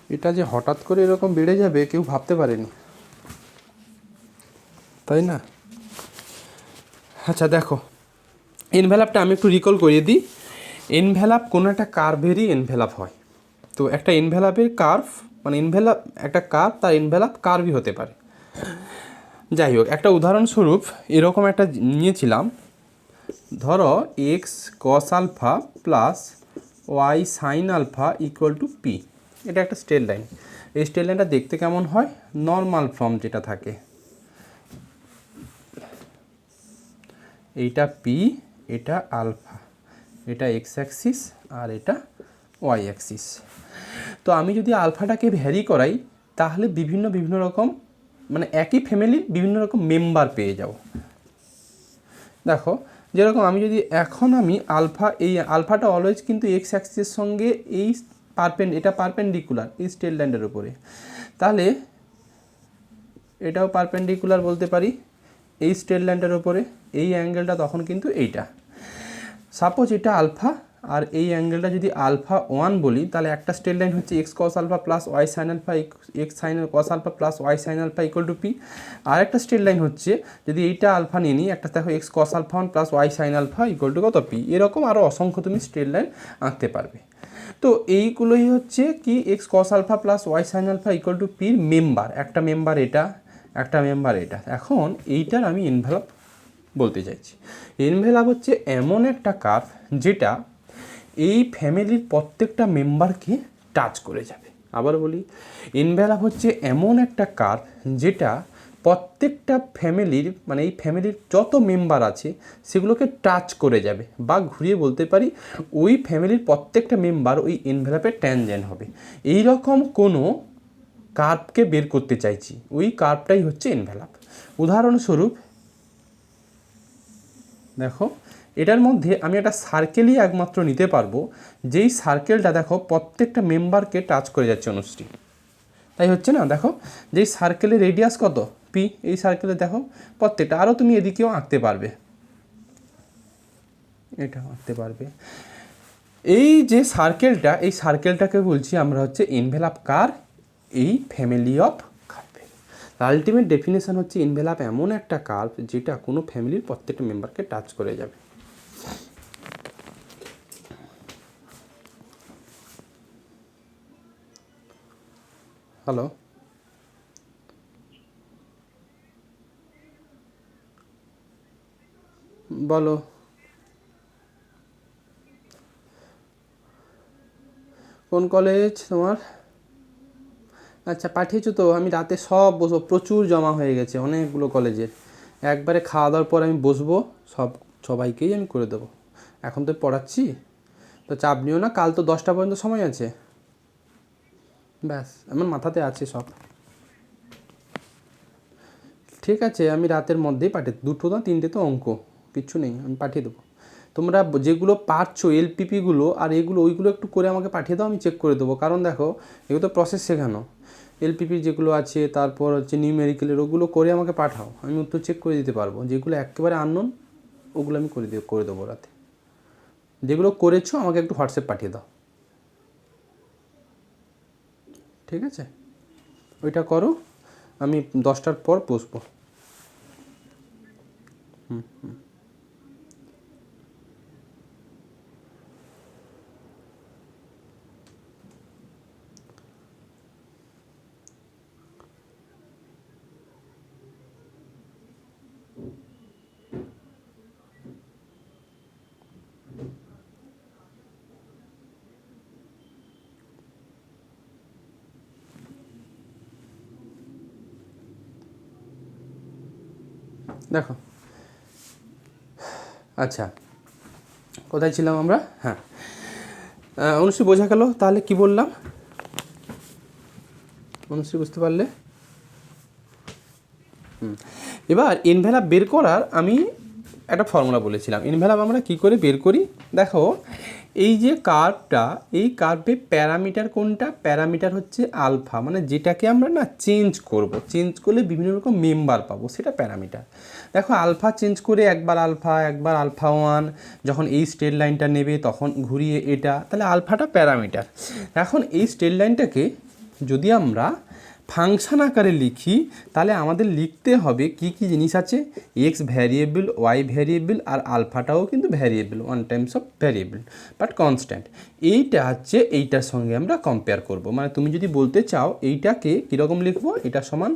এটা যে হঠাৎ করে এরকম বেড়ে যাবে কেউ ভাবতে পারেনি, তাই না? আচ্ছা দেখো, এনভেলাপটা আমি একটু রিকল করিয়ে দিই। এনভেলাপ কোনো একটা কার্ভেরই এনভেলাপ হয়। তো একটা এনভেলাপের কার্ভ মানে এনভেলাপ একটা কার্ভ, তার এনভেলাপ কার্ভই হতে পারে। যাই হোক, একটা উদাহরণস্বরূপ এরকম একটা নিয়েছিলাম। ধরো X cos alpha plus Y sine alpha equal to P. এটা একটা স্ট্রেট লাইন। এই স্ট্রেট লাইনটা দেখতে কেমন হয়? নর্মাল ফর্ম যেটা থাকে, এইটা পি, এটা আলফা, এটা এক্স অ্যাক্সিস আর এটা ওয়াই অ্যাক্সিস। তো আমি যদি আলফাটাকে ভ্যারি করাই তাহলে বিভিন্ন বিভিন্ন রকম মানে একই ফ্যামিলির বিভিন্ন রকম মেম্বার পেয়ে যাব। দেখো যেরকম আমি যদি এখন আমি আলফা, এই আলফাটা অলওয়েজ কিন্তু এক্স অ্যাক্সিসের সঙ্গে এই এটা পারপেন্ডিকুলার এই স্ট্রেট লাইনের উপরে, তাহলে এটাও পারপেন্ডিকুলার বলতে পারি এই স্ট্রেট লাইনটার উপরে। এই অ্যাঙ্গেলটা তখন কিন্তু এইটা, সাপোজ এটা আলফা আর এই অ্যাঙ্গেলটা যদি আলফা 1 বলি, তাহলে একটা স্ট্রেট লাইন হচ্ছে X cos alpha plus Y sine alpha, X sine cos alpha plus Y sine alpha equal to P. আর একটা স্ট্রেট লাইন হচ্ছে যদি এইটা আলফা নিয়ে নিই, একটা দেখো X cos alpha 1 plus Y sine alpha equal to কত? পি। এরকম আরও অসংখ্য তুমি স্ট্রেট লাইন আঁকতে পারবে। তো এইগুলোই হচ্ছে কি X cos alpha plus Y sine alpha equal to পির মেম্বার। একটা মেম্বার এটা, একটা মেম্বার এটা। এখন এইটার আমি এনভেলপ বলতে চাইছি। এনভেলপ হচ্ছে এমন একটা কার্ভ যেটা এই ফ্যামিলির প্রত্যেকটা মেম্বারকে টাচ করে যাবে। আবার বলি, এনভেলপ হচ্ছে এমন একটা কার্ভ যেটা প্রত্যেকটা ফ্যামিলির মানে এই ফ্যামিলির যত মেম্বার আছে সেগুলোকে টাচ করে যাবে, বা ঘুরিয়ে বলতে পারি ওই ফ্যামিলির প্রত্যেকটা মেম্বার ওই এনভেলপের ট্যানজেন্ট হবে। এই রকম কোনো কার্ভকে বের করতে চাইছি, ওই কার্ভটাই হচ্ছে এনভেলপ। উদাহরণস্বরূপ দেখো, এটার মধ্যে আমি একটা সার্কেলই একমাত্র নিতে পারবো যেই সার্কেলটা দেখো প্রত্যেকটা মেম্বারকে টাচ করে যাচ্ছে অনুষ্ঠি, তাই হচ্ছে না? দেখো যেই সার্কেলের রেডিয়াস কত? পি। এই সার্কেলে দেখো প্রত্যেকটা, আরও তুমি এদিকেও আঁকতে পারবে, এটা আঁকতে পারবে। এই যে সার্কেলটা, এই সার্কেলটাকে বলছি আমরা হচ্ছে এনভেলপ কার? এই ফ্যামিলি অফ কার্ভের। আলটিমেট ডেফিনেশন হচ্ছে এনভেলপ এমন একটা কার্ভ যেটা কোনো ফ্যামিলির প্রত্যেকটা মেম্বারকে টাচ করে যাবে। হ্যালো, বলো। কোন কলেজ তোমার? আচ্ছা পাঠিয়েছো তো, আমি রাতে সব বসবো, প্রচুর জমা হয়ে গেছে অনেকগুলো কলেজের। একবারে খাওয়া দাওয়ার পর আমি বসবো, সবাইকেই আমি করে দেবো। এখন তো পড়াচ্ছি, তো চাপ নিও না। কাল তো 10টা পর্যন্ত সময় আছে, ব্যাস আমার মাথাতে আছে সব। ঠিক আছে, আমি রাতের মধ্যেই পাঠিয়ে, 2টো না 3টে তো অঙ্ক, কিচ্ছু নেই, আমি পাঠিয়ে দেবো। তোমরা যেগুলো পারছো এলপিপিগুলো আর এগুলো ওইগুলো একটু করে আমাকে পাঠিয়ে দাও, আমি চেক করে দেবো। কারণ দেখো এগুলো তো প্রসেস শেখানো, এলপিপির যেগুলো আছে, তারপর হচ্ছে নিউমেরিক্যালের, ওগুলো করে আমাকে পাঠাও, আমি উত্তর চেক করে দিতে পারবো। যেগুলো একেবারে আননোন ওগুলো আমি করে দেবো রাতে। যেগুলো করেছো আমাকে একটু হোয়াটসঅ্যাপ পাঠিয়ে দাও, ঠিক আছে? ওইটা করো, আমি 10টার পর বসবো। দেখো, আচ্ছা কোথায় ছিলাম আমরা? হ্যাঁ, অনুশ্রী বোঝা গেল তাহলে কি বললাম? অনুশ্রী বুঝতে পারলে? এবার এনভেলাপ বের করার আমি একটা ফর্মুলা বলেছিলাম। এনভেলাপ আমরা কি করে বের করি? দেখো এই যে কার্ভটা, এই কার্ভে প্যারামিটার কোনটা? প্যারামিটার হচ্ছে আলফা, মানে যেটাকে আমরা না চেঞ্জ করব, চেঞ্জ করলে বিভিন্ন রকম মেম্বার পাবো, সেটা প্যারামিটার। দেখো আলফা চেঞ্জ করে একবার আলফা 1, যখন এই স্ট্রেট লাইনটা নেবে তখন ঘুরিয়ে এটা, তাহলে আলফাটা প্যারামিটার। এখন এই স্ট্রেট লাইনটাকে যদি আমরা ফাংশন আকারে লিখি তাহলে আমাদের লিখতে হবে কি কি জিনিস আছে, এক্স ভ্যারিয়েবল, ওয়াই ভ্যারিয়েবল, আর আলফাটাও কিন্তু variable, one Times of variable but constant. এইটা হচ্ছে এইটার সঙ্গে আমরা কম্পেয়ার করব। মানে তুমি যদি বলতে চাও এইটাকে কীরকম লিখবো, এটা সমান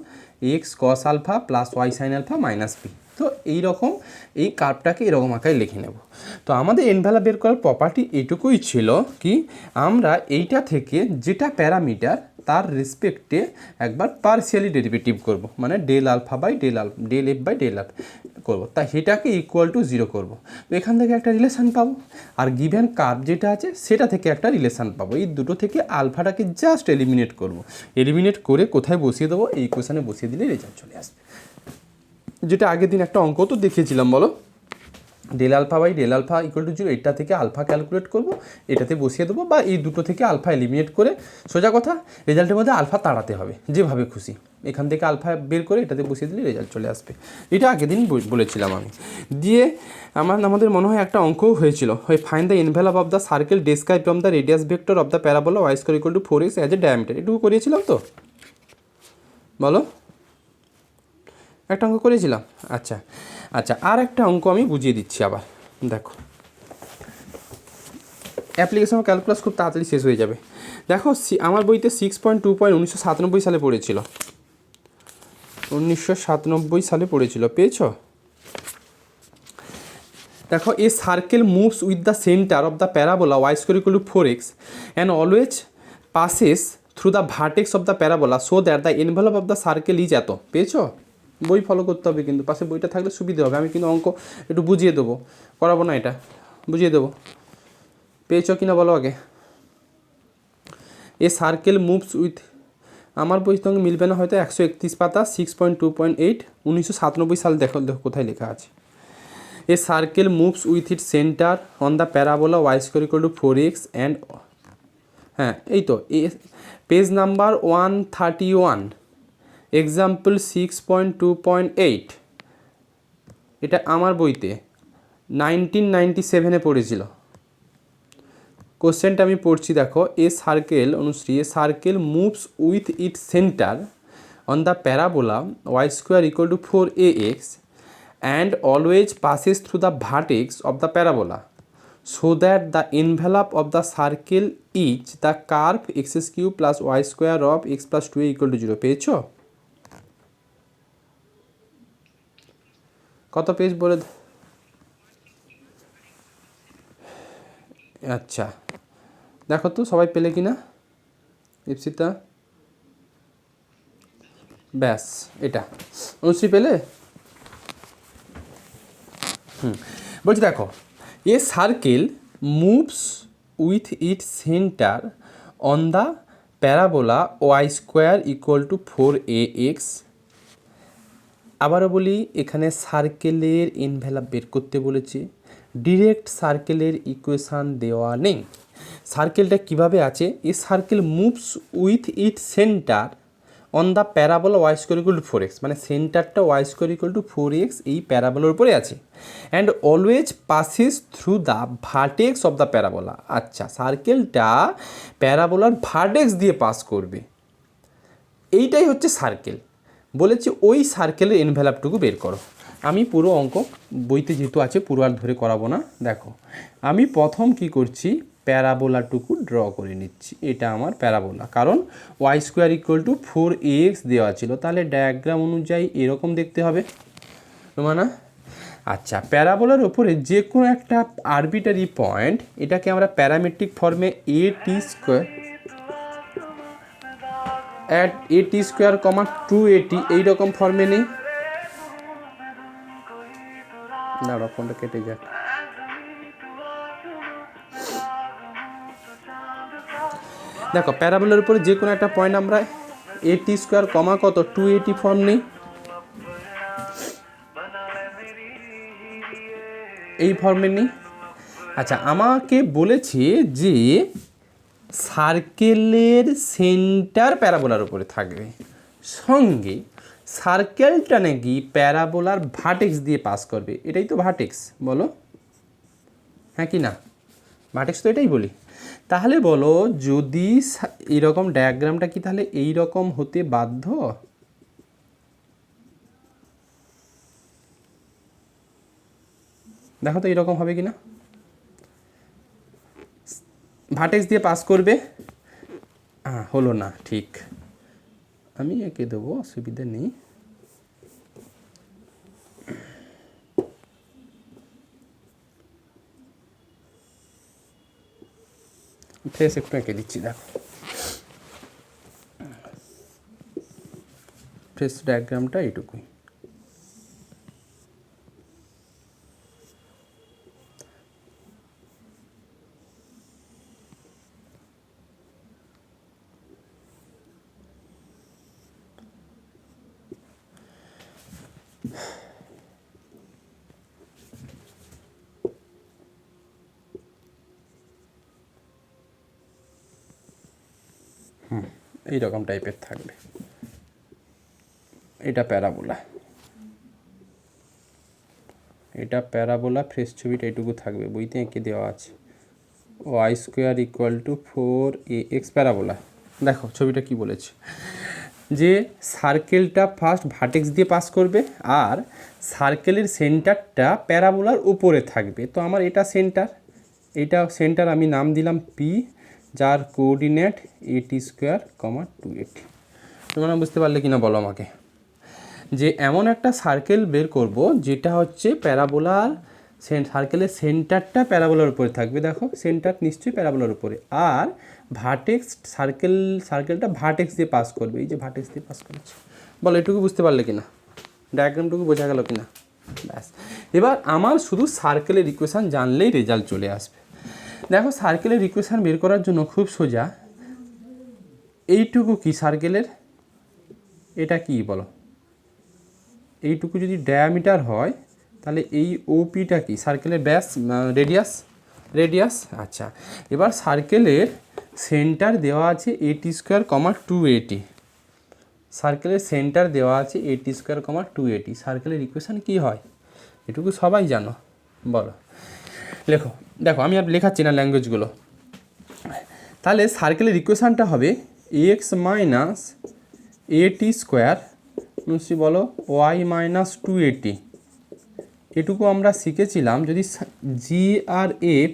X cos alpha plus Y sine alpha minus B. তো এইরকম এই কার্ভটাকে এরকম আকারে লিখে নেব। তো আমাদের এনভেলাপ বের করার প্রপার্টি এইটুকুই ছিল কি, আমরা এইটা থেকে যেটা প্যারামিটার তার রেসপেক্টে একবার পার্সিয়ালি ডেরিভেটিভ করব, মানে del alpha by del F by del alpha করবো, তা সেটাকে ইকুয়াল টু 0 করবো। তো এখান থেকে একটা রিলেশান পাবো, আর গিভেন কার্ভ যেটা আছে সেটা থেকে একটা রিলেশান পাবো। এই দুটো থেকে আলফাটাকে জাস্ট এলিমিনেট করব। এলিমিনেট করে কোথায় বসিয়ে দেবো, এই ইকুয়েশানে বসিয়ে দিলে রেজাল্ট চলে আসবে। যেটা আগের দিন একটা অঙ্ক তো দেখিয়েছিলাম, বলো, del alpha by del alpha equal to 0, এটা থেকে আলফা ক্যালকুলেট করবো, এটাতে বসিয়ে দেবো, বা এই দুটো থেকে আলফা এলিমিনেট করে সোজা কথা রেজাল্টের মধ্যে আলফা তাড়াতে হবে যেভাবে খুশি। এখান থেকে আলফা বের করে এটাতে বসিয়ে দিলে রেজাল্ট চলে আসবে। এটা আগের দিন বলেছিলাম আমি। দিয়ে আমাদের মনে হয় একটা অঙ্কও হয়েছিল, ওই find the envelope of the circle describe from the radius vector of the parabola Y square equal to 4x as a diameter. এটুকু করিয়েছিলাম তো, বলো, একটা অঙ্ক করেছিলাম। আচ্ছা আচ্ছা, আর একটা অঙ্ক আমি বুঝিয়ে দিচ্ছি আবার, দেখো। অ্যাপ্লিকেশন অফ ক্যালকুলাস খুব তাড়াতাড়ি শেষ হয়ে যাবে। দেখো আমার বইতে 6.2 1997 সালে পড়েছিল, 1997 সালে পড়েছিল, পেয়েছ? দেখো, a circle moves with the centre of the parabola Y square equal to 4x and always passes through the vertex of the parabola so that the envelope of the circle is এত। পেয়েছ? বই follow করতে হবে কিন্তু, পাশে বইটা থাকলে সুবিধা হবে। আমি কিন্তু অঙ্ক একটু বুঝিয়ে দেবো, করাবো না, এটা বুঝিয়ে দেবো। পেয়েছো কিনা বলো আগে। এ সার্কেল মুভস উইথ, আমার বই সঙ্গে মিলবে না হয়তো, 131 পাতা, 6.2.8 1997 সাল। দেখো কোথায় লেখা আছে। A circle moves with it centre on the parabola Y square equal to 4x and, হ্যাঁ এই তো, পেজ নাম্বার 131, এক্সাম্পল 6.2.8। এটা আমার বইতে 1997 পড়েছিল। কোশ্চেনটা আমি পড়ছি, দেখো। A circle, Anushree, a circle moves with it centre on the parabola Y square equal to 4ax and always passes through the vertex of the parabola so that the envelope of the circle is the curve x³ plus Y square of x plus 2a equal to 0। পেয়েছ? কত page বলে? আচ্ছা, দেখো তো সবাই পেলে কিনা ইপসিতা। ব্যাস, এটা অনুশ্রী পেলে? বলছি দেখো, a circle moves with it centre on the parabola Y square equal to 4ax। আবারও বলি, এখানে সার্কেলের এনভেলপ বের করতে বলেছে, ডিরেক্ট সার্কেলের ইকুয়েশান দেওয়া নেই। সার্কেলটা কিভাবে আছে, a circle moves with it centre on the parabola Y square equal to 4x, মানে সেন্টারটা Y square equal to 4x এই প্যারাবোলার উপরে আছে, and always passes through the vertex of the parabola. আচ্ছা, সার্কেলটা প্যারাবোলার ভার্টেক্স দিয়ে পাস করবে, এইটাই হচ্ছে সার্কেল। বলেছে ওই সার্কেলের এনভেলপটুকু বের করো। আমি পুরো অঙ্ক বইতে যেহেতু আছে পুরো আর ধরে করাবো না। দেখো, আমি প্রথম কি করছি, প্যারাবোলাটুকু ড্র করে নিচ্ছি। এটা আমার প্যারাবোলা, কারণ Y square equal to 4ax দেওয়া ছিল, তাহলে ডায়াগ্রাম অনুযায়ী এরকম দেখতে হবে, না? আচ্ছা, প্যারাবোলার ওপরে যে কোনো একটা আরবিটারি পয়েন্ট, এটাকে আমরা প্যারামেট্রিক ফর্মে at স্কোয়ার, 2at এইরকম ফর্মে নেই। দাঁড়া, ফোনটা কেটে যাক। দেখো, প্যারাবোলার উপরে যে কোনো একটা পয়েন্ট আমরা at স্কোয়ার, কত 2at ফর্ম নেই, এই ফর্মে নেই। আচ্ছা, আমাকে বলেছে যে সার্কেলের সেন্টার প্যারাবোলার উপরে থাকবে, সঙ্গে সার্কেলটা নাকি প্যারাবোলার ভার্টেক্স দিয়ে পাস করবে। এটাই তো ভার্টেক্স, বলো হ্যাঁ কি না? ভার্টেক্স তো এটাই বলি। তাহলে বলো যদি এরকম ডায়াগ্রামটা কি তাহলে এই রকম হতে বাধ্য? দেখো তো এরকম হবে কি না। ভার্টেক্স দিয়ে পাস করবে, হলো না, ঠিক, আমি এঁকে দেবো, অসুবিধা নেই। ফেস একটু এঁকে দিচ্ছি, দেখো ফেস ডায়াগ্রামটা এইটুকুই। এইরকম টাইপের থাকবে, এটা প্যারাবোলা, এটা প্যারাবোলা, ফ্রেশ ছবিটা এইটুকু থাকবে, বইতে এঁকে দেওয়া আছে, Y square equal to 4ax parabola. দেখো ছবিটা কি বলেছে, যে সার্কেলটা ফার্স্ট ভার্টেক্স দিয়ে পাস করবে আর সার্কেলের সেন্টারটা প্যারাবোলার উপরে থাকবে। তো আমার এটা সেন্টার, এটা সেন্টার আমি নাম দিলাম পি, যার কোঅর্ডিনেট 8² 280। তোমরা বুঝতে পারলে কিনা বলো আমাকে, যে এমন একটা সার্কেল বের করব যেটা হচ্ছে প্যারাবোলার, সার্কেলের সেন্টারটা প্যারাবোলার উপরে থাকবে, দেখো সেন্টার নিশ্চয়ই প্যারাবোলার উপরে, আর ভার্টেক্স সার্কেলটা ভার্টেক্স দিয়ে পাস করবে, এই যে ভার্টেক্স দিয়ে পাস করেছে। বলো এটুকু বুঝতে পারলে কিনা, ডায়াগ্রামটুকু বোঝা গেল কিনা? ব্যাস, এবার আমার শুধু সার্কেলের ইকুয়েশান জানলেই রেজাল্ট চলে আসবে। দেখো সার্কেলের ইকুয়েশান বের করার জন্য খুব সোজা, এইটুকু কি সার্কেলের, এটা কি বলো, এইটুকু যদি ডায়ামিটার হয় তাহলে এই ওপিটা কি সার্কেলের ব্যাস, রেডিয়াস। আচ্ছা, এবার সার্কেলের সেন্টার দেওয়া আছে 8² 280, সার্কেলের সেন্টার দেওয়া আছে 8² 280, সার্কেলের ইকুয়েশান কি হয় এটুকু সবাই জানো, বলো লেখো। দেখো আমি আর লেখাচ্ছি না ল্যাঙ্গুয়েজগুলো, তাহলে সার্কেলের ইকুয়েশানটা হবে এক্স মাইনাস 80² বলো ওয়াই মাইনাস 280। এটুকু আমরা শিখেছিলাম, যদি জি আর এফ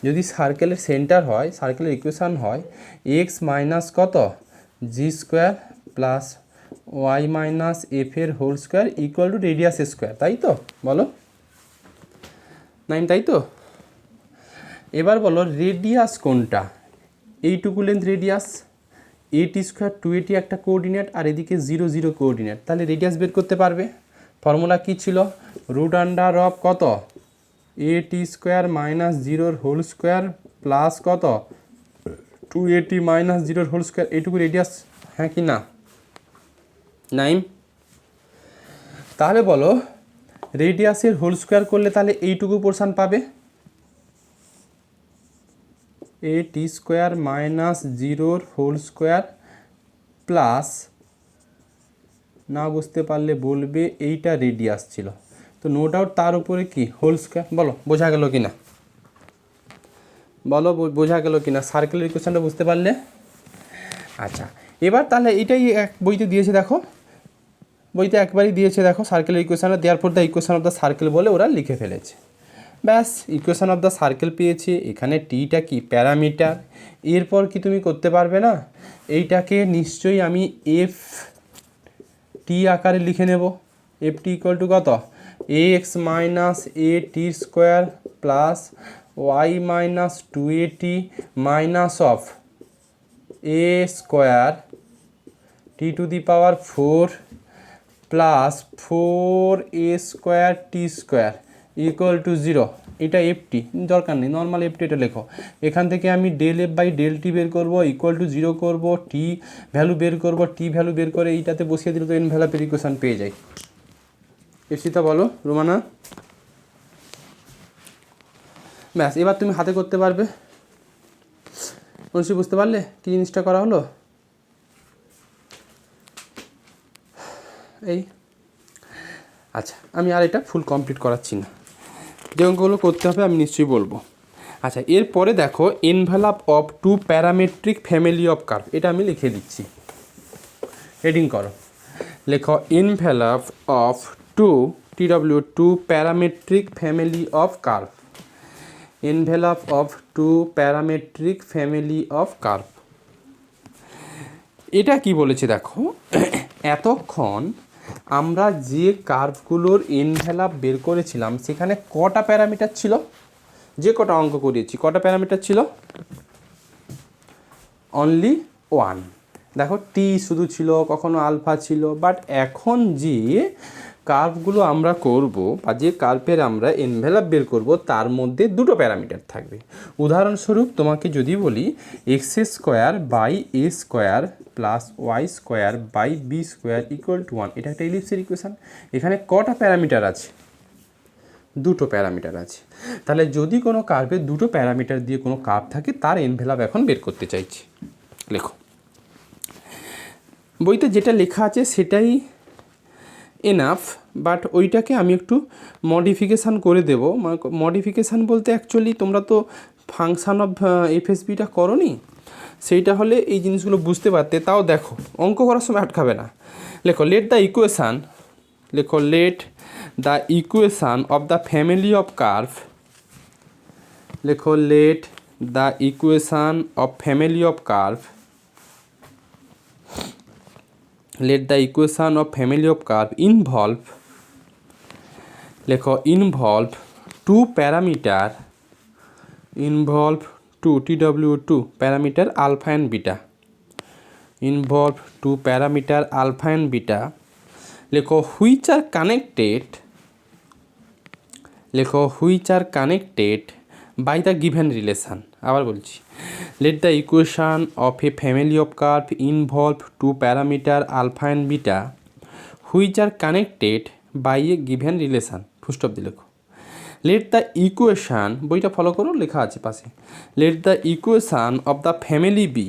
যদি সার্কেলের সেন্টার হয়, সার্কেলের ইকুয়েশান হয় এক্স মাইনাস কত G square plus Y minus এফের whole square equal to radius square, তাই তো বলো নাইম, তাই তো। এবার বলো রেডিয়াস কোনটা, এইটুকু লেন্থ রেডিয়াস, 8² 280 একটা কোঅর্ডিনেট আর এদিকে 0 0 কোঅর্ডিনেট, তাহলে রেডিয়াস বের করতে পারবে। ফর্মুলা কি ছিল, √অফ কত 8² মাইনাস 0 হোল স্কোয়ার প্লাস কত 280 মাইনাস 0 হোল স্কোয়ার, এইটুকু রেডিয়াস, হ্যাঁ কি না নাইম? তাহলে বলো রেডিয়াসের হোল স্কোয়ার করলে তাহলে এইটুকু পোর্শান পাবে, 8² মাইনাস 0 হোল স্কোয়ার প্লাস, না বুঝতে পারলে বলবে এইটা রেডিয়াস ছিল, তো নো ডাউট তার উপরে কি হোল স্কোয়ার। বলো বোঝা গেল কি না, বলো বোঝা গেল কি না, সার্কেলের ইকুয়েশনটা বুঝতে পারলে? আচ্ছা, এবার তাহলে এটাই এক বইতে দিয়েছে, দেখো বইতে একবারই দিয়েছে, দেখো সার্কেলের ইকুয়েশনটা দেওয়ার পর the equation of the circle বলে ওরা লিখে ফেলেছে। ব্যাস, ইকুয়েশন অফ দ্য সার্কেল পেয়েছি, এখানে টিটা কি প্যারামিটার। এরপর কি তুমি করতে পারবে না, এইটাকে নিশ্চয়ই আমি এফ টি আকারে লিখে নেব, এফ টি ইকুয়াল টু কত X minus A T square plus Y minus 280 minus of A square T to the power 4 plus 4a² T square equal to 0। এটা এফটি দরকার নেই, নর্মাল এফটি এটা লেখো। এখান থেকে আমি del F by del T বের করবো, ইকুয়াল টু 0 করবো, টি ভ্যালু বের করবো, টি ভ্যালু বের করে এইটাতে বসিয়ে দিলে তো এনভেলাপের ইকুয়েশন পেয়ে যাই। এসিতা বলো রোমানা, ব্যাস এবার তুমি হাতে করতে পারবে। অবশ্যই বুঝতে পারলে কী জিনিসটা করা হলো, এই আচ্ছা আমি আর এটা ফুল কমপ্লিট করাচ্ছি না, যে অঙ্কগুলো করতে হবে আমি নিশ্চয়ই বলবো। আচ্ছা, এরপরে দেখো envelope of two parametric family of curve, এটা আমি লিখে দিচ্ছি, হেডিং করো, লেখো envelope of two two parametric family of curve, envelope of two parametric family of curve. এটা কি বলেছে দেখো, এতক্ষণ আমরা যে কার্ভগুলোর এনভেলাপ বের করেছিলাম সেখানে কটা প্যারামিটার ছিল, যে কটা অঙ্ক করিয়েছি কটা প্যারামিটার ছিল, অনলি ওয়ান। দেখো টি শুধু ছিল, কখনো আলফা ছিল, বাট এখন যে কার্ভগুলো আমরা করব বা যে কার্ভের আমরা এনভেলাপ বের করব তার মধ্যে দুটো প্যারামিটার থাকবে। উদাহরণস্বরূপ তোমাকে যদি বলি x square by A square plus Y square by B square equal to 1, এটা একটা ইলিপসের ইকুয়েশান। এখানে কটা প্যারামিটার আছে, দুটো প্যারামিটার আছে। তাহলে যদি কোনো কার্ভের দুটো প্যারামিটার দিয়ে কোনো কার্ভ থাকে তার এনভেলাপ এখন বের করতে চাইছি। লেখো, বইতে যেটা লেখা আছে সেটাই এনাফ, বাট ওইটাকে আমি একটু মডিফিকেশান করে দেব। মডিফিকেশান বলতে অ্যাকচুয়ালি তোমরা তো ফাংশান অফ এফএসবিটা করোনি, সেইটা হলে এই জিনিসগুলো বুঝতে পারতে। তাও দেখো অঙ্ক করার সময় আটকাবে না। লেখো লেট দ্য ইকুয়েশান, লেখো let the equation of the family of curve, লেখো let the equation of family of curve, let the equation of family of curve involve, লেখো involve two parameter, involve two parameter alpha and beta, involve two parameter alpha and beta, লেখো which are connected, লেখো which are connected by the given relation। আবার বলছি, let the equation of a family of curve involve two parameter alpha and beta which are connected by a given relation। Full stop দিয়ে লেখো let the equation, বইটা follow করো লেখা আছে পাশে, let the equation of the family be,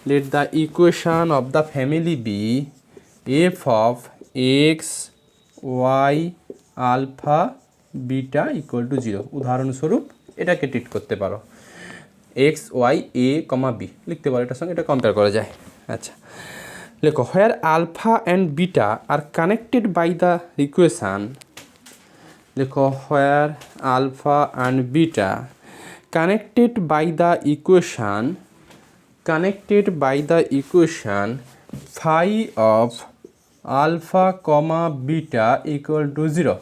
let the equation of the family be f of x y alpha beta equal to 0। উদাহরণস্বরূপ এটাকে treat করতে পারো, এক্স ওয়াই এ কমা বি লিখতে পারো, এটার সঙ্গে এটা কম্পেয়ার করা যায়। আচ্ছা লেখো where alpha and beta are connected by the equation, লেখো where alpha and beta connected by the equation, connected by the equation phi of alpha comma beta equal to 0,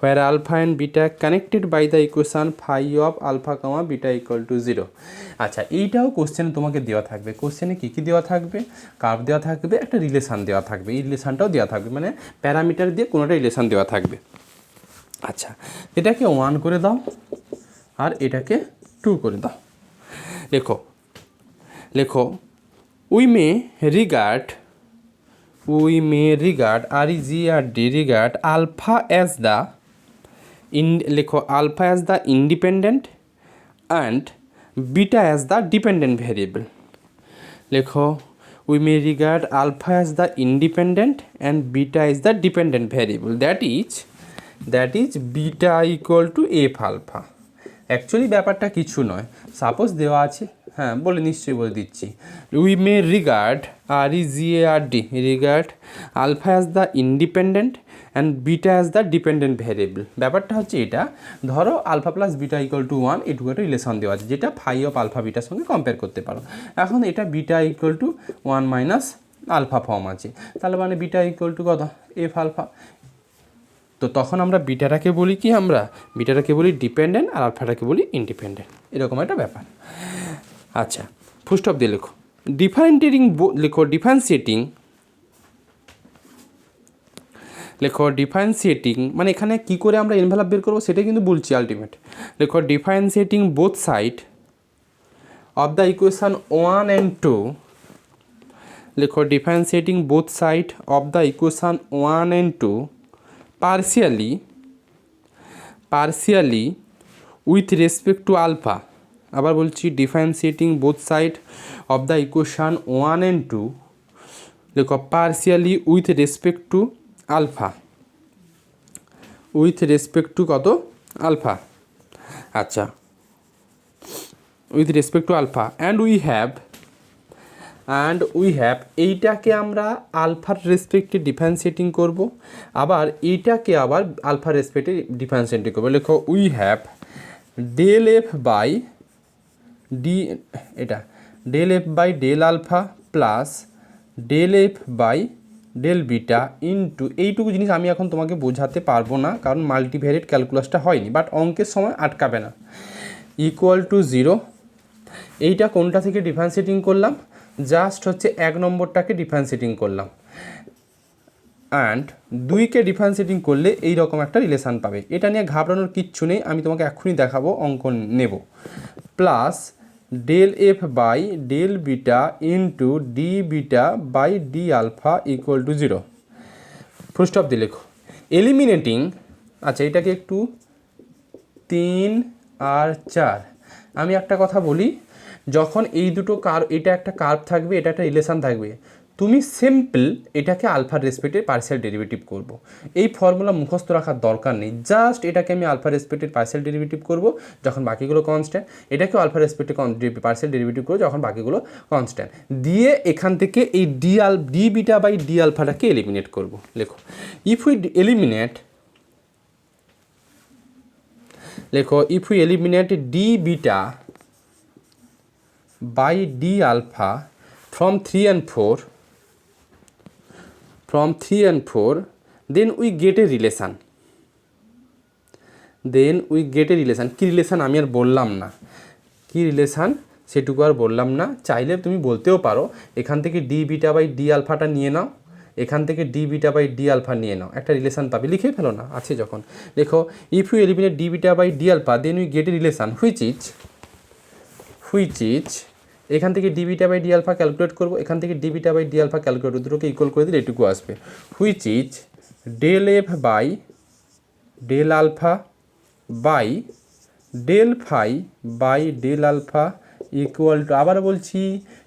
where alpha and beta connected by the equation phi of alpha comma beta equal to 0। আচ্ছা এইটাও কোশ্চেনে তোমাকে দেওয়া থাকবে। কোশ্চেনে কী কী দেওয়া থাকবে, curve দেওয়া থাকবে, একটা রিলেশান দেওয়া থাকবে, এই রিলেশানটাও দেওয়া থাকবে, মানে প্যারামিটার দিয়ে কোনোটা রিলেশান দেওয়া থাকবে। আচ্ছা এটাকে 1 করে দাও আর এটাকে 2 করে দাও। লেখো, লেখো we may regard, we may regard REGRD regard alpha as the লেখো alpha as the independent and beta as the dependent variable। লেখো we may regard alpha as the independent and beta is the dependent variable, that is beta equal to f alpha। Actually ব্যাপারটা কিছু নয়, suppose দেওয়া আছে, হ্যাঁ বলে নিশ্চয়ই বলে দিচ্ছি, we may regard REGARD regard alpha as the independent and beta as the dependent variable. ব্যাপারটা হচ্ছে এটা, ধরো alpha plus beta equal to 1, এটুকু একটা রিলেশন দেওয়া আছে যেটা ফাই অফ আলফা বিটার সঙ্গে কম্পেয়ার করতে পারো। এখন এটা beta equal to 1 minus alpha form আছে, তাহলে মানে বিটা ইকুয়াল টু কত, এফ আলফা। তো তখন আমরা বিটাটাকে বলি কি, আমরা বিটাটাকে বলি ডিপেন্ডেন্ট আর আলফাটাকে বলি ইন্ডিপেন্ডেন্ট, এরকম একটা ব্যাপার। আচ্ছা ফুল স্টপ দিয়ে লেখো ডিফারেন্টিয়েটিং, লেখো ডিফারেন্সিয়েটিং, লেখো ডিফারেন্সিয়েটিং মানে এখানে কী করে আমরা এনভেলাপ বের করবো সেটাই কিন্তু বলছি আলটিমেট। লেখো differentiating both side of the equation 1 and 2, লেখো differentiating both side of the equation 1 and 2 partially with respect to alpha। আবার বলছি differentiating both side of the equation 1 and 2, লেখো partially with respect to alpha, with respect to কত, alpha. আচ্ছা with respect to alpha and we have এইটাকে আমরা আলফার রেসপেক্টে differentiating করব, আবার এইটাকে আবার আলফার রেসপেক্টে ডিফারেন্সিয়েটিং করবো। লেখো we have del F by D, এটা del F by del alpha plus del F by del beta into, এইটুকু জিনিস আমি এখন তোমাকে বোঝাতে পারবো না কারণ মাল্টিভ্যারিয়েট ক্যালকুলাসটা হয়নি, বাট অঙ্কের সময় আটকাবে না, ইকুয়াল টু 0। এইটা কোনটা থেকে ডিফারেন্সিয়েটিং করলাম, জাস্ট হচ্ছে 1 নম্বরটাকে ডিফারেন্সিয়েটিং করলাম, অ্যান্ড 2কে ডিফারেন্সিয়েটিং করলে এই রকম একটা রিলেশান পাবে। এটা নিয়ে ঘাবড়ানোর কিচ্ছু নেই, আমি তোমাকে এক্ষুনি দেখাবো, অঙ্ক নেব। Plus del F by del beta into D beta by D alpha equal to 0। Full stop দিয়ে লেখো এলিমিনেটিং। আচ্ছা, এটাকে একটু 3 আর 4, আমি একটা কথা বলি, যখন এই দুটো এটা একটা কার্ভ থাকবে, এটা একটা রিলেশান থাকবে, তুমি সিম্পল এটাকে আলফার রেসপেক্টে পার্সিয়াল ডেরিভেটিভ করব। এই ফর্মুলা মুখস্থ রাখার দরকার নেই, জাস্ট এটাকে আমি আলফা রেসপেক্টের পার্সিয়াল ডেরিভেটিভ করব যখন বাকিগুলো কনস্ট্যান্ট, এটাকেও আলফা রেসপেক্টে পার্সিয়াল ডেরিভেটিভ করব যখন বাকিগুলো কনস্ট্যান্ট, দিয়ে এখান থেকে এই ডি বিটা বাই ডি আলফাটাকে এলিমিনেট করব। লেখো if we eliminate D beta by d alpha from 3 and 4, then we get a relation. কি রিলেশান আমি আর বললাম না, কি রিলেশান সেটুকু আর বললাম না, চাইলে তুমি বলতেও পারো এখান থেকে ডি বিটা বাই ডি আলফাটা নিয়ে নাও, এখান থেকে D beta by D alpha নিয়ে নাও, একটা রিলেশান পাবে, লিখে ফেলো না আছে যখন। দেখো if you eliminate D beta by D alpha then we get a relation which is এখান থেকে D beta by D alpha calculate করবো, এখান থেকে D beta by D alpha calculate, দুটোকে ইকুয়াল করে দিলে এটুকু আসবে, which is del F by del alpha by del phi by del alpha equal to, আবার বলছি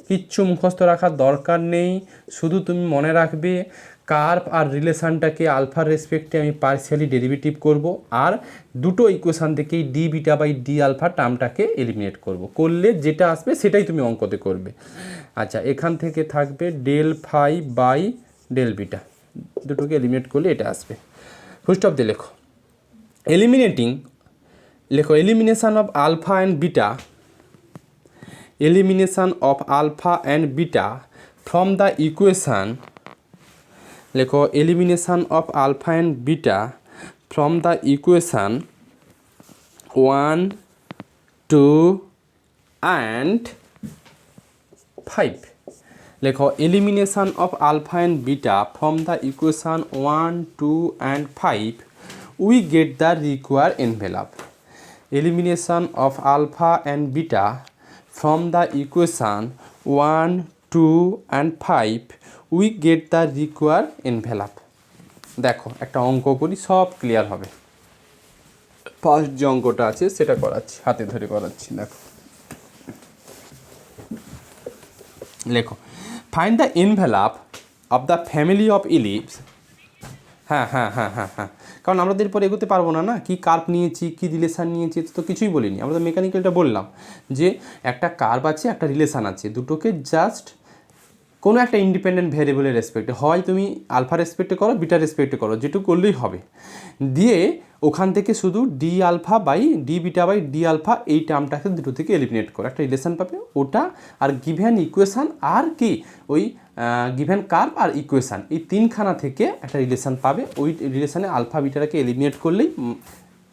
কিচ্ছু মুখস্থ রাখার দরকার নেই, শুধু তুমি মনে রাখবে কার্ভ আর রিলেশানটাকে আলফার রেসপেক্টে আমি পার্সিয়ালি ডেরিভেটিভ করব, আর দুটো ইকুয়েশান থেকেই D beta by D alpha টার্মটাকে এলিমিনেট করব, করলে যেটা আসবে সেটাই তুমি অঙ্কতে করবে। আচ্ছা, এখান থেকে থাকবে del phi by del beta, দুটোকে এলিমিনেট করলে এটা আসবে। ফুল স্টপ দিয়ে লেখো elimination of alpha and beta from the equation, লেখো elimination of alpha and beta from the equation 1, 2 and 5। লেখো elimination of alpha and beta from the equation 1, 2 and 5 we get the require envelope. Elimination of alpha and beta from the equation 1, 2 and 5 we get the require envelope. দেখো একটা অঙ্ক করি, সব clear হবে। First যে অঙ্কটা আছে সেটা করাচ্ছি, হাতে ধরে করাচ্ছি। দেখো লেখো find the envelope of the family of ellipse. হ্যাঁ, কারণ আমরা এরপর এগোতে পারবো না, কি কার্ভ নিয়েছি, কি রিলেশান নিয়েছি, তো কিছুই বলিনি, আমরা তো মেকানিক্যালটা বললাম যে একটা কার্ভ আছে, একটা রিলেশান আছে, দুটোকে জাস্ট কোনো একটা ইন্ডিপেন্ডেন্ট ভ্যারিয়েবলের রেসপেক্টে, হয় তুমি আলফা রেসপেক্টে করো, বিটা রেসপেক্টে করো, যেটুকু করলেই হবে, দিয়ে ওখান থেকে শুধু D alpha by D beta by D alpha এই টার্মটাকে দুটো থেকে এলিমিনেট করো, একটা রিলেশান পাবে, ওটা আর গিভেন ইকুয়েশান আর কি ওই গিভেন কার্ভ আর ইকুয়েশান, এই তিনখানা থেকে একটা রিলেশান পাবে, ওই রিলেশানে আলফা বিটাটাকে এলিমিনেট করলেই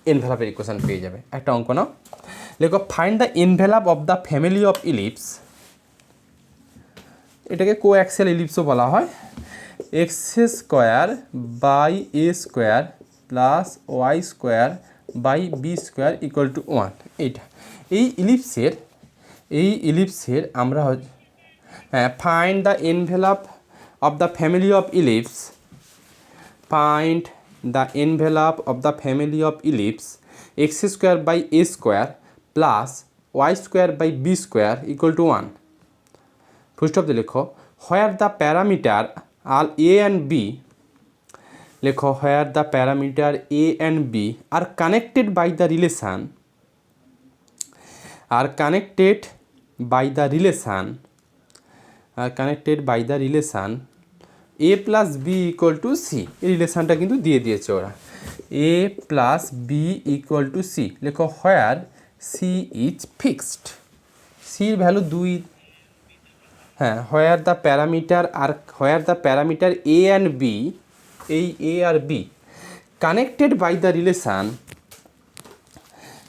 এনভেলপের ইকুয়েশান পেয়ে যাবে। একটা অঙ্ক নাও, লেখো find the envelope of the family of ellipse. এটাকে কোঅ্যাক্সিয়াল ইলিপসও বলা হয়। X square by A square plus Y square by B square equal to 1। এইটা এই ইলিপসের আমরা find the envelope of the family of ellipse, find the envelope of the family of ellipse X square by A square plus Y square by B square equal to 1। Full stop দিয়ে লেখো where the parameter are A and B, লেখো where the parameter A and B are connected by the relation, are connected by the relation A plus B equal to C, এই রিলেশানটা কিন্তু দিয়ে দিয়েছে ওরা। A plus B equal to C, লেখো where C is fixed, সির value 2, হ্যাঁ, where the parameter A and B, এই এ আর B connected by the relation,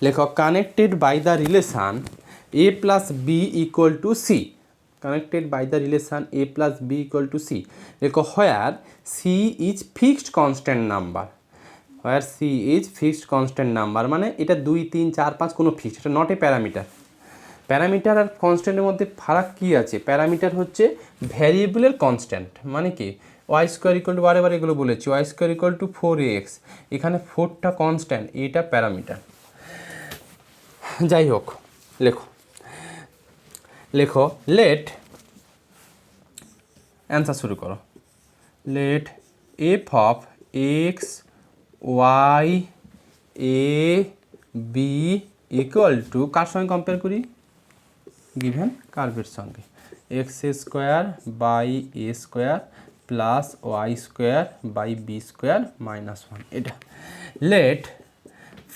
লেখো connected by the relation A plus B equal to C, connected by the relation A plus B equal to C, লেখো where C is fixed constant number, where C is fixed constant number মানে এটা 2, 3, 4, 5 কোনো fixed, এটা not a parameter. Parameter আর কনস্ট্যান্টের মধ্যে ফারাক কী আছে? প্যারামিটার হচ্ছে ভ্যারিয়েবলের কনস্ট্যান্ট, মানে কি ওয়াই স্কোয়ার ইকুয়াল টু, বারে এগুলো বলেছি, Y square equal to 4ax, এখানে 4টা কনস্ট্যান্ট, এটা প্যারামিটার। যাই হোক, লেখো লেট, অ্যান্সার শুরু করো, let F of X Y A B equal to, কার সঙ্গে কম্পেয়ার করি? গিভেন কার্ভের সঙ্গে, X square by A square plus Y square by B square minus 1, এটা। Let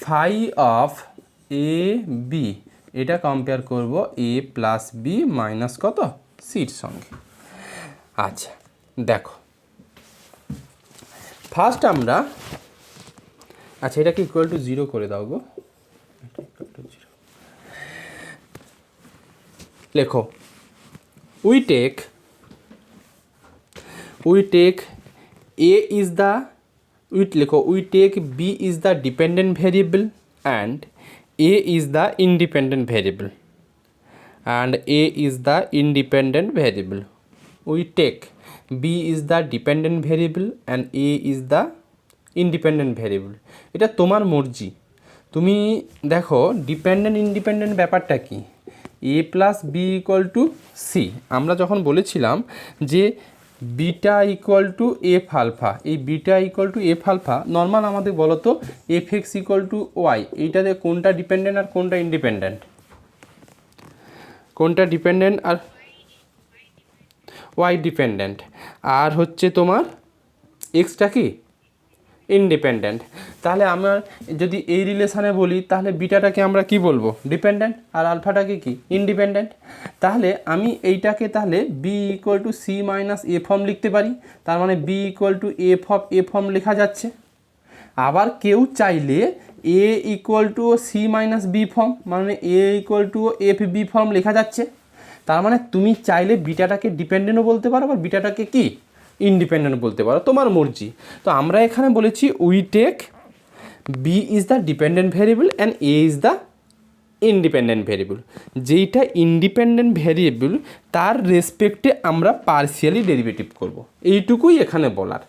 phi of A B, এটা কম্পেয়ার করব এ প্লাস বি মাইনাস কত সির সঙ্গে। আচ্ছা দেখো, ফার্স্ট আমরা, আচ্ছা এটাকে ইকুয়াল টু 0 করে দাও গো, লেখো we take a is the, লেখো we take b is the dependent variable and a is the independent variable, and a is the independent variable. We take b is the dependent variable and a is the independent variable. এটা তোমার মর্জি, তুমি দেখো dependent independent ব্যাপারটা কি। A plus B equal to c, আমরা যখন বলেছিলাম যে beta equal to f alpha, এই beta equal to f alpha normal আমাদের বলো তো f x equal to y, এইটাতে কোনটা ডিপেন্ডেন্ট আর কোনটা ইন্ডিপেন্ডেন্ট? কোনটা ডিপেন্ডেন্ট আর ওয়াই ডিপেন্ডেন্ট, আর হচ্ছে তোমার এক্সটা কি ইন্ডিপেন্ডেন্ট। তাহলে আমার যদি এই রিলেশানে বলি তাহলে বিটাটাকে আমরা কি বলবো? ডিপেন্ডেন্ট, আর আলফাটাকে কি ইন্ডিপেন্ডেন্ট। তাহলে আমি এইটাকে তাহলে b equal to c minus a form লিখতে পারি, তার মানে b equal to f of a form লেখা যাচ্ছে। আবার কেউ চাইলে a equal to c minus b form, মানে a equal to f b form লেখা যাচ্ছে। তার মানে তুমি চাইলে বিটাটাকে ডিপেন্ডেন্টও বলতে পারো, আবার বিটাটাকে কি ইন্ডিপেন্ডেন্ট বলতে পারো, তোমার মর্জি। তো আমরা এখানে বলেছি we take B is the dependent variable and A is the independent variable. যেইটা ইন্ডিপেন্ডেন্ট ভ্যারিয়েবল তার রেসপেক্টে আমরা পার্সিয়ালি ডেরিভেটিভ করব, এইটুকুই এখানে বলার।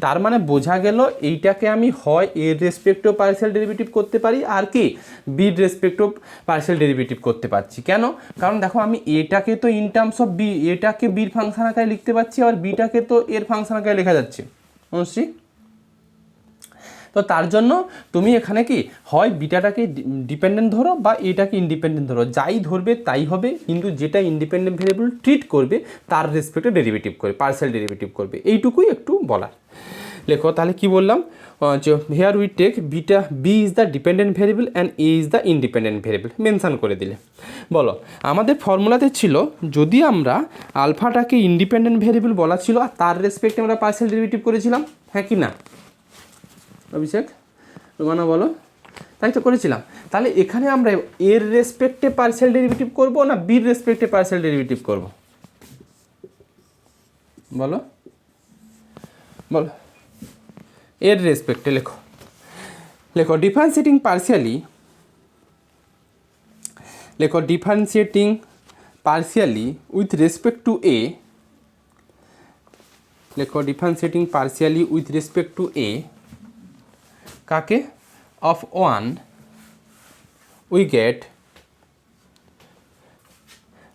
তার মানে বোঝা গেল এইটাকে আমি হয় এর রেসপেক্টেও পার্সিয়াল ডেরিভেটিভ করতে পারি, আর কি বির রেসপেক্টেও পার্সিয়াল ডেরিভেটিভ করতে পারছি। কেন? কারণ দেখো আমি এটাকে তো ইন টার্মস অফ বি, এটাকে বির ফাংশন আকারে লিখতে পারছি, আর বিটাকে তো এর ফাংশন আকারে লেখা যাচ্ছে অনুশ্রী। তো তার জন্য তুমি এখানে কি হয় বিটাটাকে ডিপেন্ডেন্ট ধরো বা এটাকে ইন্ডিপেন্ডেন্ট ধরো, যাই ধরবে তাই হবে, কিন্তু যেটা ইন্ডিপেন্ডেন্ট ভেরিয়েবল ট্রিট করবে তার রেসপেক্টে ডেরিভেটিভ করবে, পার্সিয়াল ডেরিভেটিভ করবে, এইটুকুই একটু বলার। লেখো তাহলে কি বললাম, here we take beta B is the dependent variable and A is the independent variable, mention করে দিলে। বলো আমাদের ফর্মুলাতে ছিল যদি আমরা আলফাটাকে ইন্ডিপেন্ডেন্ট ভেরিয়েবল বলা ছিল আর তার রেসপেক্টে আমরা পার্সিয়াল ডেরিভেটিভ করেছিলাম, হ্যাঁ কি না অভিষেক, রোমানা বলো? তাই তো করেছিলাম। তাহলে এখানে আমরা এর রেসপেক্টে পার্সিয়াল ডেরিভেটিভ করব না বির রেসপেক্টে পার্সিয়াল ডেরিভেটিভ করব? বলো বলো, এর রেসপেক্টে লেখো, লেখো ডিফারেন্সিয়েটিং পার্সিয়ালি, লেখো differentiating partially with respect to a, লেখো differentiating partially with respect to a কাকে? অফ 1 উই গেট,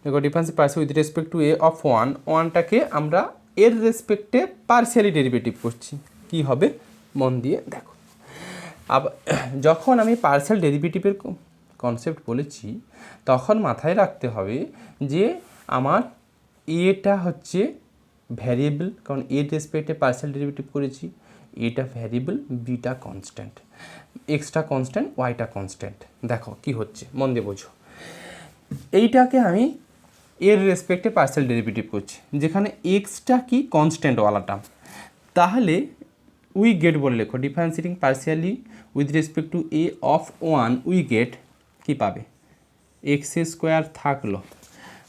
দেখো difference partial with respect to a of 1, 1টাকে আমরা এর রেসপেক্টে পার্সিয়ালি ডেরিভেটিভ করছি, কি হবে মন দিয়ে দেখো। আবার যখন আমি পার্সিয়াল ডেরিভেটিভের কনসেপ্ট বলেছি তখন মাথায় রাখতে হবে যে আমার এটা হচ্ছে ভ্যারিয়েবল, কারণ এর রেসপেক্টে পার্শিয়াল ডেরিভেটিভ করেছি, এটা ভ্যারিয়েবল, বিটা কনস্ট্যান্ট, এক্সটা কনস্ট্যান্ট, ওয়াইটা কনস্ট্যান্ট। দেখো কি হচ্ছে, মন দিয়ে বোঝো। এইটাকে আমি এর রেসপেক্টে পার্শিয়াল ডেরিভেটিভ করছি, যেখানে এক্সটা কি কনস্ট্যান্টওয়ালা টার্ম, তাহলে উই গেট বলে লেখো differentiating partially with respect to a of one, we get কী পাবে, এক্স স্কোয়ার থাকলো।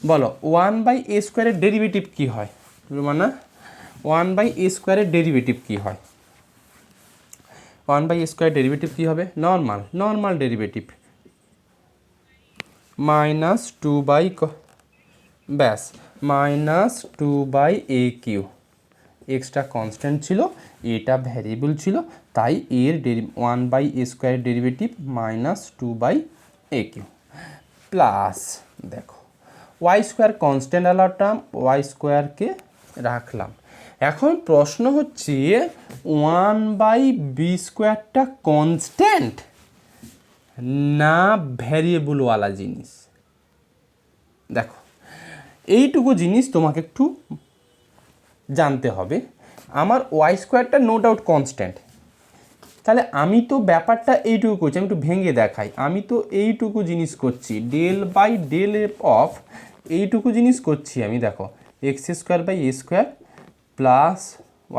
বলো 1/a² ডেরিভেটিভ কী হয় রুমানা? 1/a² ডেরিভেটিভ কী হয়? 1/a² ডেরিভেটিভ কী হবে? নর্মাল ডেরিভেটিভ -2 ব্যাস -2/a³। এক্সটা কনস্ট্যান্ট ছিল, এটা ভ্যারিয়েবল ছিল, তাই এর 1/a² ডেরিভেটিভ -2/a³ প্লাস দেখো y² কনস্ট্যান্ট আলার টার্ম, y² রাখলাম। এখন প্রশ্ন হচ্ছে 1/b² কনস্ট্যান্ট না ভ্যারিয়েবলওয়ালা জিনিস? দেখো এইটুকু জিনিস তোমাকে একটু জানতে হবে। আমার y² নো ডাউট কনস্ট্যান্ট, তাহলে আমি তো ব্যাপারটা এইটুকু করছি, আমি একটু ভেঙে দেখাই। আমি তো এইটুকু জিনিস করছি, del/del অফ এইটুকু জিনিস করছি আমি। দেখো x²/a² প্লাস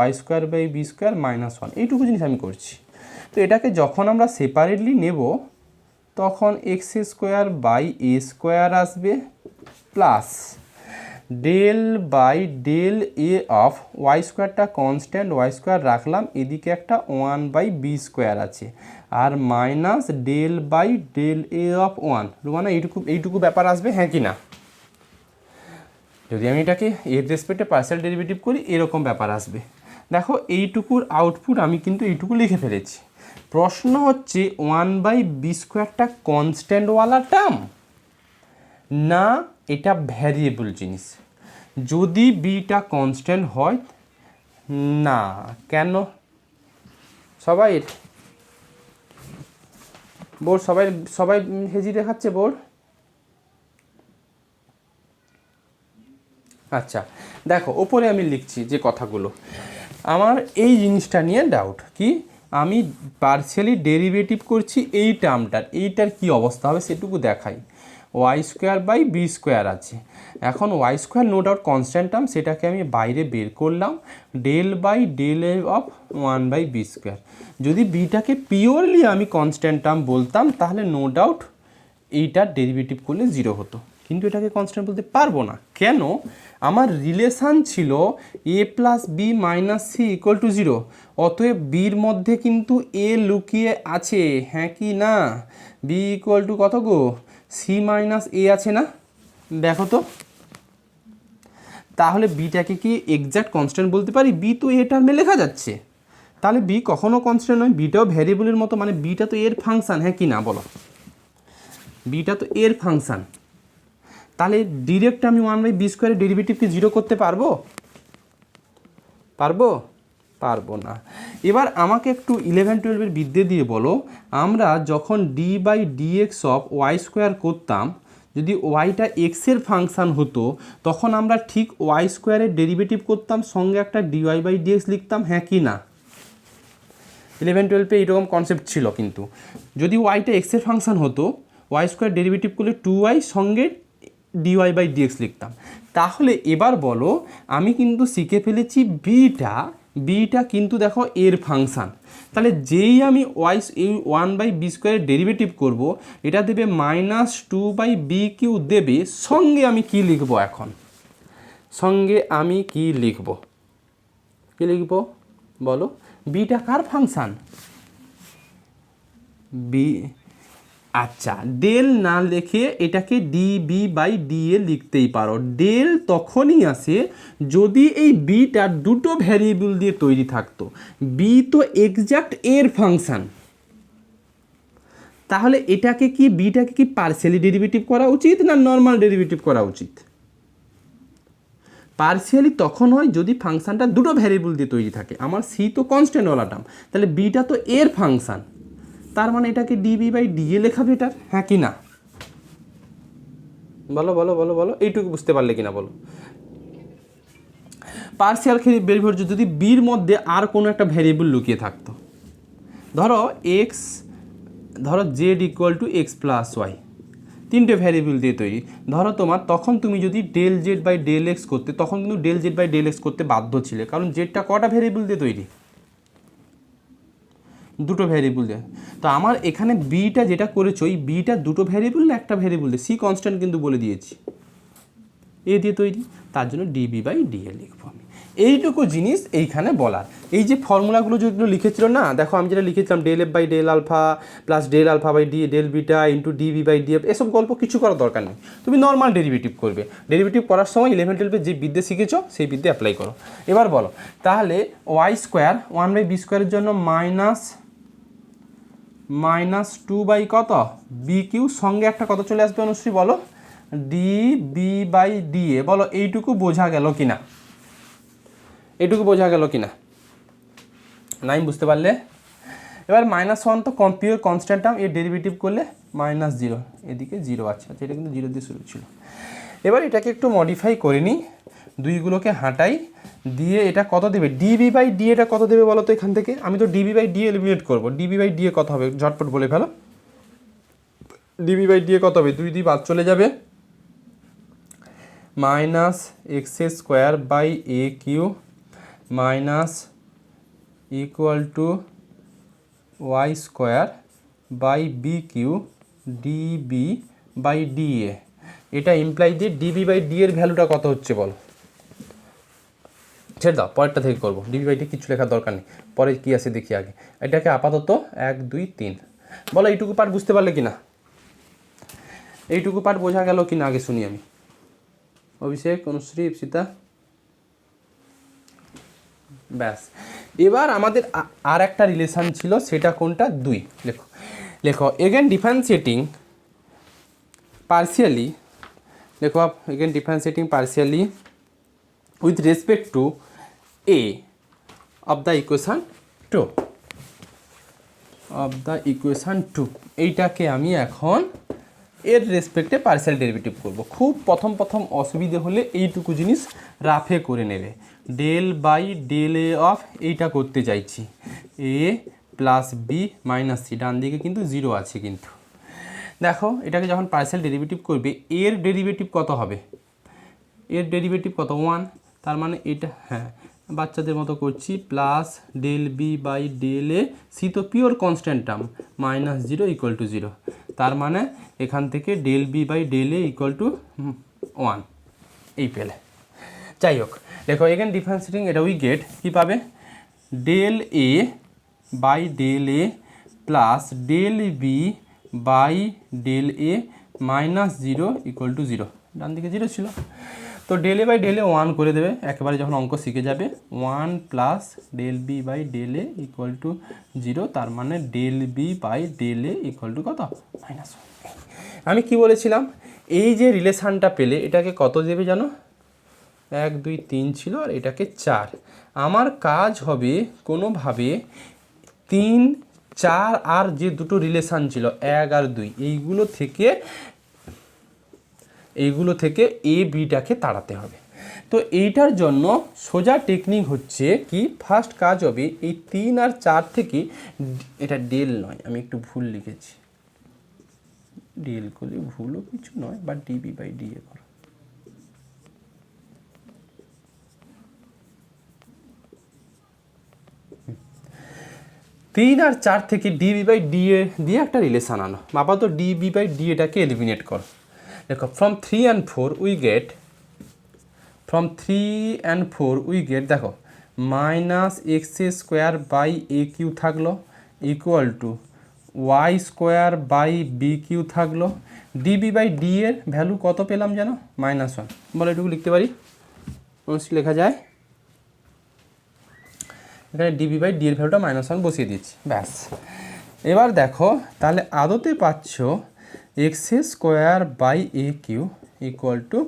y²/b² -1, এইটুকু জিনিস আমি করছি। তো এটাকে যখন আমরা সেপারেটলি নেব তখন x²/a² আসবে plus del/del of y²টা constant, y² রাখলাম, এদিকে একটা 1/b² আছে, আর মাইনাস del/del অফ 1। রুমানা এইটুকু ব্যাপার আসবে, হ্যাঁ কি না? যদি আমি এটাকে এর রেসপেক্টে পার্শিয়াল ডেরিভেটিভ করি এরকম ব্যাপার আসবে। দেখো এইটুকুর আউটপুট আমি কিন্তু এইটুকু লিখে ফেলেছি। প্রশ্ন হচ্ছে 1/b²টা কনস্ট্যান্টওয়ালা টার্ম না এটা ভ্যারিয়েবল জিনিস? যদি বিটা কনস্ট্যান্ট হয় না, কেন সবাই বোর্ড সবাই হেজি দেখাচ্ছে বোর্ড? আচ্ছা দেখো ওপরে আমি লিখছি যে কথাগুলো, আমার এই জিনিসটা নিয়ে ডাউট কি, আমি পার্শিয়ালি ডেরিভেটিভ করছি এই টার্মটার, এইটার কি অবস্থা হবে সেটুকু দেখাই। y²/b² আছে, এখন y² no doubt constant term, সেটাকে আমি বাইরে বের করলাম, del/del অফ 1/b²। যদি বিটাকে পিওরলি আমি কনস্ট্যান্ট টার্ম বলতাম তাহলে নো ডাউট এইটার ডেরিভেটিভ করলে 0 হতো, কিন্তু এটাকে কনস্ট্যান্ট বলতে পারবো না। কেন? আমার রিলেশান ছিল a + b - c = 0, অতএব বির মধ্যে কিন্তু a লুকিয়ে আছে, হ্যাঁ কি না? b = কত গো, c - a আছে না? দেখো তো, তাহলে বিটাকে কি এক্স্যাক্ট কনস্ট্যান্ট বলতে পারি? বি তো এ টার্মে লেখা যাচ্ছে, তাহলে বি কখনো কনস্ট্যান্ট নয়, বিটাও ভ্যারিয়েবলের মতো, মানে বিটা তো এর ফাংশান, হ্যাঁ কি না বলো? বিটা তো এর ফাংশান, তাহলে ডিরেক্ট আমি 1/b² ডেরিভেটিভকে 0 করতে পারবো? পারবো না। এবার আমাকে একটু 11-12 বিদ্যে দিয়ে বলো, আমরা যখন d/dx অফ y² করতাম, যদি ওয়াইটা এক্সের ফাংশান হতো তখন আমরা ঠিক y² ডেরিভেটিভ করতাম, সঙ্গে একটা dy/dx লিখতাম, হ্যাঁ কি না? 11-12 এইরকম কনসেপ্ট ছিল। কিন্তু যদি ওয়াইটা এক্সের ফাংশান হতো, y² ডেরিভেটিভ করলে 2y সঙ্গে dy/dx লিখতাম। তাহলে এবার বলো, আমি কিন্তু শিখে ফেলেছি বিটা কিন্তু দেখো এর ফাংশান, তাহলে যেই আমি এই 1/b² ডেরিভেটিভ করব, এটা দেবে -2/b³ দেবে, সঙ্গে আমি কি লিখব? এখন সঙ্গে আমি কি লিখব বলো? বিটা কার ফাংশান? বি। আচ্ছা, ডেল না লিখে এটাকে db/da লিখতেই পারো। ডেল তখনই আসে যদি এই বিটা দুটো ভ্যারিয়েবল দিয়ে তৈরি থাকতো। বি তো এক্স্যাক্ট এর ফাংশান, তাহলে বিটাকে কি পার্শিয়ালি ডেরিভেটিভ করা উচিত না নর্মাল ডেরিভেটিভ করা উচিত? পার্শিয়ালি তখন হয় যদি ফাংশানটা দুটো ভ্যারিয়েবল দিয়ে তৈরি থাকে। আমার সি তো কনস্ট্যান্টওয়ালা টার্ম, তাহলে বিটা তো এর ফাংশান, তার মানে এটাকে db/da লেখা বেটার, হ্যাঁ কি না? বলো বলো বলো বলো, এইটুকু বুঝতে পারলে কিনা বলো। পার্সিয়াল বেরিয়েবল যদি বির মধ্যে আর কোনো একটা ভ্যারিয়েবল লুকিয়ে থাকতো, ধরো এক্স, ধরো Z equal to X plus Y, তিনটে ভ্যারিয়েবল দিয়ে তৈরি, ধরো তোমার তখন তুমি যদি del Z by del X করতে, তখন কিন্তু del Z by del X করতে বাধ্য ছিলে, কারণ জেডটা কটা ভ্যারিয়েবল দিয়ে তৈরি, দুটো ভ্যারিয়েবল দিয়ে। তো আমার এখানে বিটা যেটা করেছো, এই বিটা দুটো ভ্যারিয়েবল না একটা ভ্যারিয়েবল দিয়ে, সি কনস্ট্যান্ট কিন্তু বলে দিয়েছি, এ দিয়ে তৈরি, তার জন্য ডিবি বাই ডিএ লিখবো আমি। এইটুকু জিনিস এইখানে বলার। এই যে ফর্মুলাগুলো যেগুলো লিখেছিল না, দেখো আমি যেটা লিখেছিলাম del F by del alpha plus del alpha by D del beta into DB by DF, এসব গল্প কিছু করার দরকার নেই, তুমি নর্মাল ডেরিভেটিভ করবে। ডেরিভেটিভ করার সময় 11-12 যে বিদ্যে শিখেছো সেই বিদ্যে অ্যাপ্লাই করো। এবার বলো তাহলে ওয়াই স্কোয়ার 1/b স্কোয়ারের জন্য মাইনাস 2 বাই কত বি কিউ, সঙ্গে একটা কত চলে আসবে অনুশ্রী বলো, D B by D A. বলো এইটুকু বোঝা গেল কিনা, এইটুকু বোঝা গেল কিনা, নাই বুঝতে পারলে? এবার -1 তো পিওর কনস্ট্যান্ট টার্ম, এর ডেরিভেটিভ করলে -0, এদিকে 0 আছে, আচ্ছা এটা কিন্তু 0 দিয়ে শুরু ছিল। এবার এটাকে একটু মডিফাই করে নিই, দুইগুলোকে হাঁটাই, দিয়ে এটা কত দেবে, ডিবি বাই ডি এটা কত দেবে বলো তো এখান থেকে, আমি তো ডিবি বাই ডি এলিমিনেট করবো, ডিবি বাই ডি এ কত হবে ঝটপট বলে ফেলো, ডিবি বাই ডি এ কত হবে, 2 দিয়ে বাদ চলে যাবে, minus x square by A Q minus equal to Y square by B Q D B by D A. এটা ইমপ্লাই দিয়ে ডিবি বাই ডি এর ভ্যালুটা কত হচ্ছে বলো, ছেড়ে দাও পরেরটা থেকে করবো, ডিবি বাই ডি কিছু লেখার দরকার নেই, পরে কী আছে দেখি আগে, এটাকে আপাতত 1 2 3। বলো এইটুকু পার্ট বুঝতে পারলে কি না, এইটুকু পার্ট বোঝা গেল কি না আগে শুনি আমি, অভিষেক, অনুশ্রী, ইপসিতা, ব্যাস। এবার আমাদের আর একটা রিলেশান ছিল, সেটা কোনটা, 2। লেখো লেখো এগেন ডিফারেন্সিয়েটিং পার্সিয়ালি, লেখো again differentiating partially with respect to a of the equation 2, of the equation 2, এইটাকে আমি এখন এর রেসপেক্টে পার্সিয়াল ডেরিভেটিভ করব। খুব প্রথম অসুবিধে হলে এইটুকু জিনিস রাফে করে নেবে, del by del A of, এইটা করতে চাইছি A plus B minus C, ডান দিকে কিন্তু 0 আছে, কিন্তু দেখো এটাকে যখন পার্সিয়াল ডেরিভেটিভ করবে, এর ডেরিভেটিভ কত হবে, এর ডেরিভেটিভ কত 1, তার মানে এটা, হ্যাঁ বাচ্চাদের মতো করছি, plus del B by del a, c তো pure constant term, -0 equal to 0, তার মানে এখান থেকে del B by del A equal to 1, এই পেলে। যাই হোক দেখো এখানে ডিফারেন্সিয়েটিং এটা উই গেট, কী পাবে, del A by del A plus del B by del A -0 equal to 0, ডান দিকে 0 ছিল, তো del A by del A 1 করে দেবে, একেবারে যখন অঙ্ক শিখে যাবে, 1 plus del B by del A equal to 0, তার মানে del B by del A equal to কত, -1। আমি কি বলেছিলাম, এই যে রিলেশানটা পেলে এটাকে কত দেবে জানো, 1 2 3 ছিল, আর এটাকে 4। আমার কাজ হবে কোনোভাবে 3 4 আর যে দুটো রিলেশান ছিল 1 আর 2, এইগুলো থেকে এ বিটাকে তাড়াতে হবে। তো এইটার জন্য সোজা টেকনিক হচ্ছে কি, ফার্স্ট কাজ হবে এই 3 আর 4 থেকে, এটা ডেল নয়, আমি একটু ভুল লিখেছি, ডেল করলে ভুলও কিছু নয়, বা ডিবি বাই ডিএ করো, তিন আর 4 থেকে ডিবি বাই ডিএ দিয়ে একটা রিলেশান আনো, আপাতত ডিবি বাই ডিএটাকে এলিমিনেট করো। দেখো ফ্রম 3 and 4 উই গেট, দেখো minus x square by A q থাকলো equal to Y square by B q থাকলো, ডিবি বাই ডি এর ভ্যালু কত পেলাম যেন, -1। বলো এটুকু লিখতে পারি, অবশ্যই লেখা যায়, এখানে ডিবি বাই ডি এর ভ্যালুটা -1 বসিয়ে দিচ্ছি, ব্যাস। এবার দেখো তাহলে আদতে পাচ্ছ X square by A Q equal to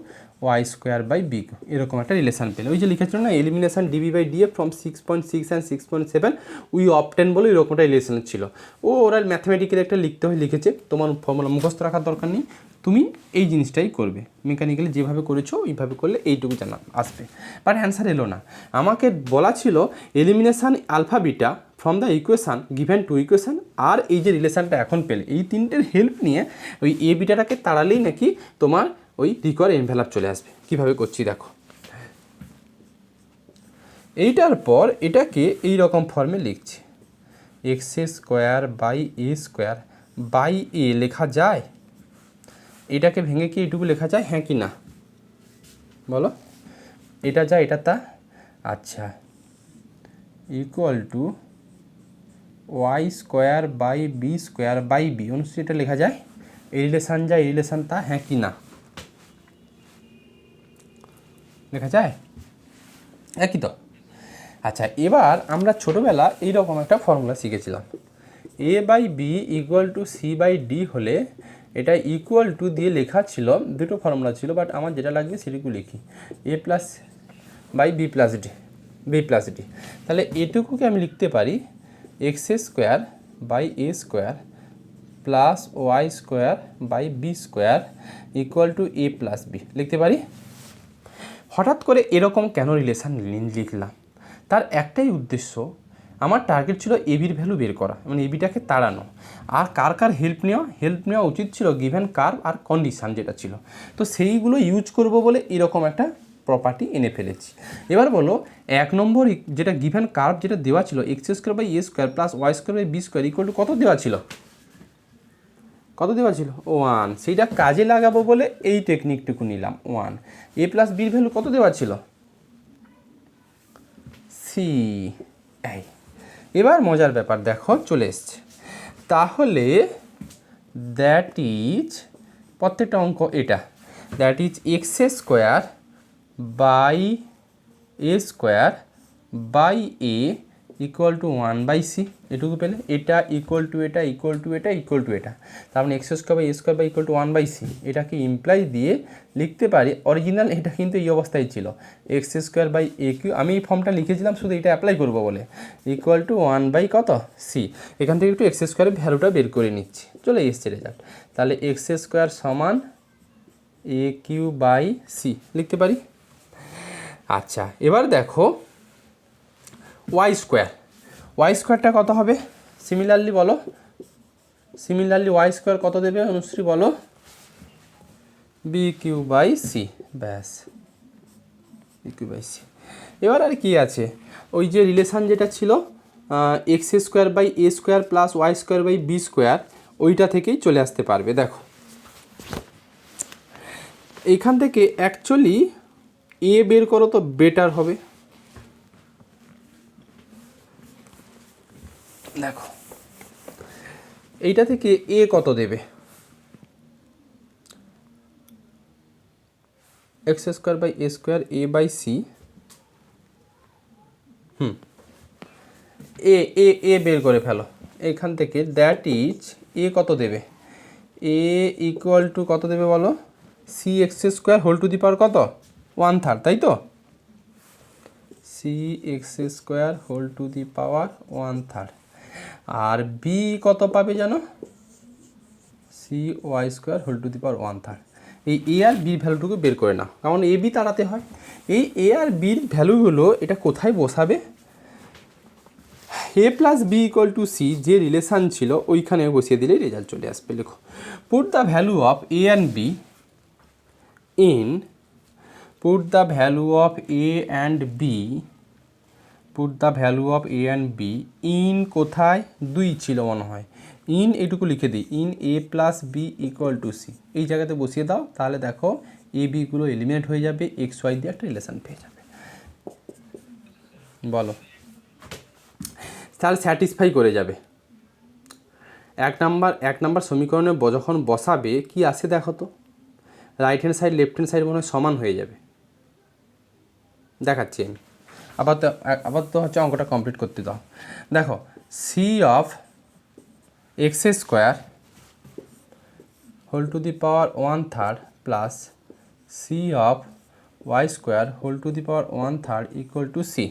Y square by B Q, এরকম একটা রিলেশান পেলে, ওই যে লিখেছিল না elimination D B by D A from 6.6 and 6.7 we obtain বলে এরকমটা রিলেশন ছিল, ওরা ম্যাথমেটিক্যাল একটা লিখতে হয় লিখেছে, তোমার ফর্মুলা মুখস্থ রাখার দরকার নেই, তুমি এই জিনিসটাই করবে, মেকানিক্যালি যেভাবে করেছো ওইভাবে করলে এইটুকু জানা আসবে। বাট অ্যান্সার এলো না। আমাকে বলা ছিল elimination alpha beta from the equation given to equation, আর এই যে রিলেশানটা এখন পেলে এই তিনটের হেল্প নিয়ে ওই এ বিটাটাকে তাড়ালেই নাকি তোমার ওই রিকোয়ার এনভেলাপ চলে আসবে। কীভাবে করছি দেখো, এইটার পর এটাকে এই রকম ফর্মে লিখছি, x square by A square by a লেখা যায়? এটাকে ভেঙে কি এইটুকু লেখা যায়, হ্যাঁ কি না বলো? এটা যা এটা তা, আচ্ছা, equal to Y square by B square by B, অনুষ্ঠিত এটা লেখা যায়? এই রিলেশান যা এই রিলেশান তা, হ্যাঁ কি না লেখা যায়? একই তো। আচ্ছা, এবার আমরা ছোটোবেলা এইরকম একটা ফর্মুলা শিখেছিলাম, a by B equal to c by d হলে এটা ইকুয়াল টু দিয়ে লেখা ছিল, দুটো ফর্মুলা ছিল, বাট আমার যেটা লাগবে সেটুকু লিখি, a plus by b plus d, b plus d. তাহলে এটুকুকে আমি লিখতে পারি x square by A square plus Y square by B square equal to a plus b লিখতে পারি। হঠাৎ করে এরকম কেন রিলেশান লিখলাম? তার একটাই উদ্দেশ্য, আমার টার্গেট ছিল এবির ভ্যালু বের করা, মানে এবিটাকে তাড়ানো। আর কার কার হেল্প নেওয়া উচিত ছিল, গিভেন কার্ভ আর কন্ডিশান যেটা ছিল, তো সেইগুলো ইউজ করব বলে এরকম একটা প্রপার্টি এনে ফেলেছি। এবার বলো, এক নম্বর যেটা গিভেন কার্ভ যেটা দেওয়া ছিল X square by A square plus Y square by B square equal to কত দেওয়া ছিল? কত দেওয়া ছিল? 1। সেইটা কাজে লাগাবো বলে এই টেকনিকটুকু নিলাম, 1। এ প্লাস বির ভ্যালু কত দেওয়া ছিল? সি। এই এবার মজার ব্যাপার দেখো চলে এসছে। তাহলে দ্যাট ইজ, প্রত্যেকটা অঙ্ক এটা, that is X square by A square by A equal to 1/c, এটুকু পেলে এটা ইকুয়াল টু এটা ইকুয়াল টু এটা ইকুয়াল টু এটা, তার মানে X square by A square by equal to 1/c। এটাকে ইমপ্লাই দিয়ে লিখতে পারি, অরিজিনাল এটা কিন্তু এই অবস্থায় ছিল, X square by A Q, আমি এই ফর্মটা লিখেছিলাম শুধু এটা অ্যাপ্লাই করবো বলে, ইকুয়াল টু 1 কত সি। এখান থেকে একটু এক্স স্কোয়ারের ভ্যালুটা বের করে নিচ্ছি, চলে এসছে রেজাল্ট। তাহলে এক্স স্কোয়ার সমান এ কিউ বাই সি লিখতে পারি। আচ্ছা, এবার দেখো ওয়াই স্কোয়ারটা কত হবে? সিমিলারলি বলো, সিমিলারলি ওয়াই স্কোয়ার কত দেবে অনুশ্রী বলো? বি কিউ বাই সি, ব্যাস, বি কিউ বাই সি। এবার আর কি আছে, ওই যে রিলেশান যেটা ছিল X square by A square plus Y square by B square, ওইটা থেকেই চলে আসতে পারবে। দেখো এইখান থেকে অ্যাকচুয়ালি এ বের করো তো বেটার হবে। দেখো এইটা থেকে এ কত দেবে? X square by A square a by c, a a a বের করে ফেলো এখান থেকে, দ্যাট ইজ এ কত দেবে? এ ইকুয়াল টু কত দেবে বলো? C x square whole to the power কত? 1/3, তাই তো? C x square whole to the power 1/3। আর বি কত পাবে জানো? C y square whole to the power 1/3। এই এ আর বির ভ্যালুটুকু বের করে নাও, কারণ এ বি তাড়াতে হয়। এই এ আর বির ভ্যালুগুলো এটা কোথায় বসাবে? A plus B equal to c যে রিলেশান ছিল ওইখানে বসিয়ে দিলেই রেজাল্ট চলে আসবে। লেখো, put the value of a and b in, put the value of a and b, put the value of a and b in, কোথায় 2 ছিল মনে হয়, ইন এটুকু লিখে দিই, in a plus B equal to C, এই জায়গাতে বসিয়ে দাও। তাহলে দেখো এ বিগুলো এলিমিনেট হয়ে যাবে, এক্স ওয়াই দিয়ে একটা রিলেশান পেয়ে যাবে। বলো, তাহলে স্যাটিসফাই করে যাবে। এক নাম্বার সমীকরণে যখন বসাবে কি আসে দেখো তো, right hand side left hand side মনে হয় সমান হয়ে যাবে। দেখাচ্ছি আমি, আবার তো হচ্ছে অঙ্কটা কমপ্লিট করতে দাও। দেখো, C of X square whole to the power 1/3 plus C of Y square whole to the power 1/3 equal to C.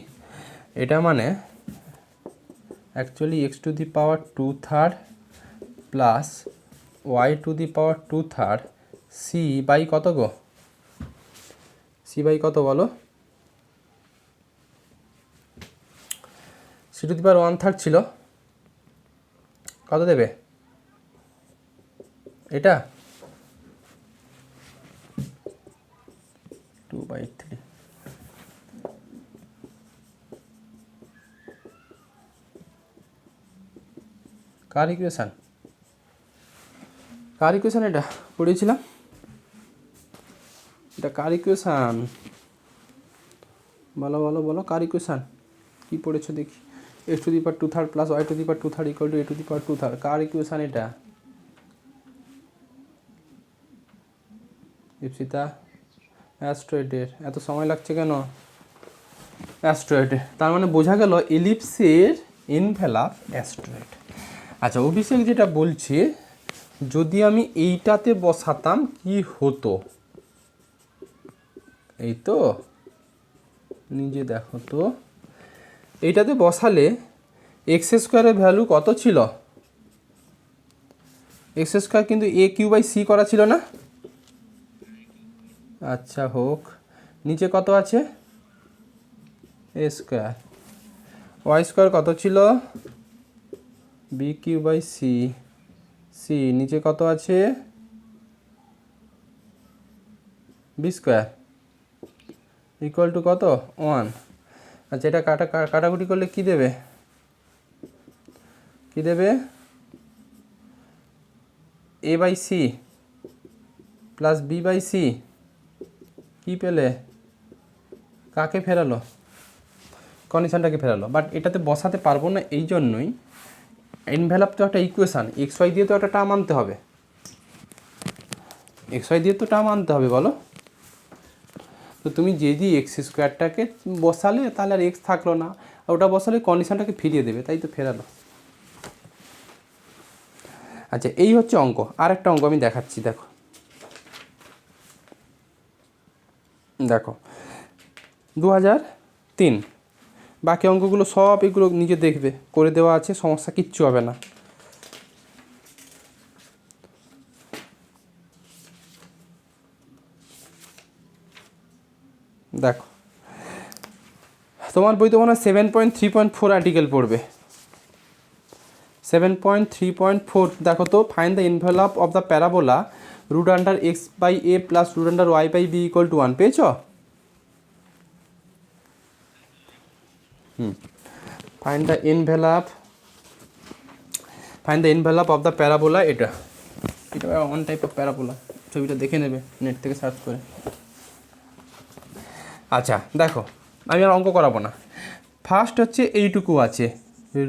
এটা মানে actually X to the power 2/3 plus Y to the power 2/3 C by কত গো, C by কত বলো, C to the power 1/3 ছিল, কত দেবে এটা 2/3। কার ইকুয়েশান, কার ইকুয়েশান এটা পড়েছিলাম, এটা কার ইকুয়েশান বলো বলো বলো, কার ইকুয়েশান কী পড়েছো দেখি, x two the power 2/3 plus y two the power 2/3 equal two a two the power 2/3, car equation এটা, দীপশিতা অ্যাস্ট্রয়েডের, এত সময় লাগছে কেন, অ্যাস্ট্রয়েডে, তার মানে বোঝা গেল এলিপসের এনভেলাপ অ্যাস্ট্রয়েড। আচ্ছা অভিষেক যেটা বলছে যদি আমি এইটাতে বসাতাম কি হতো, এই তো নিজে দেখো তো, এইটাতে বসালে এক্স স্কোয়ারের ভ্যালু কত ছিল, এক্স স্কোয়ার কিন্তু এ কিউ বাই সি করা ছিল না, আচ্ছা হোক, নিচে কত আছে এ স্কোয়ার, ওয়াই স্কোয়ার কত ছিল B Q by C, C নিচে কত আছে বি স্কোয়ার ইকুয়াল টু কত 1। আচ্ছা এটা কাটাকুটি করলে কি দেবে, কি দেবে a by c plus b by c, কী পেলে, কাকে ফেরালো, কন্ডিশনটাকে ফেরালো, বাট এটাতে বসাতে পারবো না এই জন্যই, এনভেলাপ তো একটা ইকুয়েশান, এক্স ওয়াই দিয়ে তো একটা টার্ম আনতে হবে, এক্স ওয়াই দিয়ে তো টার্ম আনতে হবে বলো, তো তুমি যদি এক্স স্কোয়ারটাকে বসালে তাহলে আর এক্স থাকলো না, আর ওটা বসালে কন্ডিশনটাকে ফিরিয়ে দেবে, তাই তো ফেরালো। আচ্ছা এই হচ্ছে অঙ্ক, আর একটা অঙ্ক আমি দেখাচ্ছি, দেখো দেখো 2003, বাকি অঙ্কগুলো সব এগুলো নিজে দেখবে, করে দেওয়া আছে, সমস্যা কিচ্ছু হবে না। দেখো তোমার বই তো মনে হয় 7.3.4 আর্টিকেল পড়বে, 7.3.4, দেখো তো find the envelope of the parabola root under X by A plus root under Y by B equal to 1, পেয়েছ? Find the envelope of the parabola, এটা ওয়ান টাইপ অফ প্যারাবোলা, ছবিটা দেখে নেবে নেট থেকে search করে। আচ্ছা দেখো আমি আর অঙ্ক করাবো না, ফার্স্ট হচ্ছে এইটুকু আছে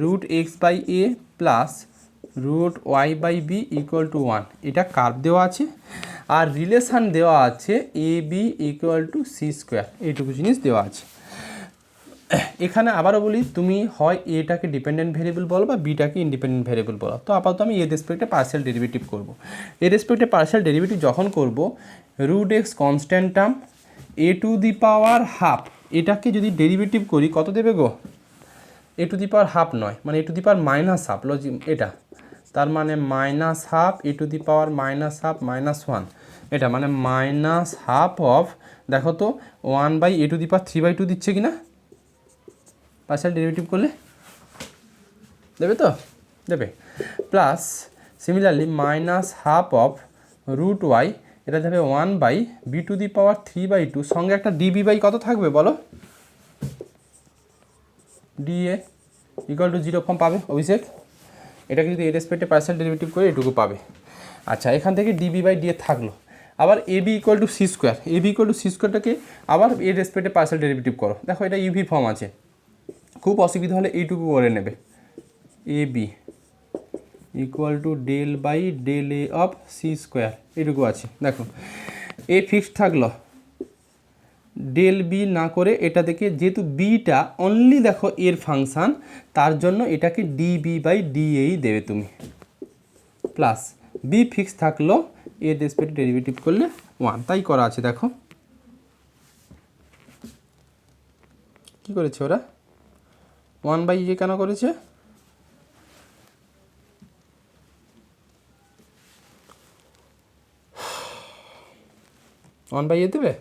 root x by A plus root Y by B equal to 1, এটা কার্ভ দেওয়া আছে আর রিলেশান দেওয়া আছে a B equal to c square, এইটুকু জিনিস দেওয়া আছে। এখানে আবারও বলি তুমি হয় এটাকে ডিপেন্ডেন্ট ভেরিয়েবল বলো বা বিটাকে ইন্ডিপেন্ডেন্ট ভেরিয়েবল বলো, তো আপাতত আমি এর রেসপেক্টে পার্শিয়াল ডেরিভেটিভ করবো, এর রেসপেক্টে পার্শিয়াল ডেরিভেটিভ যখন করব root X constant term A to the power half, এটাকে যদি ডেরিভেটিভ করি কত দেবে গো, এ টু দি পাওয়ার হাফ নয়, মানে a to the power minus half এটা, তার মানে minus half a to the power minus half minus 1, এটা মানে মাইনাস হাফ অফ, দেখো তো 1 by A to the power 3/2 দিচ্ছে কি না পার্শিয়াল ডেরিভেটিভ করলে, দেবে তো দেবে, plus similarly minus half of root Y, এটা যাবে 1 by B to the power 3/2, সঙ্গে একটা ডিবি বাই কত থাকবে বলো, ডিএ ইকুয়াল টু 0 ফর্ম পাবে অভিষেক, এটাকে যদি এর রেসপেক্টে পার্শিয়াল ডেরিভেটিভ করে এটুকু পাবে। আচ্ছা এখান থেকে ডিবি বাই ডিএ থাকলো, আবার a B equal to c square, a B equal to c স্কোয়ারটাকে আবার এর রেসপেক্টে পার্শিয়াল ডেরিভেটিভ করো, দেখো এটা ইউভি ফর্ম আছে, খুব অসুবিধা হলে এইটুকু করে নেবে, a B equal to del by del A of c square, এইটুকু আছে, দেখো এ ফিক্সড থাকলো, ডেল বি না করে এটা দেখে যেহেতু বিটা অনলি দেখো এর ফাংশান, তার জন্য এটাকে ডিবি বাই ডিএই দেবে তুমি, প্লাস বি ফিক্স থাকলো এর রেসপেক্টে ডেরিভেটিভ করলে 1, তাই করা আছে। দেখো কি করেছে ওরা, 1 বাই এ কেন করেছে, 1/a দেবে?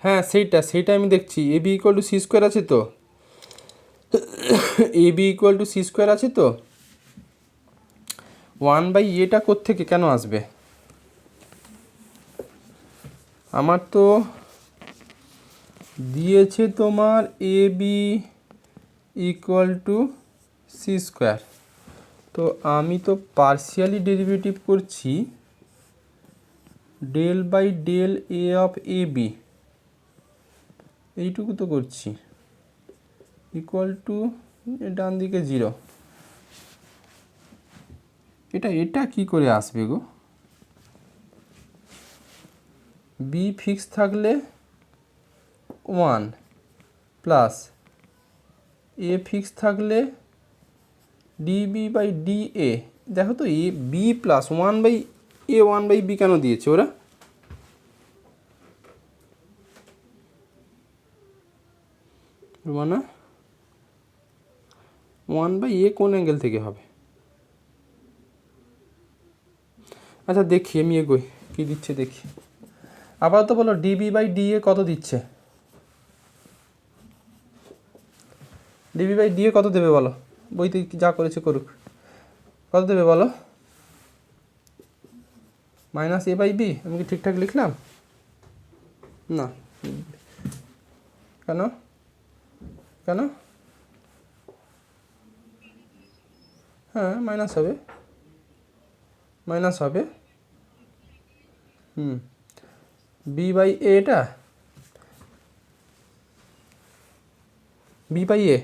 হ্যাঁ সেইটা আমি দেখছি। A B equal to c square আছে তো, a B equal to c square আছে তো, 1/aটা কোত্থেকে কেন আসবে? আমার তো দিয়েছে তোমার a B equal to c square, তো আমি তো পার্শিয়ালি ডেরিভেটিভ করছি del by del A of A b, এইটুকু তো করছি, ইকুয়াল টু ডান দিকে 0। এটা কি করে আসবে গো? বি ফিক্স থাকলে 1 প্লাস এ ফিক্স থাকলে ডিবি বাই ডি এ। দেখো তো a B plus 1/a 1/b কেন দিয়েছে ওরা? মানে 1/a কোন অ্যাঙ্গেল থেকে হবে? আচ্ছা দেখি, আমি এগোই, কী দিচ্ছে দেখি। আপাতত বলো ডিবি বাই ডি এ কত দিচ্ছে? ডিবি বাই ডি এ কত দেবে বলো? বইতে যা করেছে করুক, কত দেবে বলো? -a/b। আমি কি ঠিকঠাক লিখলাম? না, কেন কেন? হ্যাঁ মাইনাস হবে, মাইনাস হবে। b/a, এটা b/a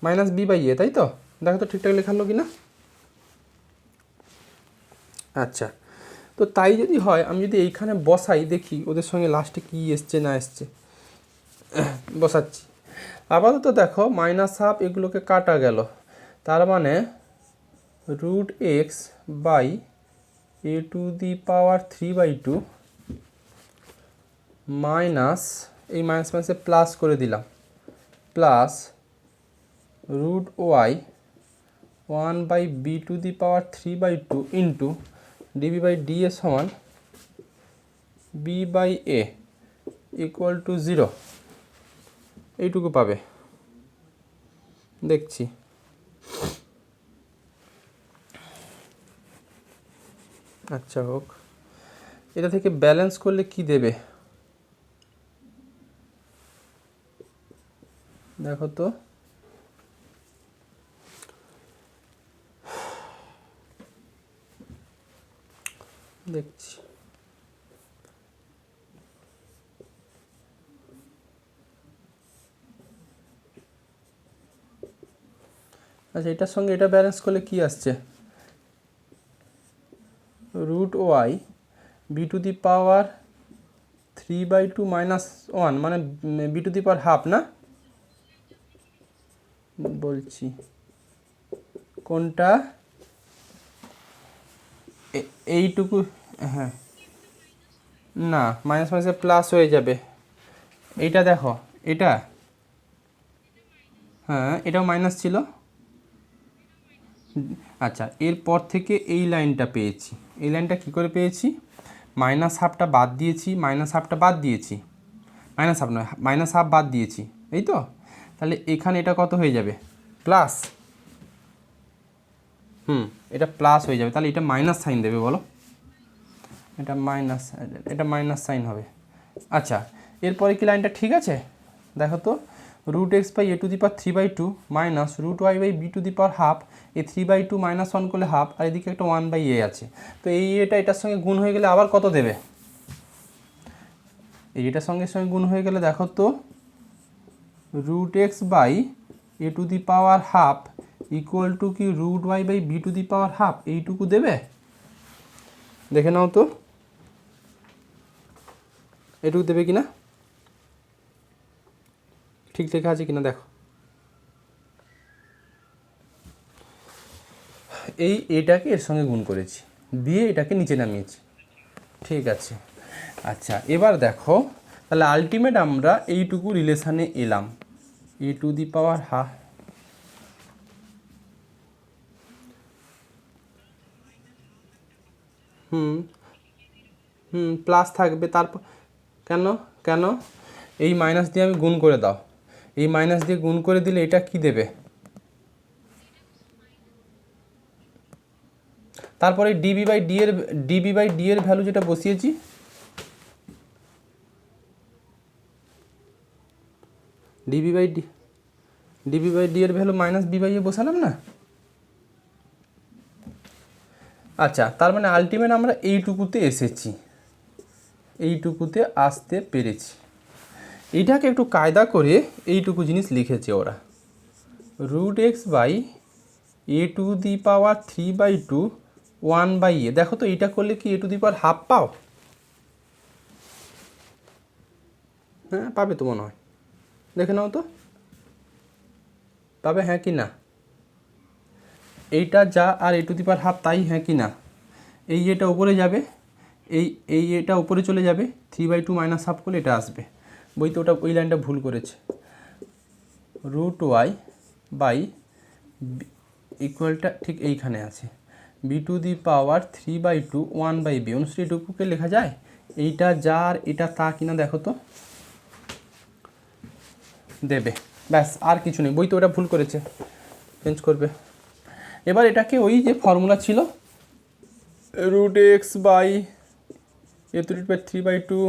মাইনাস b/a, তাই তো? দেখো তো ঠিকঠাক লেখালো কি না। আচ্ছা, তো তাই যদি হয়, আমি যদি এইখানে বসাই, দেখি ওদের সঙ্গে লাস্টে কি এসছে না এসছে। বসাচ্ছি। আপাতত দেখো -1/2 এগুলোকে কাটা গেল, তার মানে √x/a⁴/2 মাইনাস, এই মাইনাস মাইনাসে প্লাস করে দিলাম, প্লাস √y1/b⁴/2 ইন্টু db/dA সমান b/a ইকুয়াল টু 0, এইটুকু পাবে। দেখছি, আচ্ছা হোক। এটা থেকে ব্যালেন্স করলে কি দেবে দেখো তো। দেখছি, আচ্ছা এটার সঙ্গে এটা ব্যালেন্স করলে কি আসছে? √y/3/2 -1 মানে b⁴ না, বলছি কোনটা, এইটুকু। হ্যাঁ না, মাইনাস মাইনাসে প্লাস হয়ে যাবে। এইটা দেখো, এটা হ্যাঁ এটাও মাইনাস ছিল। আচ্ছা, এরপর থেকে এই লাইনটা পেয়েছি। এই লাইনটা কী করে পেয়েছি? -1/2টা বাদ দিয়েছি, -1/2টা বাদ দিয়েছি, -1/2 নয়, -1/2 বাদ দিয়েছি, এই তো। তাহলে এখানে এটা কত হয়ে যাবে? প্লাস। এটা প্লাস হয়ে যাবে, তাহলে এটা মাইনাস সাইন দেবে বলো। এটা মাইনাস সাইন হবে। আচ্ছা, এরপরে কি লাইনটা ঠিক আছে? দেখো তো, √x/a⁴3/2 মাইনাস √y/b⁴, এই 3/2 -1 করলে হাফ, আর এদিকে একটা 1/a আছে। তো এই এটা এটার সঙ্গে গুণ হয়ে গেলে আবার কত দেবে? এই এটার সঙ্গে গুণ হয়ে গেলে দেখো তো, √x/a⁴ ইকুয়াল টু কি √y/b⁴, এইটুকু দেবে। দেখে নাও তো এটুকু দেবে কিনা, ঠিক লেখা আছে কিনা দেখো। এটাকে এর সঙ্গে গুণ করেছি, দিয়ে এটাকে নিচে নামিয়েছি, ঠিক আছে। আচ্ছা এবার দেখো, তাহলে আলটিমেট আমরা এইটুকু রিলেশানে এলাম, a⁴, হুম প্লাস থাকবে, তারপর কেন কেন এই মাইনাস দিয়ে আমি গুণ করে দাও, এই মাইনাস দিয়ে গুণ করে দিলে এটা কি দেবে, তারপরে ডিবি বাই ডি এর ভ্যালু যেটা বসিয়েছি, ডিবি বাই ডি এর ভ্যালু মাইনাস বি বাই এ বসালাম না। আচ্ছা, তার মানে আলটিমেট আমরা এইটুকুতে এসেছি, এইটুকুতে আসতে পেরেছি। এইটাকে একটু কায়দা করে এইটুকু জিনিস লিখেছে ওরা, root x by A to the power 3/2 1/a। দেখো তো এইটা করলে কি এ টু দি পাওয়ার হাফ পাও? হ্যাঁ পাবে তো মনে হয়, দেখে নাও তো পাবে, হ্যাঁ কি না? এইটা যা আর এ টু দি পাওয়ার হাফ তাই, হ্যাঁ কি না? এই এটা উপরে যাবে, এই এটা উপরে চলে যাবে, 3/2 মাইনাস হাফ করলে এটা আসবে। বইতে ওটা ওই লাইনটা ভুল করেছে, রুট ওয়াই বাই ইকুয়ালটা ঠিক এইখানে আছে, B to the power 3/2 1/b। অনুষ্ঠিত এটুকুকে লেখা যায়, এইটা যার এটা তা কিনা দেখো তো, দেবে, ব্যাস আর কিছু নেই। বই তো ওটা ভুল করেছে, চেঞ্জ করবে। এবার এটাকে ওই যে ফর্মুলা ছিল, root x by A to the power 3/2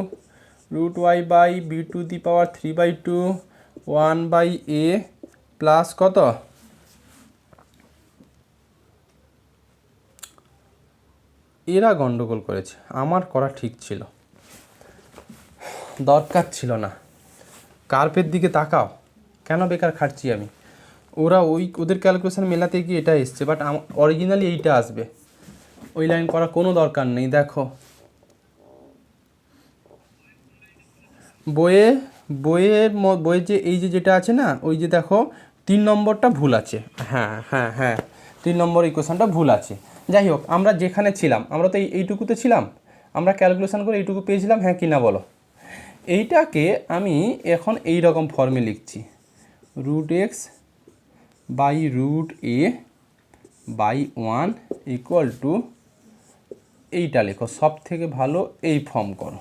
root Y by B to the power 3/2 1/a plus কত, এরা গন্ডগোল করেছে, আমার করা ঠিক ছিল, দরকার ছিল না। কার্ভের দিকে তাকাও, কেন বেকার খাটছি আমি? ওরা ওদের ক্যালকুলেশন মেলাতে গিয়ে এটা এসছে, বাট অরিজিনালি এইটা আসবে, ওই লাইন করা কোনো দরকার নেই। দেখো বইয়ে যে এই যেটা আছে না, ওই যে দেখো 3 নম্বরটা ভুল আছে, হ্যাঁ 3 নম্বর ইকুয়েশনটা ভুল আছে। যাই হোক, আমরা যেখানে ছিলাম, আমরা তো এইটুকুতে ছিলাম, আমরা ক্যালকুলেশন করে এইটুকু পেয়েছিলাম, হ্যাঁ কি না বলো? এইটাকে আমি এখন এই রকম ফর্মে লিখছি, root x by root A by 1 equal to, এইটা লেখো, সব থেকে ভালো এই ফর্ম করো,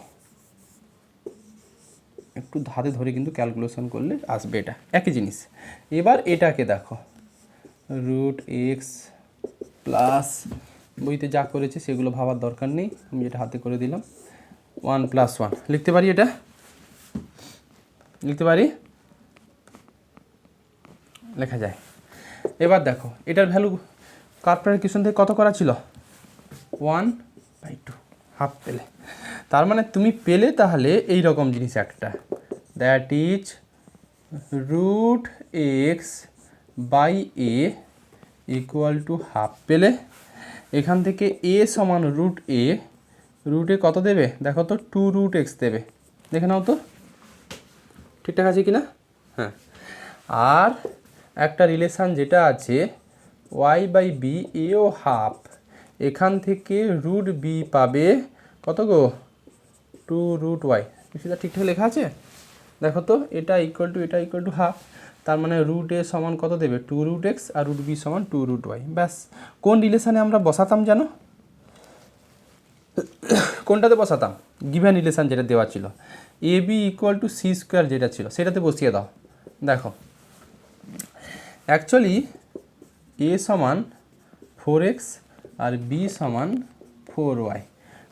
একটু ধারে ধরে কিন্তু ক্যালকুলেশন করলে আসবে, এটা একই জিনিস। এবার এটাকে দেখো, রুট এক্স প্লাস, বইতে যা করেছে সেগুলো ভাবার দরকার নেই, আমি এটা হাতে করে দিলাম, 1 + 1 লিখতে পারি, এটা লিখতে পারি, লেখা যায়। এবার দেখো এটার ভ্যালু কার্ভের কিউশন থেকে কত করা ছিল, 1/2 হাফ পেলে। তার মানে তুমি পেলে তাহলে এই রকম জিনিস একটা, that is root x by A equal to half পেলে। এখান থেকে এ সমান রুট এ কত দেবে দেখো তো, 2√x দেবে, দেখে নাও তো ঠিকঠাক আছে কি না? হ্যাঁ, আর একটা রিলেশান যেটা আছে y/b এও হাফ, এখান থেকে রুট বি পাবে কত গো, 2√y। সেটা ঠিকঠাক লেখা আছে, দেখো তো, এটা ইকুয়াল টু হাফ, তার মানে রুট এ সমান কত দেবে, 2√x, আর রুট বি সমান 2√y। ব্যাস, কোন রিলেশানে আমরা বসাতাম জানো, কোনটাতে বসাতাম, গিভেন রিলেশান যেটা দেওয়া ছিল, a B equal to c square যেটা ছিল সেটাতে বসিয়ে দাও। দেখো অ্যাকচুয়ালি এ সমান 4x আর বি সমান 4y,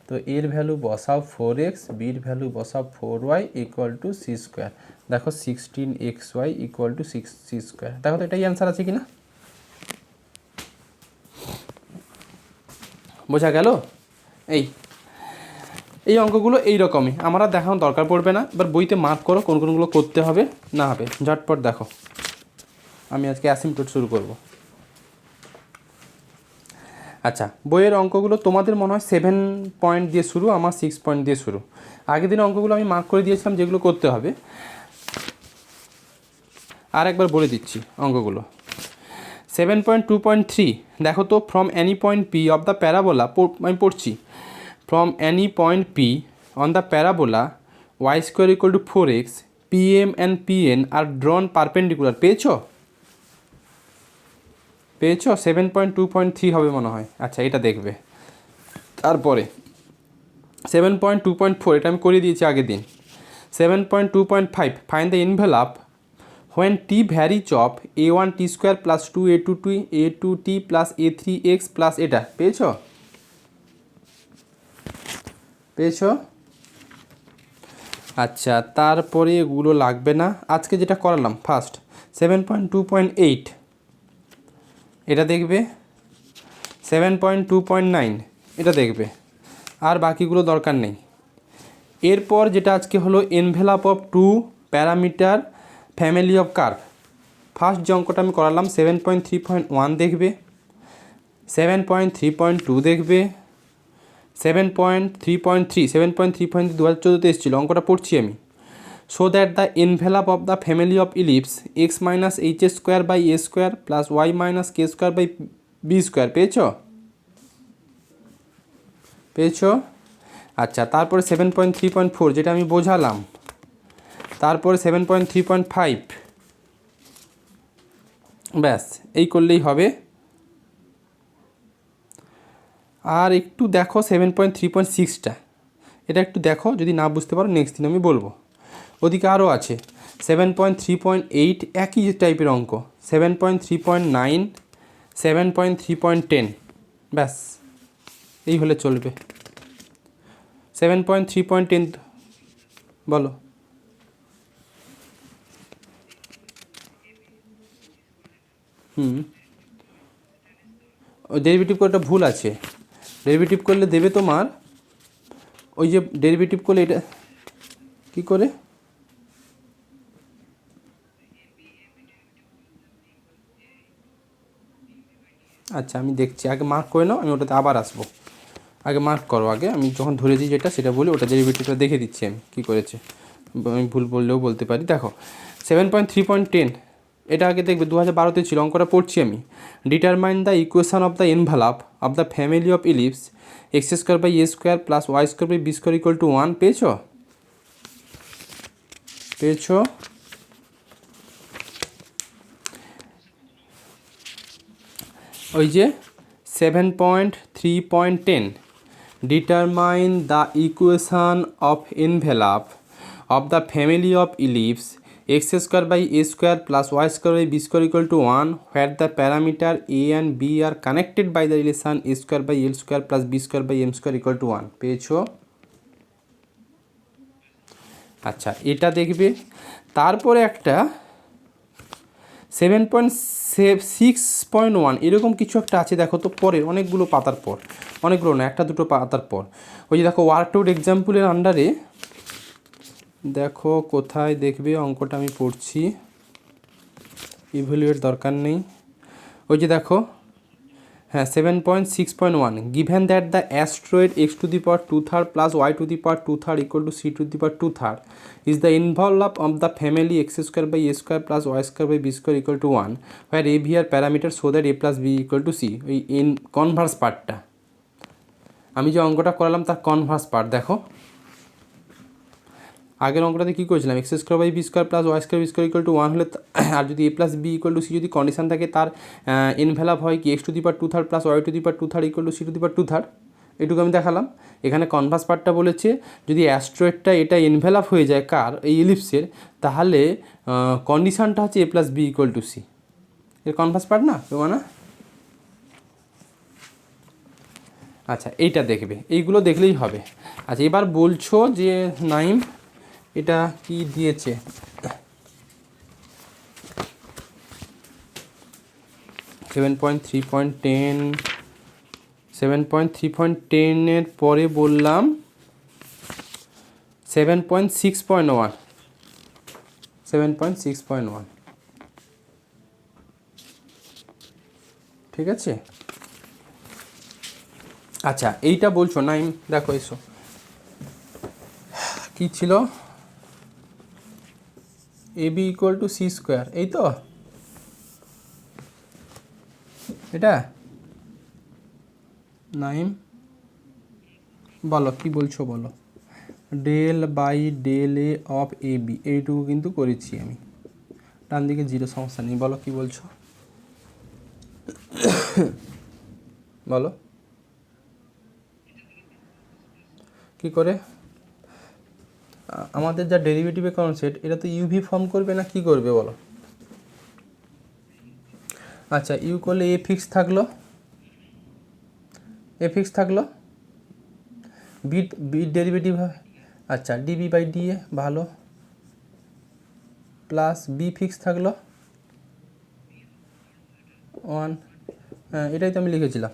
তো এর ভ্যালু বসাও 4x, বির ভ্যালু বসাও 4y equal to c square. দেখো 16xy equal to 6c square. দেখো তো এটাই অ্যান্সার আছে কি না, বোঝা গেল? এই অঙ্কগুলো এই রকমই, আমার আর দেখানোর দরকার পড়বে না। এবার বইতে মার্ক করো কোন কোনগুলো করতে হবে না হবে, ঝটপট দেখো। আমি আজকে অ্যাসিম্পটোট শুরু করব। আচ্ছা, বইয়ের অঙ্কগুলো তোমাদের মনে হয় 7 পয়েন্ট দিয়ে শুরু, আমার 6 পয়েন্ট দিয়ে শুরু। আগের দিন অঙ্কগুলো আমি মার্ক করে দিয়েছিলাম যেগুলো করতে হবে, আর একবার বলে দিচ্ছি অঙ্কগুলো। 7.2.3 দেখো তো, from any point P of the parabola, আমি পড়ছি, from any point P on the parabola y square equal to 4x, PM and PN are drawn perpendicular. পেয়েছো 7.2.3 হবে মনে হয়। আচ্ছা, এটা দেখবে, তারপরে 7.2.4 এটা আমি করে দিয়েছি আগের দিন। 7.2.5 find the envelope when t varies of a1 t square plus 2 a2 t a2 t plus a3x plus এটা পেয়েছো? আচ্ছা, তারপরে এগুলো লাগবে না। আজকে যেটা করালাম ফার্স্ট 7.2.8 এটা দেখবে, 7.2.9 এটা দেখবে, আর বাকিগুলো দরকার নেই। এরপর যেটা আজকে হলো envelope of two parameter family of curve. First যে অঙ্কটা আমি করালাম 7.3.1 দেখবে, 7.3.2 দেখবে, 7.3.3 2014-তে এসেছিলো, অঙ্কটা পড়ছি আমি। So that the envelope of the family of ellipse X minus H square by A square plus Y minus K square by B square পেয়েছো? আচ্ছা, তারপরে 7.3.4 যেটা আমি বোঝালাম, তারপরে 7.3.5, ব্যাস এই করলেই হবে। আর একটু দেখো 7.3.6টা, এটা একটু দেখো, যদি না বুঝতে পারো নেক্সট দিন আমি বলবো। ওদিকে আরও আছে 7.3.8 একই টাইপের অঙ্ক, 7.3.9, 7.3.10, ব্যাস এই হলে চলবে। 7.3.10 বলো। ওই ডেরিভেটিভ করাটা ভুল আছে, ডেরিভেটিভ করলে দেবে তোমার, ওই যে ডেরিভেটিভ করলে এটা কী করে, আচ্ছা আমি দেখছি, আগে মার্ক করে নাও, আমি ওটাতে আবার আসবো। আগে মার্ক করো, আগে আমি যখন ধরে দিই যেটা সেটা বলি, ওটা ডেরিভেটিভটা দেখে দিচ্ছি আমি কী করেছে, আমি ভুল বললেও বলতে পারি। দেখো 7.3.10 এটা আগে দেখবে 2012-তে ছিল, অঙ্কটা পড়ছি আমি। Determine the equation of the envelope of the family of ellipse X square by A square plus Y square by B square equal to 1 পেয়েছো? ওই যে 7.3.10 determine the equation of envelope of the family of ellipse X square by A square plus Y square by B square equal to 1 where the parameter A and B are connected by the relation A square by L square plus B square by M square equal to 1 পেয়েছো? আচ্ছা, এটা দেখবে। তারপরে একটা 7.6.1 এরকম কিছু একটা আছে, দেখো তো পরে, অনেকগুলো পাতার পর, অনেকগুলো না, একটা দুটো পাতার পর। ওই যে দেখো ওয়ার্কআউট এক্সাম্পলের আন্ডারে দেখো কোথায় দেখবে, অঙ্কটা আমি পড়ছি, ইভ্যালুয়েট দরকার নেই। ওই যে দেখো, হ্যাঁ 7.6.1 given that the asteroid X to the power 2/3 plus Y to the power 2/3 equal to C to the power 2/3 is the envelope of the family X square by A square plus Y square by B square equal to 1 where A V are parameter so that A plus B equal to C. ওই converse পার্টটা আমি যে অঙ্কটা করালাম তার Converse part দেখো। আগের অঙ্কটাতে কী করেছিলাম, x square by B square plus Y square b square equal to 1 হলে, আর যদি a plus B equal to c যদি কন্ডিশন থাকে, তার এনভেলাপ হয় কি x to the power 2/3 plus Y to the power 2/3 equal to C to the power 2/3। এটুকু আমি দেখালাম। এখানে কনভার্স পার্টটা বলেছে যদি অ্যাস্ট্রয়েডটা এটা এনভেলাপ হয়ে যায় কার, এই ইলিপসের, তাহলে কন্ডিশনটা হচ্ছে a plus B equal to c. এর কনভার্স পার্ট না না। আচ্ছা, এইটা দেখবে, এইগুলো দেখলেই হবে। আচ্ছা, এবার বলছো যে নাইম এটা কি দিয়েছে, 7.3.10, 7.3.10 পরে বললাম 7.6.1, 7.6.1, ঠিক আছে। আচ্ছা, এইটা বলছো নাইম, দেখো এসো কি ছিল, a B equal to c square, এই তো এটা। নাইম বলো কি বলছো বলো। Del by del A of A b, এইটুকু কিন্তু করেছি আমি, ডান দিকে জিরো, সমস্যা নেই। বলো কি বলছো বলো। কী করে আমাদের যা ডেরিভেটিভের কনসেপ্ট এটা তো ইউভি ফর্ম করবে না কি করবে বলো? আচ্ছা ইউ করলে এ ফিক্স থাকলো, বি বি ডেরিভেটিভ আচ্ছা ডিবি বাই ডিএ ভালো, প্লাস বি ফিক্স থাকলো 1, হ্যাঁ এটাই তো আমি লিখেছিলাম,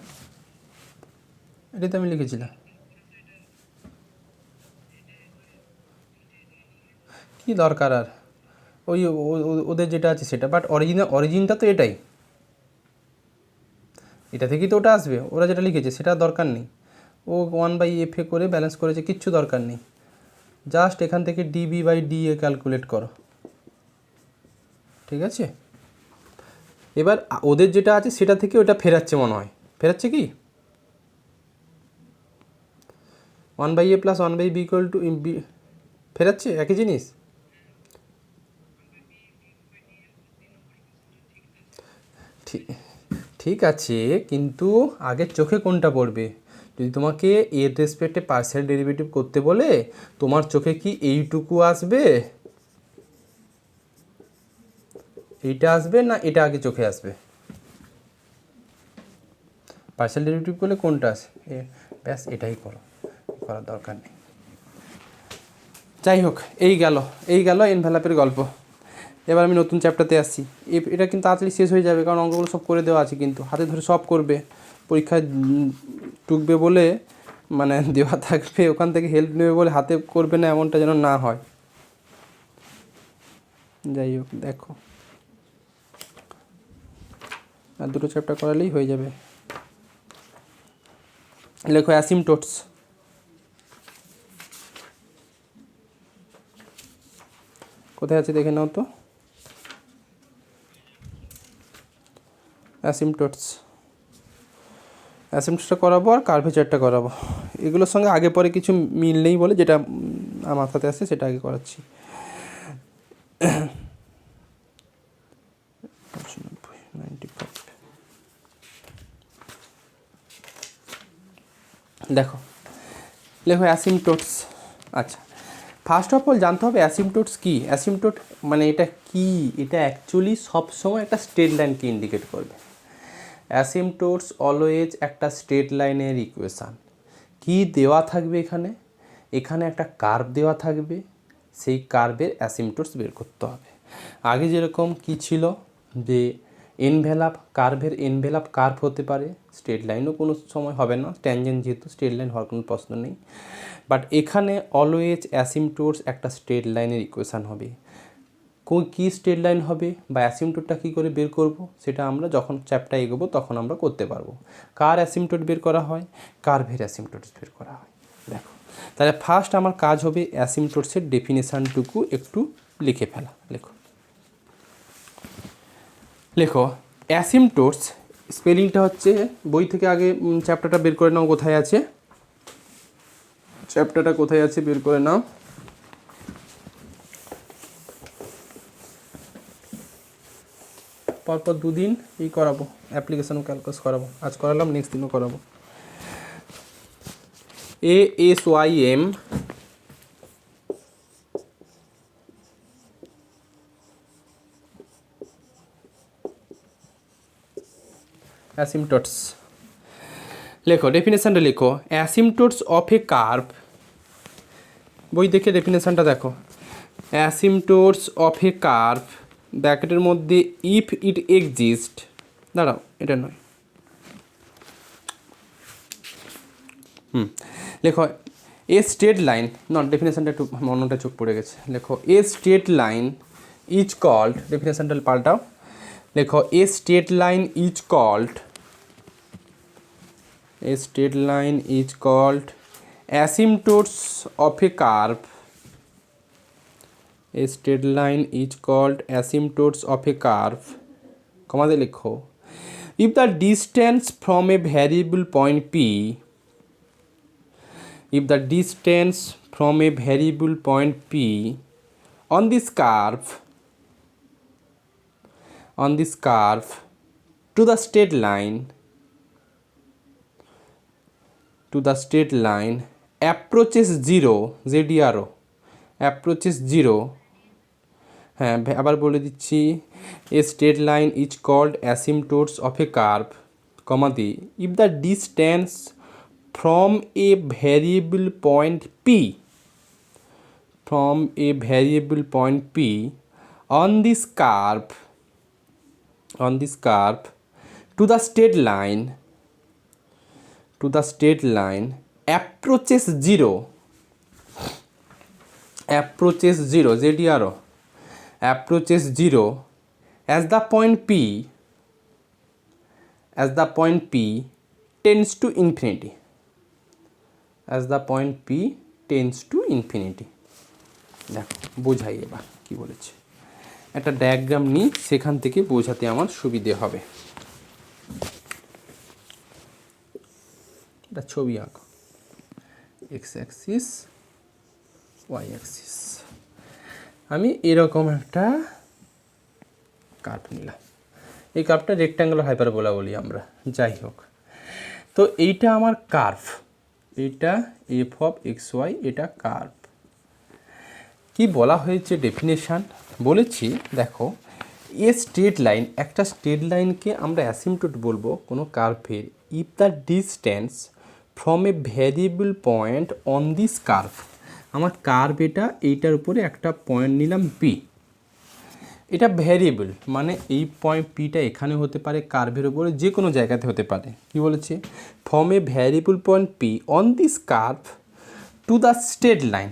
কি দরকার আর ওই ওদের যেটা আছে সেটা, বাট অরিজিনটা তো এটাই, এটা থেকেই তো ওটা আসবে, ওরা যেটা লিখেছে সেটা দরকার নেই। ও 1/f করে ব্যালেন্স করেছে, কিচ্ছু দরকার নেই, জাস্ট এখান থেকে ডিবি বাই ডিএ ক্যালকুলেট করো, ঠিক আছে? এবার ওদের যেটা আছে সেটা থেকে ওটা ফেরাচ্ছে মনে হয়, ফেরাচ্ছে কি 1/a প্লাস 1/b ইকুয়াল টু বি, ফেরাচ্ছে একই জিনিস। ঠিক আছে, কিন্তু আগের চোখে কোনটা পড়বে? যদি তোমাকে এর রেসপেক্টে পার্সিয়াল ডেরিভেটিভ করতে বলে তোমার চোখে কি এইটুকু আসবে, এইটা আসবে না এটা আগে চোখে আসবে? পার্সিয়াল ডেরিভেটিভ করলে কোনটা আসে, ব্যাস এটাই করো, করার দরকার নেই। যাই হোক, এই গেল এনভেলাপের গল্প। এবার আমি নতুন চ্যাপ্টারতে আসছি। এটা কিন্তু তাড়াতাড়ি শেষ হয়ে যাবে, কারণ অঙ্কগুলো সব করে দেওয়া আছে, কিন্তু হাতে ধরে সব করবে, পরীক্ষায় টুকবে বলে মানে দেওয়া থাকবে, ওখান থেকে হেল্প নেবে বলে হাতে করবে না, এমনটা যেন না হয়। যাই হোক দেখো, আর দুটো চ্যাপ্টার করালেই হয়ে যাবে। লেখো অ্যাসিমটোটস। কোথায় আছে দেখে নাও তো, অ্যাসিমটোটসটা করাবো আর কার্ভেচারটা করাবো। এগুলোর সঙ্গে আগে পরে কিছু মিল নেই বলে যেটা মাথাতে আসছে সেটা আগে করাচ্ছি। দেখো লেখো অ্যাসিমটোটস। আচ্ছা ফার্স্ট অফ অল জানতে হবে অ্যাসিমটোটস কী। অ্যাসিমটোট মানে এটা কি, এটা অ্যাকচুয়ালি সবসময় একটা স্ট্রেট লাইনকে ইন্ডিকেট করবে। অ্যাসিমটোটস অলওয়েজ একটা স্ট্রেট লাইনের ইকুয়েশান। কি দেওয়া থাকবে এখানে, এখানে একটা কার্ভ দেওয়া থাকবে, সেই কার্ভের অ্যাসিমটোটস বের করতে হবে। আগে যেরকম কি ছিল যে এনভেলাপ, কার্ভের এনভেলাপ কার্ভ হতে পারে, স্ট্রেট লাইনও কোনো সময় হবে না, ট্যানজেন্ট যেহেতু স্ট্রেট লাইন হওয়ার কোনো প্রশ্ন নেই। বাট এখানে অলওয়েজ অ্যাসিমটোটস একটা স্ট্রেট লাইনের ইকুয়েশান হবে। কী স্ট্রেট লাইন হবে বা অ্যাসিমটোটটা কী করে বের করব সেটা আমরা যখন চ্যাপ্টার এগোবো তখন আমরা করতে পারবো। কার অ্যাসিমটোট বের করা হয়, কার্ভের অ্যাসিমটোটস বের করা হয়। দেখো তাহলে ফার্স্ট আমার কাজ হবে অ্যাসিমটোটসের ডেফিনেশানটুকু একটু লিখে ফেলা। লেখো অ্যাসিমটোটস স্পেলিংটা হচ্ছে, বই থেকে আগে চ্যাপ্টারটা বের করে নাও, কোথায় আছে চ্যাপ্টারটা, কোথায় আছে বের করে নাও। পরপর দুদিন এই করাবো, অ্যাপ্লিকেশন ক্যালকুলাস করাবো, আজ করালাম নেক্সট দিনও করাবো। ASYM অ্যাসিমটোটস। লেখো ডেফিনেশানটা লেখো, অ্যাসিমটোটস অফ এ কার্ভ, বই দেখে ডেফিনেশানটা দেখো। অ্যাসিমটোটস অফ এ কার্ভ ব্র্যাকেটের মধ্যে ইফ ইট এক্সিস্ট, দাঁড়াও এটা নয়, লেখো এ স্ট্রেট লাইন, নট ডেফিনেশানটা একটু অন্যটা চোখ পড়ে গেছে। লেখো a straight line is called, ডেফিনেশানটা পাল্টাও, লেখো a straight line is called, a straight line is called asymptotes of a curve. A straight line is called asymptotes of a curve. কমাতে লেখো if the distance from a variable point P, if the distance from a variable point P on this curve to the straight line approaches zero, জেডিআরও, approaches zero. হ্যাঁ আবার বলে দিচ্ছি, a straight line is called asymptotes of a curve, comma the if the distance from a variable point p, from a variable point P on this curve to the straight line approaches zero, ZDRO, approaches zero as the point P tends to infinity, দেখো বোঝাই এবার কী বলেছে, একটা diagram নিই, সেখান থেকে বোঝাতে আমার সুবিধে হবে। একটা ছবি আঁকো, এক্স অ্যাক্সিস, ওয়াই অ্যাক্সিস। আমি এরকম একটা কার্ভ নিলাম, এই কার্ভটা রেক্ট্যাঙ্গুলার হাইপারবোলা বলি আমরা, যাই হোক। তো এইটা আমার কার্ভ, এইটা এফ অফ এক্স ওয়াই, এটা কার্ভ। কি বলা হয়েছে ডেফিনেশান বলেছি, দেখো এ স্ট্রেট লাইন, একটা স্ট্রেট লাইনকে আমরা অ্যাসিমটোট বলবো কোনো কার্ভের if the distance from a variable point on this curve. আমার কার্ভ এটা, এইটার উপরে একটা পয়েন্ট নিলাম পি, এটা ভ্যারিয়েবল মানে এই পয়েন্ট পিটা এখানে হতে পারে, কার্ভের উপরে যে কোনো জায়গাতে হতে পারে। কি বলেছে, from a variable point P on this curve to the straight line,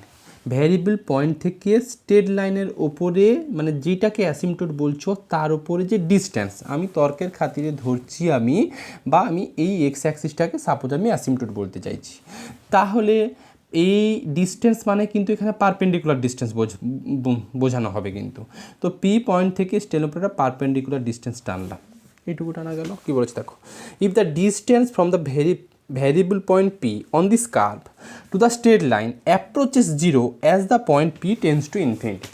variable point থেকে স্ট্রেট লাইনের ওপরে, মানে যেটাকে অ্যাসিমটোট বলছো তার উপরে যে ডিস্টেন্স, আমি তর্কের খাতিরে ধরছি আমি, বা আমি এই এক্স অ্যাক্সিসটাকে সাপোজ আমি অ্যাসিমটোট বলতে চাইছি, তাহলে এই ডিস্টেন্স মানে কিন্তু এখানে পারপেন্ডিকুলার ডিস্টেন্স বোঝানো হবে কিন্তু। তো পি পয়েন্ট থেকে স্ট্রেটের উপরে পারপেন্ডিকুলার ডিস্টেন্স টানলাম, এইটুকু টানা গেল। কী বলেছে দেখো, if the distance from the variable point P on this curve to the straight line approaches zero as the point P tends to infinity।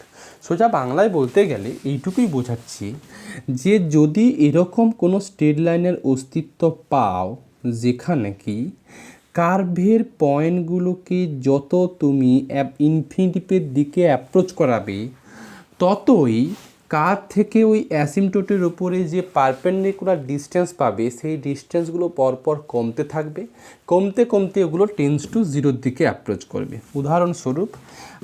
সোজা বাংলায় বলতে গেলে এইটুকুই বোঝাচ্ছি যে যদি এরকম কোনো স্ট্রেট লাইনের অস্তিত্ব পাও যেখানে কি কার্ভের পয়েন্টগুলোকে যত তুমি ইনফিনিটিভের দিকে অ্যাপ্রোচ করাবে, ততই কার্ভ থেকে ওই অ্যাসিমটোটের উপরে যে পারপেন্ডিকুলার ডিস্টেন্স পাবে, সেই ডিস্টেন্সগুলো পরপর কমতে থাকবে, কমতে কমতে ওগুলো টেন্স টু জিরোর দিকে অ্যাপ্রোচ করবে। উদাহরণস্বরূপ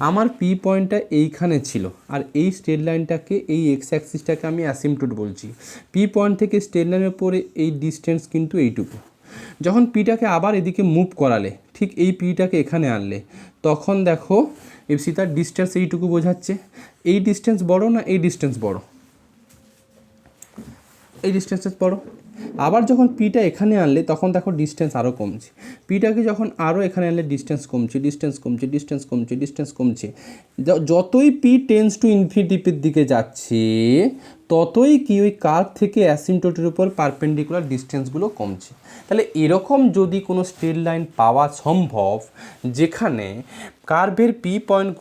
আমার পি পয়েন্টটা এইখানে ছিল, আর এই স্ট্রেট লাইনটাকে, এই এক্স অ্যাক্সিসটাকে আমি অ্যাসিমটোট বলছি। পি পয়েন্ট থেকে স্ট্রেট লাইনের উপরে এই ডিস্টেন্স কিন্তু এইটুকু। যখন পিটাকে আবার এদিকে মুভ করালে, ঠিক এই পিটাকে এখানে আনলে, তখন দেখো এফসি তার ডিস্টেন্স এইটুকু বোঝাচ্ছে। এই ডিস্টেন্স বড় না এই ডিস্টেন্স বড়? এই ডিস্টেন্স বড়। আবার যখন পিটা এখানে আনলে তখন দেখো ডিস্টেন্স আরও কমছে। পিটাকে যখন আরও এখানে আনলে ডিস্টেন্স কমছে। যতই পি টেন্স টু ইনফিনিটিভের দিকে যাচ্ছে, ততই কি ওই কার্ভ থেকে অ্যাসিমটোটের উপর পারপেন্ডিকুলার ডিস্টেন্সগুলো কমছে। তাহলে এরকম যদি কোনো স্ট্রেট লাইন পাওয়া সম্ভব যেখানে কার্ভের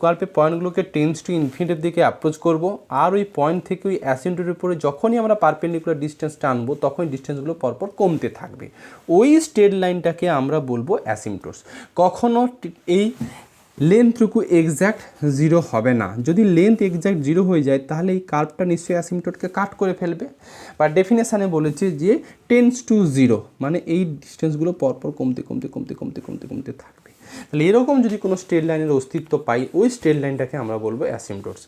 কার্ভের পয়েন্টগুলোকে টেন্স টু ইনফিনিটির দিকে অ্যাপ্রোচ করব, আর ওই পয়েন্ট থেকে ওই অ্যাসিমটোটের উপরে যখনই আমরা পারপেন্ডিকুলার ডিস্টেন্স টানবো, তখন ডিস্টেন্সগুলো পরপর কমতে থাকবে, ওই স্ট্রেট লাইনটাকে আমরা বলবো অ্যাসিমটোটস। কখনো এই লেন্থটুকু এক্স্যাক্ট জিরো হবে না। যদি লেন্থ এক্স্যাক্ট জিরো হয়ে যায়, তাহলে এই কার্ভটা নিশ্চয়ই অ্যাসিমটোটকে কাট করে ফেলবে। বা ডেফিনেশানে বলেছে যে টেন্স টু জিরো, মানে এই ডিস্টেন্সগুলো পরপর কমতে থাকবে। তাহলে এরকম যদি কোনো স্ট্রেট লাইনের অস্তিত্ব পাই, ওই স্ট্রেট লাইনটাকে আমরা বলবো অ্যাসিমটোটস।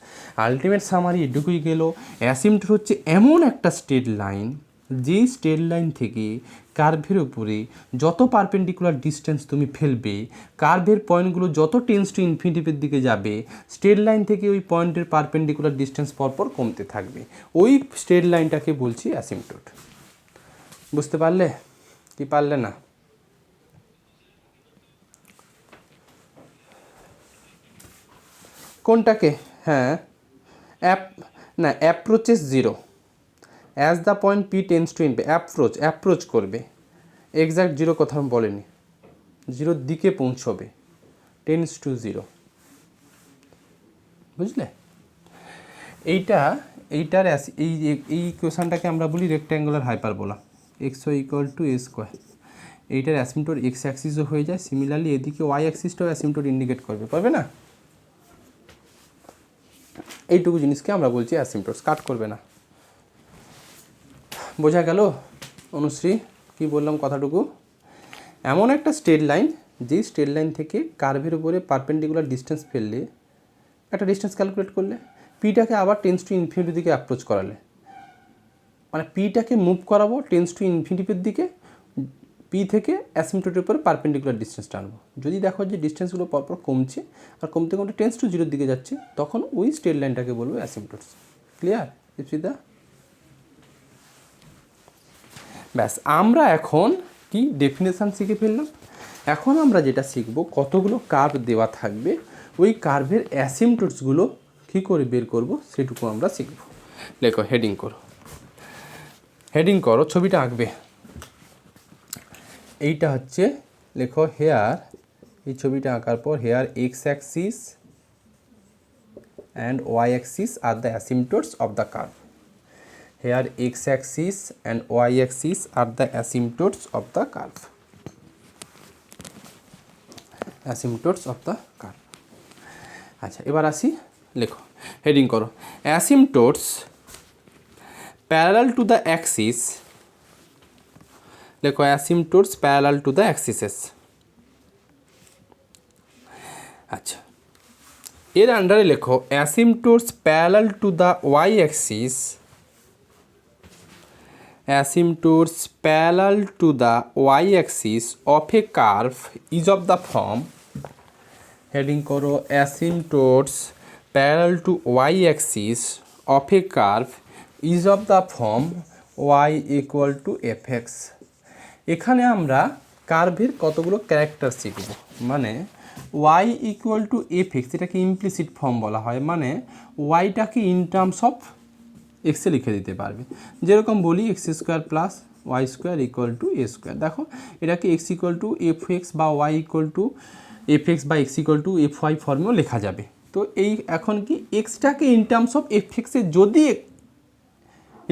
আলটিমেট সামারি এটুকুই গেল, অ্যাসিমটোট হচ্ছে এমন একটা স্ট্রেট লাইন, যেই স্ট্রেট লাইন থেকে কার্ভের উপরে যত পারপেন্ডিকুলার ডিস্টেন্স তুমি ফেলবে, কার্ভের পয়েন্টগুলো যত টেন্স টু ইনফিনিটিভের দিকে যাবে, স্ট্রেট লাইন থেকে ওই পয়েন্টের পারপেন্ডিকুলার ডিস্টেন্স পরপর কমতে থাকবে, ওই স্ট্রেট লাইনটাকে বলছি অ্যাসিমটোট। বুঝতে পারলে কি পারলে না? কোনটাকে? হ্যাঁ, approaches zero as the point P tends to approach করবে। এক্স্যাক্ট জিরো কথা বলেনি, জিরোর দিকে পৌঁছবে, টেন্স টু জিরো। বুঝলে? এইটার এই কোয়েশনটাকে আমরা বলি rectangular hyperbola, X Y equal to A square. এইটার অ্যাসিম্পটোট এক্স অ্যাক্সিসও হয়ে যায়, সিমিলারলি এদিকে ওয়াই অ্যাক্সিসটাও অ্যাসিম্পটোট ইন্ডিকেট করবে না? এইটুকু জিনিসকে আমরা বলছি অ্যাসিম্পটোটস, কাট করবে না। বোঝা গেল অনুশ্রী কি বললাম কথাটুকু? এমন একটা স্ট্রেট লাইন, যেই স্ট্রেট লাইন থেকে কার্ভের উপরে পারপেন্ডিকুলার ডিস্টেন্স ফেললে, একটা ডিস্টেন্স ক্যালকুলেট করলে, পিটাকে আবার টেন্স টু ইনফিনিটির দিকে অ্যাপ্রোচ করালে, মানে পিটাকে মুভ করাবো টেন্স টু ইনফিনিটির দিকে, পি থেকে অ্যাসিম্পটোটের উপরে পারপেন্ডিকুলার ডিস্টেন্সটা আনবো। যদি দেখো যে ডিস্টেন্সগুলো পরপর কমছে আর কমতে কমতে টেন্স টু জিরোর দিকে যাচ্ছে, তখন ওই স্ট্রেট লাইনটাকে বলবো অ্যাসিম্পটোটস। ক্লিয়ার ইপসিদা? ব্যাস, আমরা এখন কি ডেফিনেশান শিখে ফেললাম। এখন আমরা যেটা শিখবো, কতগুলো কার্ভ দেওয়া থাকবে, ওই কার্ভের অ্যাসিম্পটোটসগুলো কী করে বের করব সেটুকু আমরা শিখব। লেখো, হেডিং করো, হেডিং করো, ছবিটা আঁকবে। এইটা হচ্ছে, লেখো হেয়ার, এই ছবিটা আঁকার পর here x axis and y axis are the asymptotes of the curve. Here x-axis and y-axis are the asymptotes of the curve. Asymptotes of the curve. আচ্ছা, এবার আসি, লেখো, হেডিং করো, asymptotes parallel to the axis, লেখো asymptotes parallel to the axes. আচ্ছা, এর আন্ডারে লেখো asymptotes parallel to the y-axis, asymptotes parallel to the y-axis of a curve is of the form, heading করো asymptotes parallel to y-axis of a curve is of the form y equal to fx. এখানে আমরা কার্ভের কতগুলো character শিখব, মানে y equal to fx, এটাকে implicit form বলা হয়, মানে yটাকে ইন টার্মস অফ এক্সে লিখে দিতে পারবে। যেরকম বলি x square plus Y square equal to A square, দেখো এটাকে x equal to F x বা y equal to F x বা x equal to f y ফর্মেও লেখা যাবে। তো এই এখন কি এক্সটাকে ইন টার্মস অফ এফ এক্সে যদি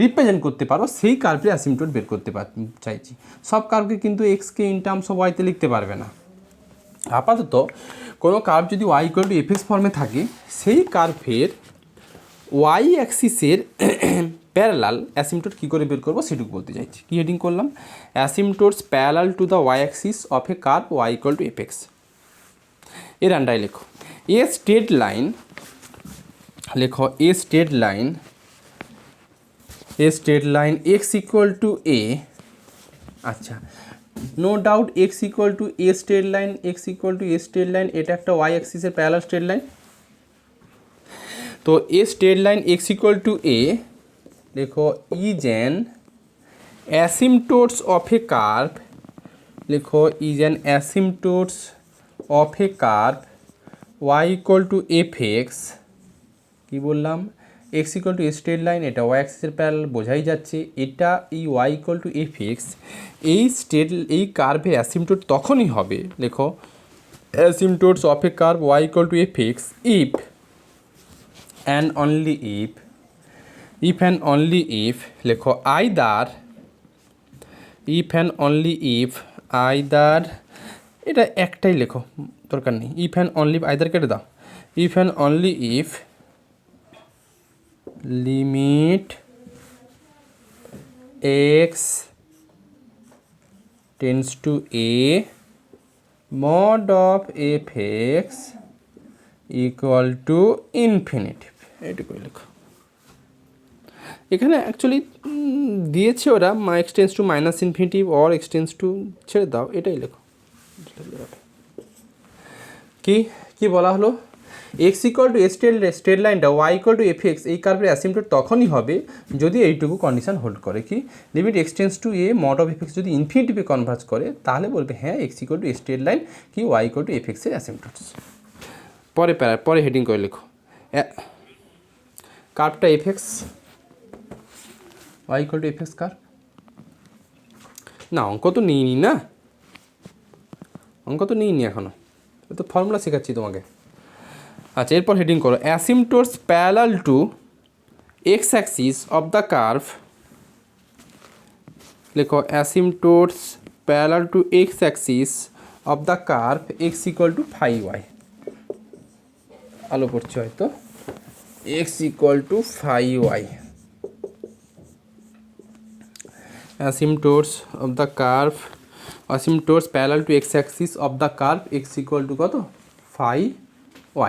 রিপ্রেজেন্ট করতে পারো, সেই কার্ভের অ্যাসিম্পটোট বের করতে চাইছি। সব কার্ভকে কিন্তু এক্সকে ইন টার্মস অফ ওয়াইতে লিখতে পারবে না। আপাতত কোনো কার্ভ যদি Y equal to F X ফর্মে থাকে, সেই কার্ভের ওয়াই অ্যাক্সিসের প্যারালাল অ্যাসিম্পটোট কী করে বের করবো সেটুকু বলতে চাইছি। কী হেডিং করলাম? Asymptotes parallel to the y axis of a curve y equal to F x. এর আন্ডারে লেখো এ স্ট্রেট লাইন, লেখো a straight line, a straight line x equal to a. আচ্ছা, no doubt x equal to a straight line, x equal to a straight line, এটা একটা y অ্যাক্সিসের parallel straight line. তো a straight line x equal to a, দেখো is an asymptotes of a curve, লেখো is an asymptotes of a curve y equal to F x. কী বললাম? X equal to a straight line, এটা y অ্যাক্সিসের parallel, বোঝাই যাচ্ছে এটা এই y equal to F x, এই কার্ভের অ্যাসিম্পটোট তখনই হবে, লেখো asymptotes of a curve y equal to F x if and only if and only if, লেখো either, if and only if either, এটা একটাই লেখো, দরকার নেই, if and only either কেটে দাও, if and only if limit x tends to a mod of fx equal to infinity, এইটুকুই লেখো। এখানে অ্যাকচুয়ালি দিয়েছে ওরা x tends to minus infinity or x tends to, ছেড়ে দাও, এটাই লেখো। কি বলা হলো? এক্স ইকুয়াল টু স্ট্রেট লাইনটা y equal to F x, এই কার্ভের অ্যাসিম্পটোট তখনই হবে যদি এইটুকু কন্ডিশন হোল্ড করে। কি? Limit x tends to a mod of f x যদি ইনফিনিটিভে কনভার্জ করে, তাহলে বলবে হ্যাঁ x equal to straight line কি ওয়াই ইকুয়াল টু এফ এক্সের অ্যাসিম্পটোটস। পরে হেডিং করে লেখো কার্ভটা f x Y equal to F x curve. না, অঙ্ক তো নিইনি, না অঙ্ক তো নিইনি এখনও, তো ফর্মুলা শেখাচ্ছি তোমাকে। আচ্ছা, এরপর হেডিং করো asymptotes parallel to x axis of the curve, লেখো asymptotes parallel to x axis of the curve x equal to phi y. আলো পড়ছে হয়তো। X equal to phi y. asymptotes of the curve, asymptotes parallel to x axis of the curve x equal to কত phi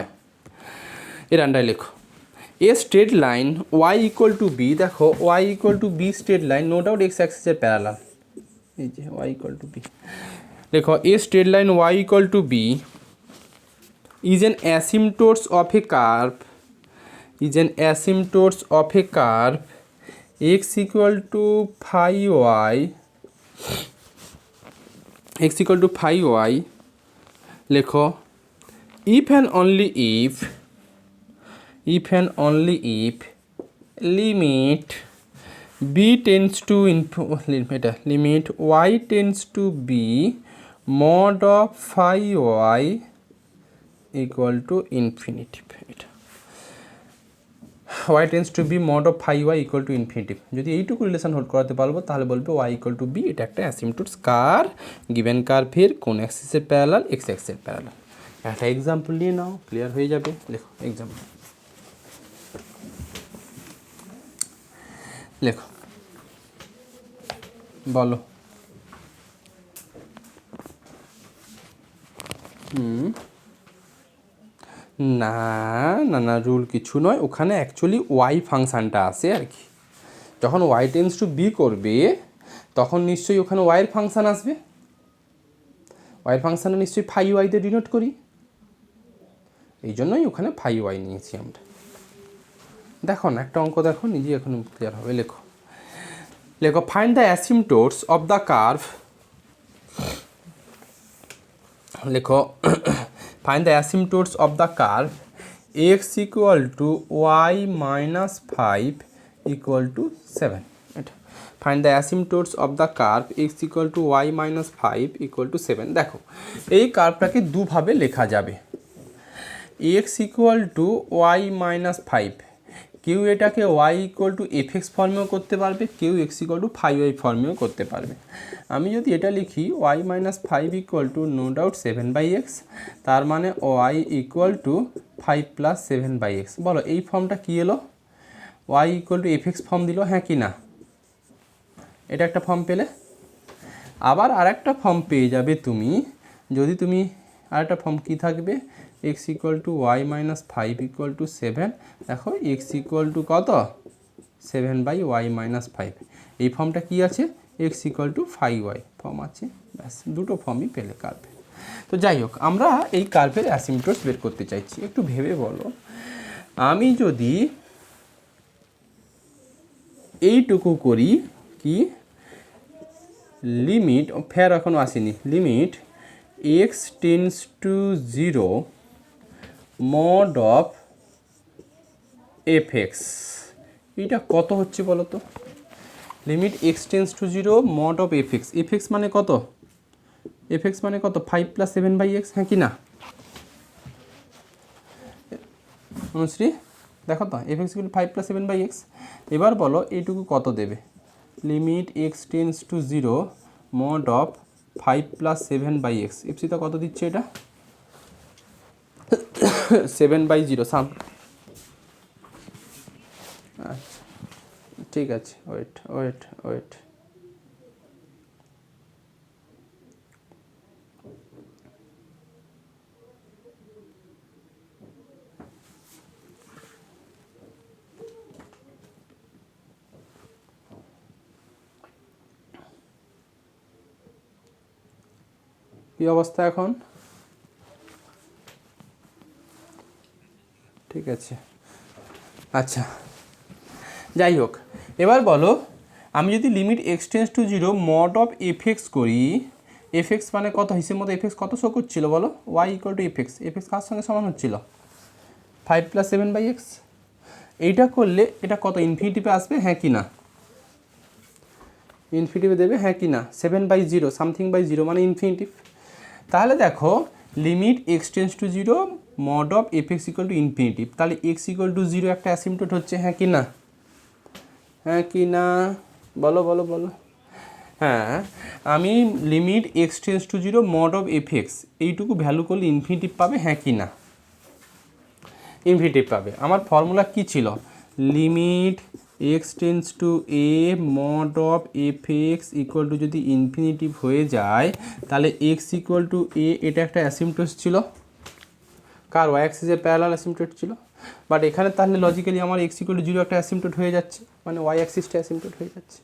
y। এর আন্ডারে লেখো a straight line y equal to b. দেখো y equal to b straight line, no doubt x অ্যাক্সিসের parallel. এই যে y equal to b, লেখো a straight line y equal to b is an asymptotes of a curve, is an asymptotes of a curve x equal to phi y, x equal to phi y। লেখো if and only if, if and only if limit b tends to limit y tends to b mod of phi y equal to infinity। এটা y tends to be mod of phi y equal to infinity। যদি এইটুকু relation hold করাতে পারবো তাহলে বলবে y equal to b, এটা একটা অ্যাসিম্পটোটস কার given কার্ভের কোন অ্যাক্সিসের প্যারালাল, এক্স অ্যাক্সিসের প্যারালাল। একটা এক্সাম্পল নিয়ে নাও, ক্লিয়ার হয়ে যাবে। লেখো এক্সাম্পল, লেখো বলো। না না না, রুল কিছু নয়, ওখানে অ্যাকচুয়ালি ওয়াই ফাংশানটা আসে আর কি। যখন ওয়াই টেন্স টু বি করবে তখন নিশ্চয়ই ওখানে ওয়াইয়ের ফাংশান আসবে। ওয়াইয়ের ফাংশানটা নিশ্চয়ই ফাই ওয়াইতে ডিনোট করি, এই জন্যই ওখানে ফাই ওয়াই নিয়েছি আমরা। দেখো না একটা অঙ্ক দেখো, নিজেই এখন ক্লিয়ার হবে। লেখো লেখো find the asymptotes of the curve. লেখো find the asymptotes of the curve x equal to y minus 5 equal to 7। এটা find the asymptotes of the curve x equal to y minus 5 equal to 7। দেখো এই কার্ভটাকে দুভাবে লেখা যাবে, x equal to y minus 5। কেউ এটাকে y equal to fx ফর্মেও করতে পারবে, কেউ x equal to phi y ফর্মেও করতে পারবে। আমি যদি এটা লিখি y minus 5 equal to no doubt 7/x, তার মানে y equal to 5 plus 7/x। বলো এই ফর্মটা কি এলো, y equal to fx form দিল, হ্যাঁ কি না? এটা একটা ফর্ম পেলে। আবার আরেকটা ফর্ম পেয়ে যাবে তুমি, যদি তুমি আরেকটা ফর্ম কি থাকবে, x equal to y minus 5 equal to 7। দেখো x equal to কত 7/y minus 5। এই ফর্মটা কি আছে, x equal to phi y form আছে। ব্যাস দুটো ফর্মই পেলে কার্ভে। তো যাই হোক, আমরা এই কার্ভের অ্যাসিম্পটোটস বের করতে চাইছি। একটু ভেবে বলো, আমি যদি এইটুকু করি কি, লিমিট ফের এখনও আসেনি, limit x tense to 0 mod of fx, এটা কত হচ্ছে বলো তো? Limit x tense to 0 mod of fx, fx মানে কত, fx মানে কত 5 plus 7/x, হ্যাঁ কি না? অনুশ্রী দেখো তো fx equal to 5 plus 7/x। এবার বলো এইটুকু কত দেবে, limit x tense to 0 mod of 5 plus 7/x। এফসিটা কত দিচ্ছে এটা, 7/0 সাম। আচ্ছা ঠিক আছে, ওয়েট ওয়েট ওয়েট, কী অবস্থা এখন? ঠিক আছে, আচ্ছা যাই হোক, এবার বলো আমি যদি limit x tends to 0 mod of f x করি, এফএক্স মানে কত, হিসেব মতো এফএক্স কত শো করছিল বলো, Y equal to FX, f x কার সঙ্গে সমান হচ্ছিল 5 plus 7/x। এইটা করলে এটা কত ইনফিনিটিভে আসবে, হ্যাঁ কি না? ইনফিনিটিভে দেবে, হ্যাঁ কি না? 7/0 সামথিং বাই 0 মানে ইনফিনিটিভ। তাহলে দেখো limit x tends to 0 mod of FX equal to infinitive, তাহলে এক্স ইকুয়াল টু 0 একটা অ্যাসিম্পটোট হচ্ছে, হ্যাঁ কি না? হ্যাঁ কি না? বলো বলো বলো। হ্যাঁ, আমি limit x tends two zero mod of f x এইটুকু ভ্যালু করলে ইনফিনিটিভ পাবে, হ্যাঁ কি না? ইনফিনিটিভ পাবে। আমার ফর্মুলা কি ছিল? Limit x tends two a mod of f x equal two যদি ইনফিনিটিভ হয়ে যায় তাহলে এক্স ইকুয়াল টু এ, এটা একটা অ্যাসিম্পটোস ছিল, কার ওয়াই অ্যাক্সিসের প্যারালাল অ্যাসিম্পটোট ছিল। বাট এখানে তাহলে লজিক্যালি আমার এক্স ইকুয়াল টু জিরো একটা অ্যাসিম্পটোট হয়ে যাচ্ছে, মানে ওয়াই অ্যাক্সিসটা অ্যাসিম্পটোট হয়ে যাচ্ছে।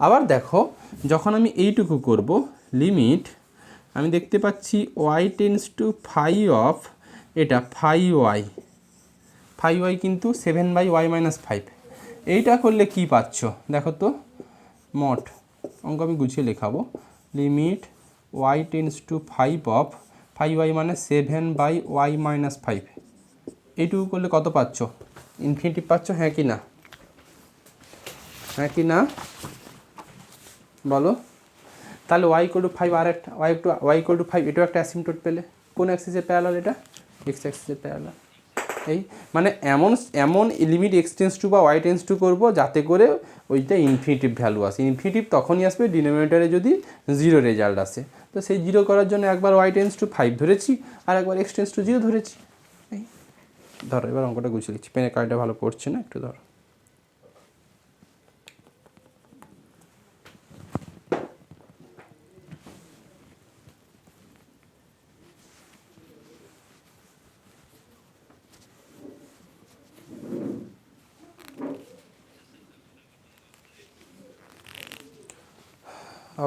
আবার দেখো, যখন আমি এইটুকু করব লিমিট, আমি দেখতে পাচ্ছি Y tends to phi of এটা ফাই ওয়াই কিন্তু 7/y-5, এইটা করলে কি পাচ্ছ দেখো তো, মড অঙ্ক আমি গুছিয়ে লেখাবো, limit y tends to 5 of 5y মানে 7/y-5, এইটুকু করলে কত পাচ্ছ? ইনফিনিটিভ পাচ্ছ, হ্যাঁ কি না? হ্যাঁ কি না বলো? তাহলে ওয়াই ইকুয়াল টু 5 আর একটা ওয়াই ইকুয়াল টু 5 এটাও একটা অ্যাসিম্পটোট পেলে। কোন অ্যাক্সিসের প্যারালাল? এটা এক্স অ্যাক্সিসের প্যারালাল। এই মানে এমন লিমিট এক্স টেন্স টু বা ওয়াই টেন্স টু করবো যাতে করে ওইটা ইনফিনিটিভ ভ্যালু আসে। ইনফিনিটিভ তখনই আসবে ডিনোমিনেটরে যদি জিরো রেজাল্ট আসে। তো সেই জিরো করার জন্য একবার ওয়াই টেন্স টু 5 ধরেছি আর একবার এক্স টেন্স টু 0 ধরেছি। এই ধরো, এবার অঙ্কটা গুছিয়ে লিখছি, পেনের কার্ডটা ভালো পড়ছে না, একটু ধরো।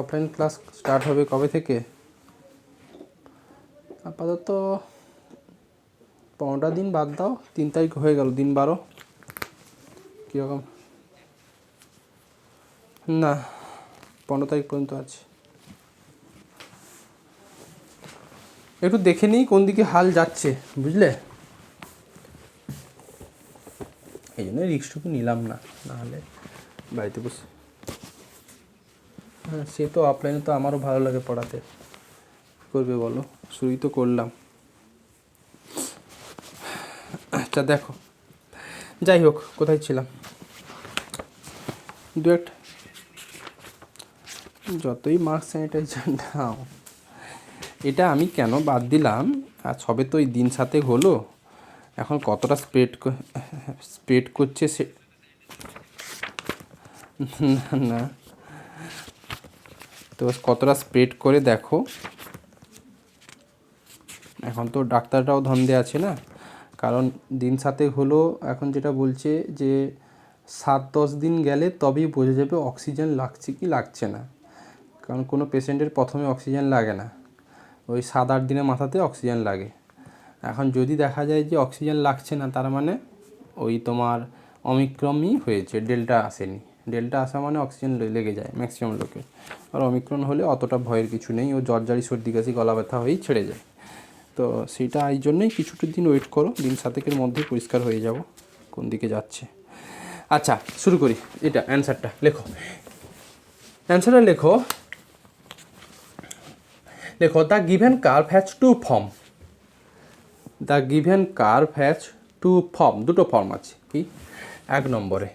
অফলাইন ক্লাস স্টার্ট হবে কবে থেকে? আপাতত 15টা দিন বাদ দাও, 3 তারিখ হয়ে গেল, দিন 12 কীরকম? না, 15 তারিখ পর্যন্ত আছে। একটু দেখে নিই কোন দিকে হাল যাচ্ছে, বুঝলে? এই জন্য রিস্কটুকু নিলাম না, নাহলে বাড়িতে বসে। হ্যাঁ, সে তো অফলাইনে তো আমারও ভালো লাগে পড়াতে, করবে বলো, শুরুই তো করলাম। আচ্ছা দেখো, যাই হোক, কোথায় ছিলাম? যতই মাস্ক স্যানিটাইজার নাও, এটা আমি কেন বাদ দিলাম, আর সবে তো এই দিন সাথে হলো, এখন কতটা স্প্রেড করছে সে না, তো কতটা স্প্রেড করে দেখো। এখন তো ডাক্তাররাও ধন্দে আছে না, কারণ দিন সাথে হলো, এখন যেটা বলছে যে 7-10 দিন গেলে তবেই বোঝা যাবে অক্সিজেন লাগছে কি লাগছে না। কারণ কোনো পেশেন্টের প্রথমে অক্সিজেন লাগে না, ওই 7-8 দিনের মাথাতে অক্সিজেন লাগে। এখন যদি দেখা যায় যে অক্সিজেন লাগছে না, তার মানে ওই তোমার অমিক্রমই হয়েছে, ডেল্টা আসেনি। ডেল্টা আসা মানে অক্সিজেন লেগে যায় ম্যাক্সিমাম লোকের, আর অমিক্রন হলে অতটা ভয়ের কিছু নেই, ও জ্বরজারি সর্দি কাশি গলা ব্যথা হয়েই ছেড়ে যায়। তো সেইটা এই জন্যই কিছুটা দিন ওয়েট করো, দিন 7-এর মধ্যে পরিষ্কার হয়ে যাব কোন দিকে যাচ্ছে। আচ্ছা শুরু করি, এটা অ্যান্সারটা লেখো, অ্যান্সারটা লেখো। দেখো, the given curve has to form, the given curve has to form, দুটো ফর্ম আছে। কি? 1 নম্বরে,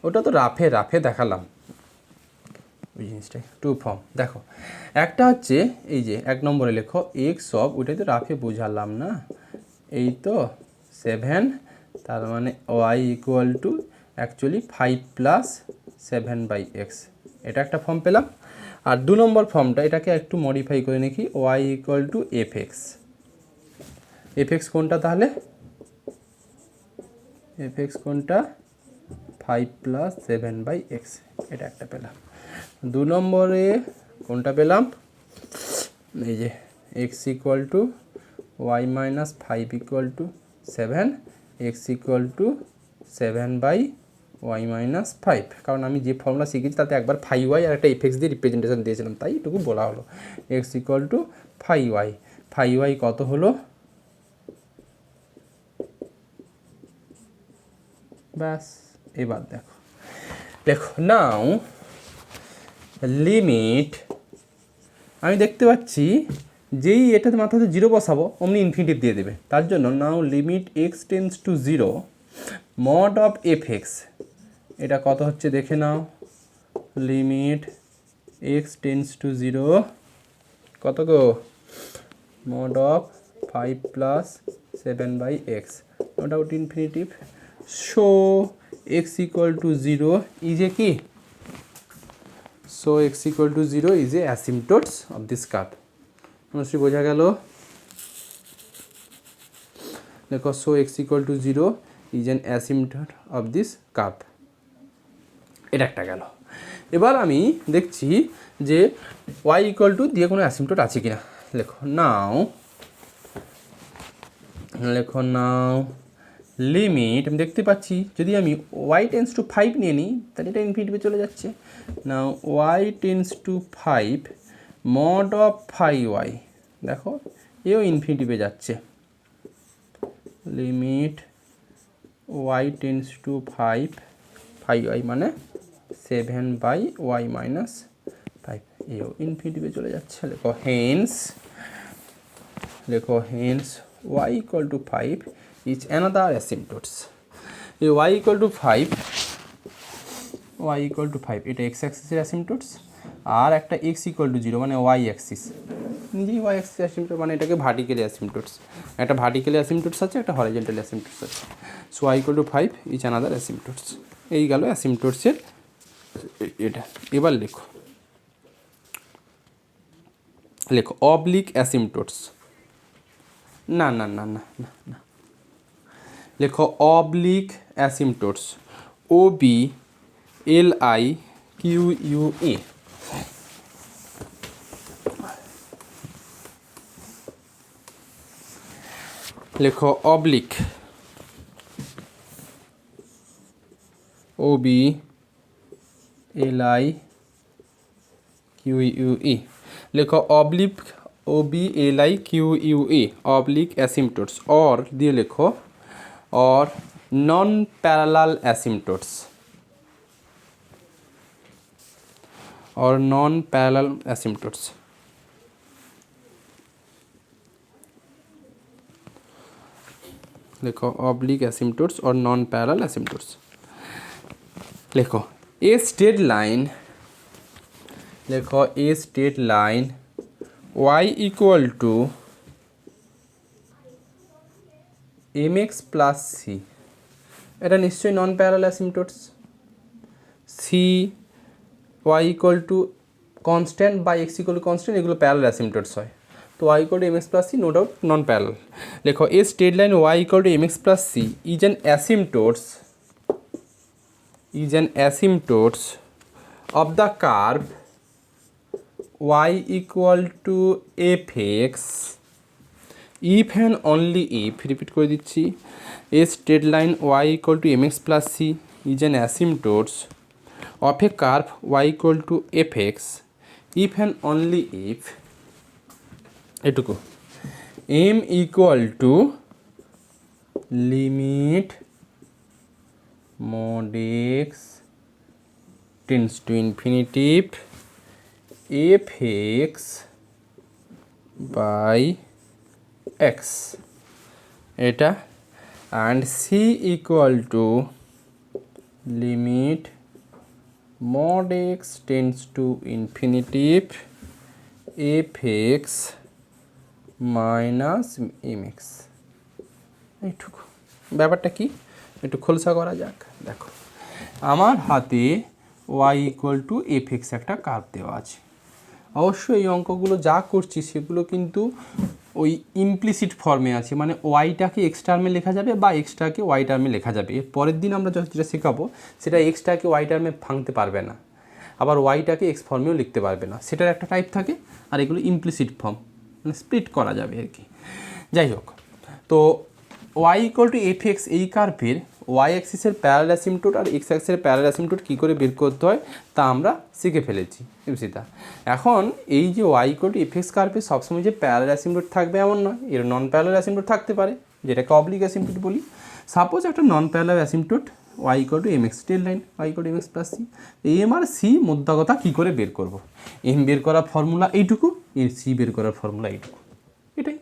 ওটা তো রাফে দেখালাম ওই জিনিসটাই, টু ফর্ম। দেখো, একটা হচ্ছে এই যে 1 নম্বরে লেখো এক্স অফ, ওইটাই তো রাফে বোঝালাম না, এই তো 7, তার মানে Y equal two actually 5 + 7/x, এটা একটা ফর্ম পেলাম। আর 2 নম্বর ফর্মটা, এটাকে একটু মডিফাই করে দেখি, Y equal to FX. F X কোনটা তাহলে? এফএক্স কোনটা? 5 + 7/x, এটা একটা পেলাম। 2 নম্বরে কোনটা পেলাম? এই যে X equal to Y minus 5 equal to 7, X equal to 7/y-5, কারণ আমি যে ফর্মুলা শিখেছি তাতে একবার 5y আর একটা এফএক্স দিয়ে রিপ্রেজেন্টেশন দিয়েছিলাম, তাই এটুকু বলা হলো। X equal two 5y, 5y কত হলো? ব্যাস, এবার দেখো, দেখো নাও লিমিট, আমি দেখতে পাচ্ছি যেই এটাতে মাথাতে 0 বসাবো অমনি ইনফিনিটিভ দিয়ে দেবে, তার জন্য নাও limit x tends to 0 mod of f x, এটা কত হচ্ছে দেখে নাও, লিমিট এক্স টেন্স টু 0 কত গো mod of 5 plus 7/x not out infinitive so x equal to 0 is a কি so x equal to 0 is a asymptotes of this curve নিশ্চয়ই বোঝা গেল দেখো so x equal to 0 is an asymptote of this curve এটা একটা গেল এবার আমি দেখছি যে y equal to দিয়ে কোনো অ্যাসিম্পটোট আছে কিনা লেখো নাও লিমিট আমি দেখতে পাচ্ছি যদি আমি y টেন্স টু 5 নিয়ে নিই তাহলে এটা ইনফিনিটিভে চলে যাচ্ছে নাও y tense to 5 mod of 5y দেখো এও ইনফিনিটিভে যাচ্ছে limit y tends to 5y মানে 7/y minus 5 এও ইনফিনিটিভে চলে যাচ্ছে লেখো hence y equal to 5 is another asymptotes এই y equal to 5 এটা x axis এর asymptotes আর একটা x equal to 0 মানে y axis নিজেই y axis asymptote মানে এটাকে ভার্টিক্যালি asymptotes একটা ভার্টিক্যালি asymptotes আছে একটা হরিজন্টালি asymptotes আছে so y equal to 5 is another asymptotes এই গেল asymptotes এর এটা এবার লেখো অবলিক অ্যাসিম্পটোটস না লেখো অবলিক অ্যাসিম্পটোটস OBLIQUE লেখো অবলিক OBLIQUE লেখো oblique OBLIQUE oblique asymptotes or দিয়ে লেখো or non parallel asymptotes or non-parallel asymptotes লেখো oblique asymptotes or non-parallel asymptotes লেখো a straight line y equal to mx plus c এটা নিশ্চয়ই non-parallel asymptotes c y equal to constant by x equal to constant এগুলো parallel asymptotes হয় তো y equal to mx plus c no doubt non parallel লেখো a straight line y equal to mx plus c is an asymptotes of the curve y equal to fx if and only if repeat করে দিচ্ছি a straight line y equal to mx plus c is an asymptotes of a curve y equal to fx if and only if এটুকু m equal to limit mod x tends to infinity fx by x এটা and c equal to limit mod x tends to infinity fx minus mx এইটুকু ব্যাপারটা কি একটু খোলসা করা যাক দেখো আমার হাতে y equal to fx একটা কার্ভ দেওয়া আছে অবশ্যই এই অঙ্কগুলো যা করছি সেগুলো কিন্তু ওই ইমপ্লিসিট ফর্মে আছে মানে ওয়াইটাকে এক্স টার্মে লেখা যাবে বা এক্সটাকে ওয়াই টার্মে লেখা যাবে এর পরের দিন আমরা যেটা শেখাবো সেটা এক্সটাকে ওয়াই টার্মে ভাঙতে পারবে না আবার ওয়াইটাকে এক্স ফর্মেও লিখতে পারবে না সেটার একটা টাইপ থাকে আর এগুলো ইমপ্লিসিট ফর্ম মানে স্প্লিট করা যাবে আর কি যাই হোক তো Y equal to F x এই কার্ভের ওয়াই অ্যাক্সিসের প্যারালাল অ্যাসিম্পটোট আর এক্স অ্যাক্সিসের প্যারালাল অ্যাসিম্পটোট কী করে বের করতে হয় তা আমরা শিখে ফেলেছি বুঝিতা এখন এই যে y equal to F x কার্ভে সবসময় যে প্যারালাল অ্যাসিম্পটোট থাকবে এমন নয় এর নন প্যারালাল অ্যাসিম্পটোট থাকতে পারে যেটাকে অবলিক অ্যাসিম্পটোট বলি সাপোজ একটা non parallel asymptote y equal to M x straight line y equal to M x plus c m আর সি মোদ্দা কথা কী করে বের করব এম বের করার ফর্মুলা এইটুকু এর সি বের করার ফর্মুলা এইটুকু এটাই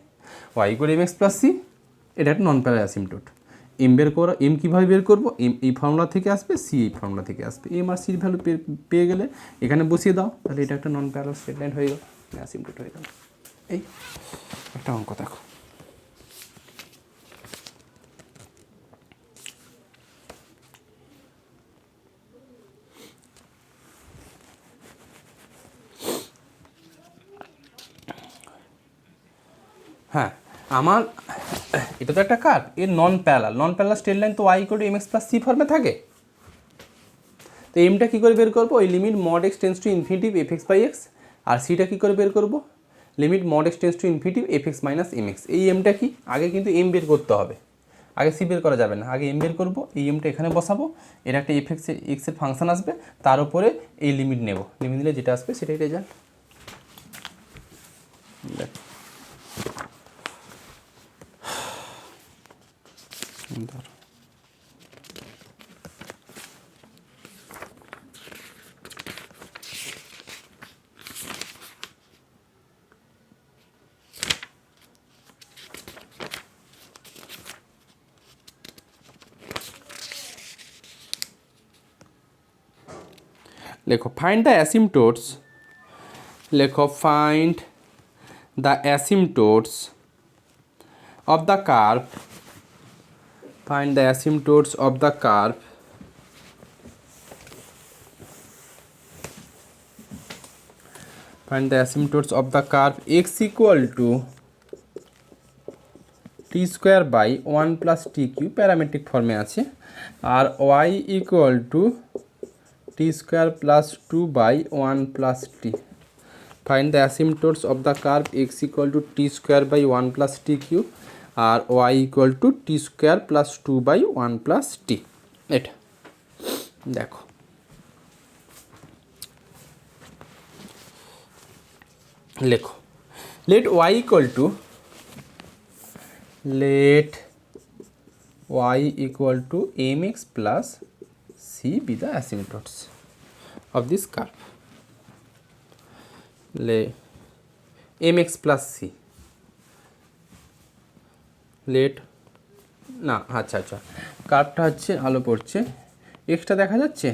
Y equal to M x plus C এটা একটা নন প্যারালাল অ্যাসিম্পটোট এম বের করা, এম কীভাবে বের করবো, এম এই ফর্মুলা থেকে আসবে, সি এই ফর্মুলা থেকে আসবে, এম আর সির ভ্যালু পেয়ে গেলে এখানে বসিয়ে দাও, তাহলে এটা একটা নন প্যারালাল স্ট্রেট লাইন হয়ে গেল, অ্যাসিম্পটোট হয়ে গেল। এই একটা অঙ্ক দেখো। হ্যাঁ, আমার এটা তো একটা কার্ভ, এর নন প্যারালাল স্ট্রেট লাইন তো Y equal to M x plus c ফর্মে থাকে। তো এমটা কী করে বের করবো, ওই limit mod x tends to infinity f x by x, আর সিটা কী করে বের করবো, limit mod x tends to infinity f x minus M x. এই এমটা কি, আগে কিন্তু এম বের করতে হবে, আগে সি বের করা যাবে না, আগে এম বের করবো, এই এমটা এখানে বসাবো, এর একটা এফ এক্সের ফাংশন আসবে, তার উপরে এই লিমিট নেব, লিমিট নিলে যেটা আসবে সেটাই রেজাল্ট। ধরো লেখো ফাইন্ড দ্য অ্যাসিম্পটোটস, লেখো find the asymptotes of the curve, find the asymptotes of the curve find the asymptotes of the curve x equal to t square by 1 plus t cube parametric ফর্মে আছে, আর y equal to t square plus 2 by 1 plus t. Find the asymptotes of the curve x equal to t square by 1 plus t cube আর y equal to T square plus 2 by 1 plus t. এটা দেখো, লেখো let y equal to M x plus c be the asymptotes of this curve. M x plus c let না, আচ্ছা আচ্ছা, কার্ভটা হচ্ছে আলো পড়ছে, এক্সটা দেখা যাচ্ছে,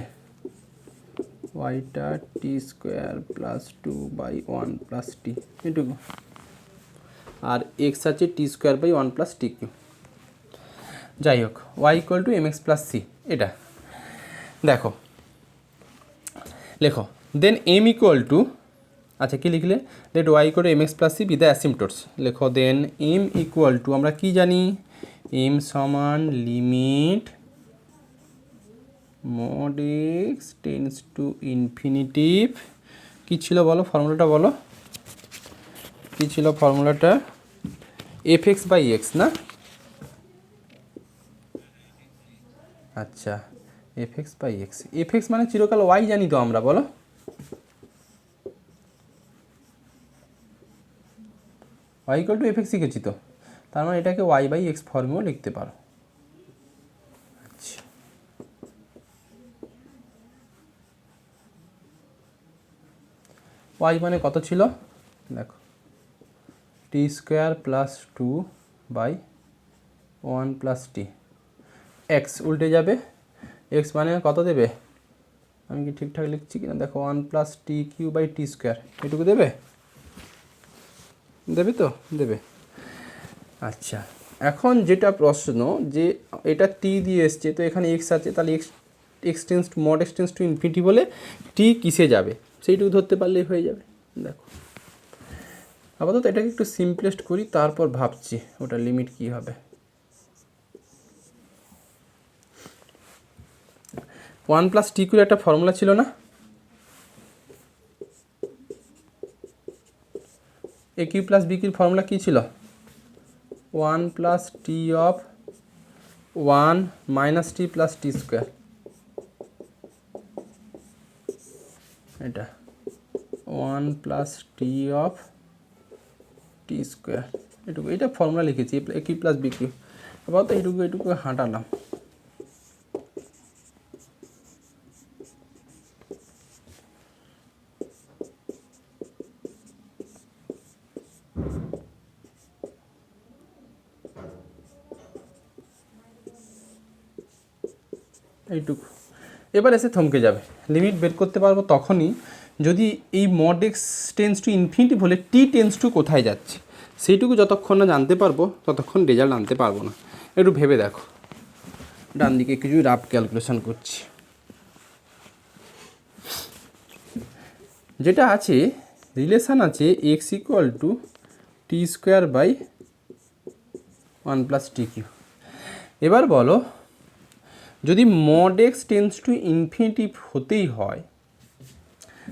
ওয়াইটা t square plus 2 by 1 plus t এটুকু, আর এক্স আছে t square by 1 plus T cube. যাই হোক, y equal to M x plus C, এটা দেখো, লেখো দেন এম ইকুয়াল টু, আচ্ছা কী লিখলে, let y equal to M x plus c be the asymptotes. লেখো দেন এম ইকুয়াল টু, আমরা কি জানি, এম সমান limit mod x tends to infinity, কী ছিল বলো ফর্মুলাটা, বলো কী ছিল ফর্মুলাটা, এফ এক্স বাই এক্স না, আচ্ছা F x by X, F X মানে চিরকাল ওয়াই জানি তো আমরা, বলো Y equal to F X শিখেছি তো, তার মানে এটাকে ওয়াই বাই এক্স ফর্মেও লিখতে পারো। আচ্ছা ওয়াই মানে কত ছিল দেখো, t square plus 2 by 1 plus t, x উল্টে যাবে, এক্স মানে কত দেবে, আমি কি ঠিকঠাক লিখছি কিনা দেখো, 1 plus T Q by T square, এটুকু দেবে, দেবে তো, দেবে। আচ্ছা এখন যেটা প্রশ্ন, যে এটা টি দিয়ে এসছে, তো এখানে এক্স আছে, তাহলে x tends to mod x tends to infinity বলে টি কিসে যাবে সেইটুকু ধরতে পারলেই হয়ে যাবে। দেখো আপাতত এটাকে একটু সিম্পলেস্ট করি, তারপর ভাবছি ওটা লিমিট কী হবে। 1 প্লাস টি কিউর একটা ফর্মুলা ছিল না, এ কিউ প্লাস বি কিউর ফর্মুলা কী ছিল, 1 plus T of 1 minus T plus T square, এটা 1 plus T of T square, এটুকু, এটা ফর্মুলা লিখেছি, এ কিউ প্লাস বি কিউ। আপাতত এটুকু হাঁটালাম। এইটুকু। এবার এসে থমকে যাবে। লিমিট বের করতে পারবো তখনই যদি এই mod x tends to infinitive হলে টি টেন্স টু কোথায় যাচ্ছে সেইটুকু যতক্ষণ না জানতে পারবো ততক্ষণ রেজাল্ট আনতে পারবো না। একটু ভেবে দেখো, ডান দিকে কিছু রাফ ক্যালকুলেশন করছি। যেটা আছে রিলেশান আছে X equal to T square by 1 plus T Q. এবার বলো যদি mod x tends to infinitive হতেই হয়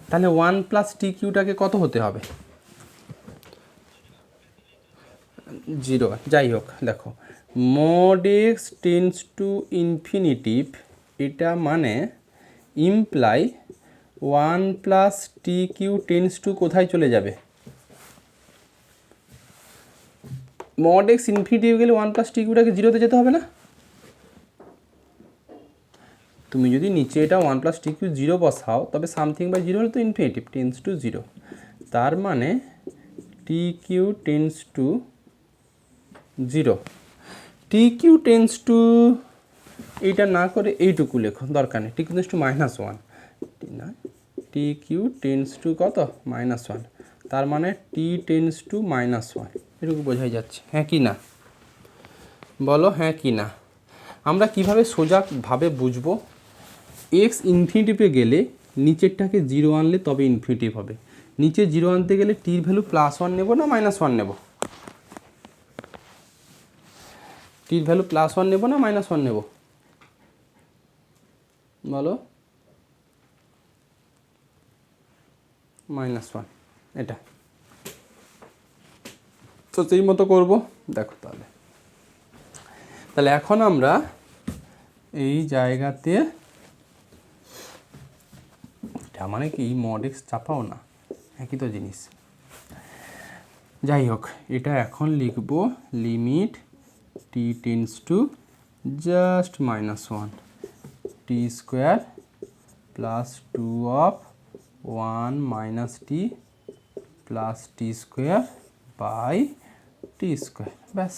তাহলে 1 প্লাস টি কিউটাকে কত হতে হবে? 0। যাই হোক, দেখো mod x tends to infinitive এটা মানে imply 1 plus T Q tends to কোথায় চলে যাবে? মড এক্স ইনফিনিটিভ গেলে 1 প্লাস টি কিউটাকে 0তে যেতে হবে না? তুমি যদি নিচে এটা 1 প্লাস টি কিউ 0 বসাও তবে সামথিং বাই 0 হলে তো ইনফিনিটিভ টেন্স টু 0। তার মানে T Q tends to 0। T Q tends to এইটা না করে এইটুকু লেখো, দরকার নেই। টি কিউ টেন্স টু -1 না, টি কিউ টেন্স টু কত? -1। তার মানে টি টেন্স টু -1। এটুকু বোঝাই যাচ্ছে, হ্যাঁ কি না? বলো হ্যাঁ কি না? আমরা কিভাবে সোজাভাবে বুঝবো? এক্স ইনফিনিটিভে গেলে নিচেরটাকে 0 আনলে তবে ইনফিনিটিভ হবে। নিচে 0 আনতে গেলে টির ভ্যালু +1 নেব না -1 নেব? টির ভ্যালু +1 নেব না -1 নেব? বলো। -1 এটা তো সেই মতো করবো। দেখো তাহলে এখন আমরা এই জায়গাতে এটা মানে কি মড এক্স চাপাও না, একই তো জিনিস। যাই হোক, এটা এখন লিখব limit T tends to just -1 T square plus 2 of 1 minus T plus T square by T square. ব্যাস।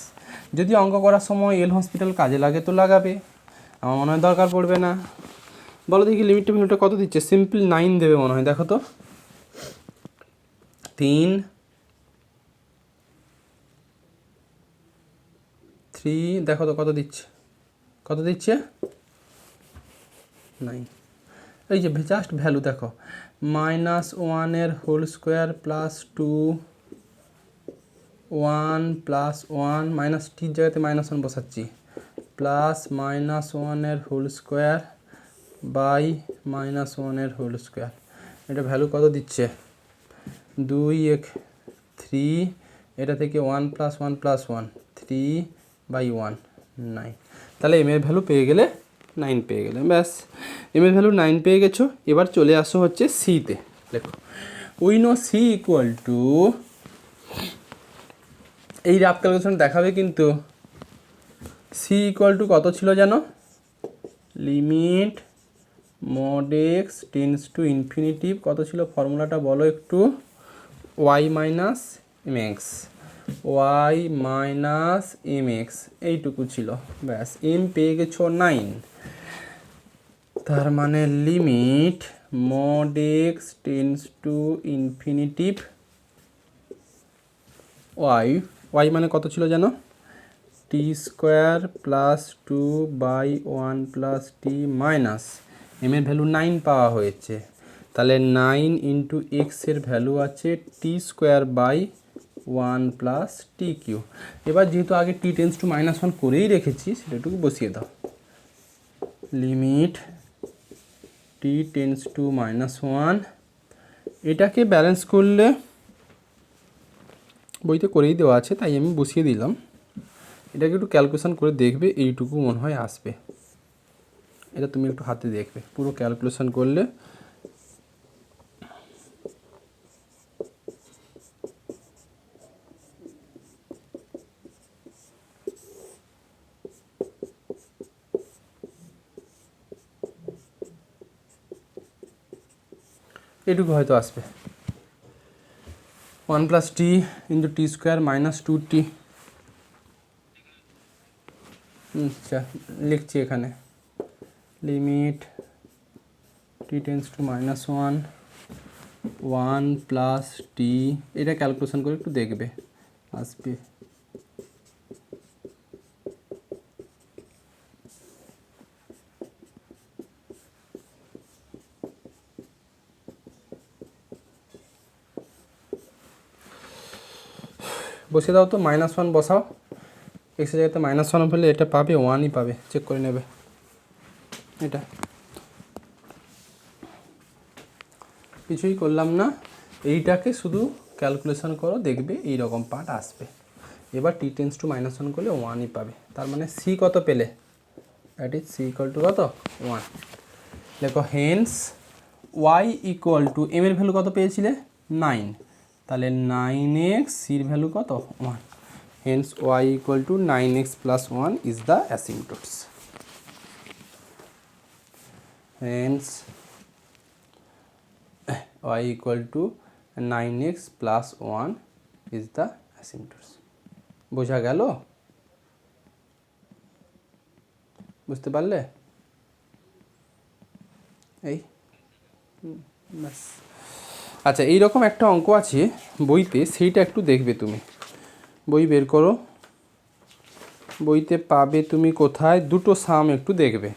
যদি অঙ্ক করার সময় এল হসপিটাল কাজে লাগে তো লাগাবে, আমার মনে হয় দরকার পড়বে না। বলো দেখি লিমিটটা ভ্যালুটা কত দিচ্ছে? সিম্পল 9 দেবে মনে হয়। দেখো তো 3 দেখো তো কত দিচ্ছে, কত দিচ্ছে? 9। এই যে জাস্ট ভ্যালু দেখো, -1 এর হোল স্কোয়ার প্লাস 2 1 প্লাস 1 মাইনাস টির জায়গাতে -1 বসাচ্ছি প্লাস -1 এর হোল স্কোয়ার বাই -1 এর হোল স্কোয়ার। এটা ভ্যালু কত দিচ্ছে? 2 1 3, এটা থেকে 1 প্লাস 1 প্লাস 1 3/1 9। তাহলে এম এর ভ্যালু পেয়ে গেলে 9 পেয়ে গেলে, ব্যাস। এম এর ভ্যালু 9 পেয়ে গেছো। এবার চলে আসো হচ্ছে সিতে। দেখো we know C equal to, এই রাফ ক্যালকুলেশন দেখাবে কিন্তু সি ইকুয়াল টু কত ছিল জানো? Limit mod x tends to infinitive কত ছিল? ফর্মুলাটা বলো একটু। Y minus M X, Y minus M X, এইটুকু ছিল। ব্যাস, এম পেয়ে গেছো 9। তার মানে limit mod x tends to infinitive Y মানে কত ছিল জানো? T square plus 2/1 plus T minus M এর ভ্যালু 9 পাওয়া হয়েছে। তাহলে 9 ইন্টু এক্সের ভ্যালু আছে t square by 1 plus T Q. এবার যেহেতু আগে টি টেন্স টু -1 করেই রেখেছি, সেটাটুকু বসিয়ে দাও। লিমিট টি টেন্স টু -1, এটাকে ব্যালেন্স করলে বইতে করেই দেওয়া আছে তাই আমি বসিয়ে দিলাম। এটাকে একটু ক্যালকুলেশন করে দেখবে, এইটুকু মনে হয় আসবে। এটা তুমি একটু হাতে দেখবে, পুরো ক্যালকুলেশন করলে এটুকু হয়তো আসবে। 1 plus t into t square minus 2t। আচ্ছা লিখছি এখানে, limit T tends to -1 1 plus t, এটা ক্যালকুলেশন করে একটু দেখবে আসবে। বসিয়ে দাও তো, -1 বসাও, এক্সের জায়গাতে -1 ফেলে এটা পাবে 1ই পাবে, চেক করে নেবে এটা। কিছুই করলাম না, এইটাকে শুধু ক্যালকুলেশন করো, দেখবে এই রকম পার্ট আসবে। এবার টি টেন্স টু -1 করলে 1ই পাবে, তার মানে সি কত পেলে, that is c equal to কত 1। দেখো hence y equal to m এর ভ্যালু কত পেয়েছিলে 9, তাহলে 9x, সির ভ্যালু কত 1, hence y equal to 9x plus 1 is the asymptotes. Hence y equal to 9x plus 1 is the asymptotes। বোঝা গেল? বুঝতে পারলে? এই ব্যাস। আচ্ছা, এইরকম একটা অঙ্ক আছে বইতে, সেইটা একটু দেখবে তুমি। বই বের করো, বইতে পাবে তুমি কোথায়, দুটো সাম একটু দেখবে।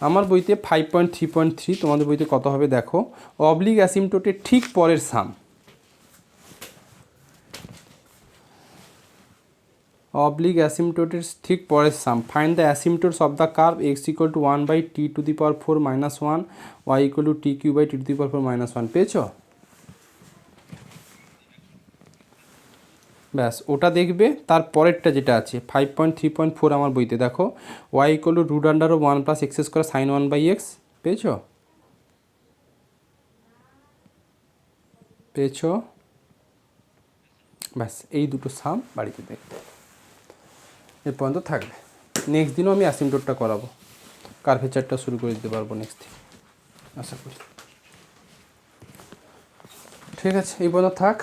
আমার বইতে 5.3.3, তোমাদের বইতে কত হবে দেখো। অবলিক অ্যাসিম্পটোটের ঠিক পরের সাম, অবলিক অ্যাসিম্পটোটের ঠিক পরের sum, find the asymptotes of the curve x equal to 1/t⁴ -1 y equal to t³ -1। পেয়েছো? ব্যাস, ওটা দেখবে। তার পরেরটা যেটা আছে 5.3.4 আমার বইতে দেখো, y equal to √1 + x² sin 1/x। পেয়েছো? পেয়েছো? ব্যাস, এই দুটো সাম বাড়িতে দেখবে, এর পর্যন্ত থাকবে। নেক্সট দিনও আমি অ্যাসিম্পটোটটা করাবো, কার্ভেচারটা শুরু করে দিতে পারবো নেক্সট দিন আশা করি। ঠিক আছে, এই পর্যন্ত থাক।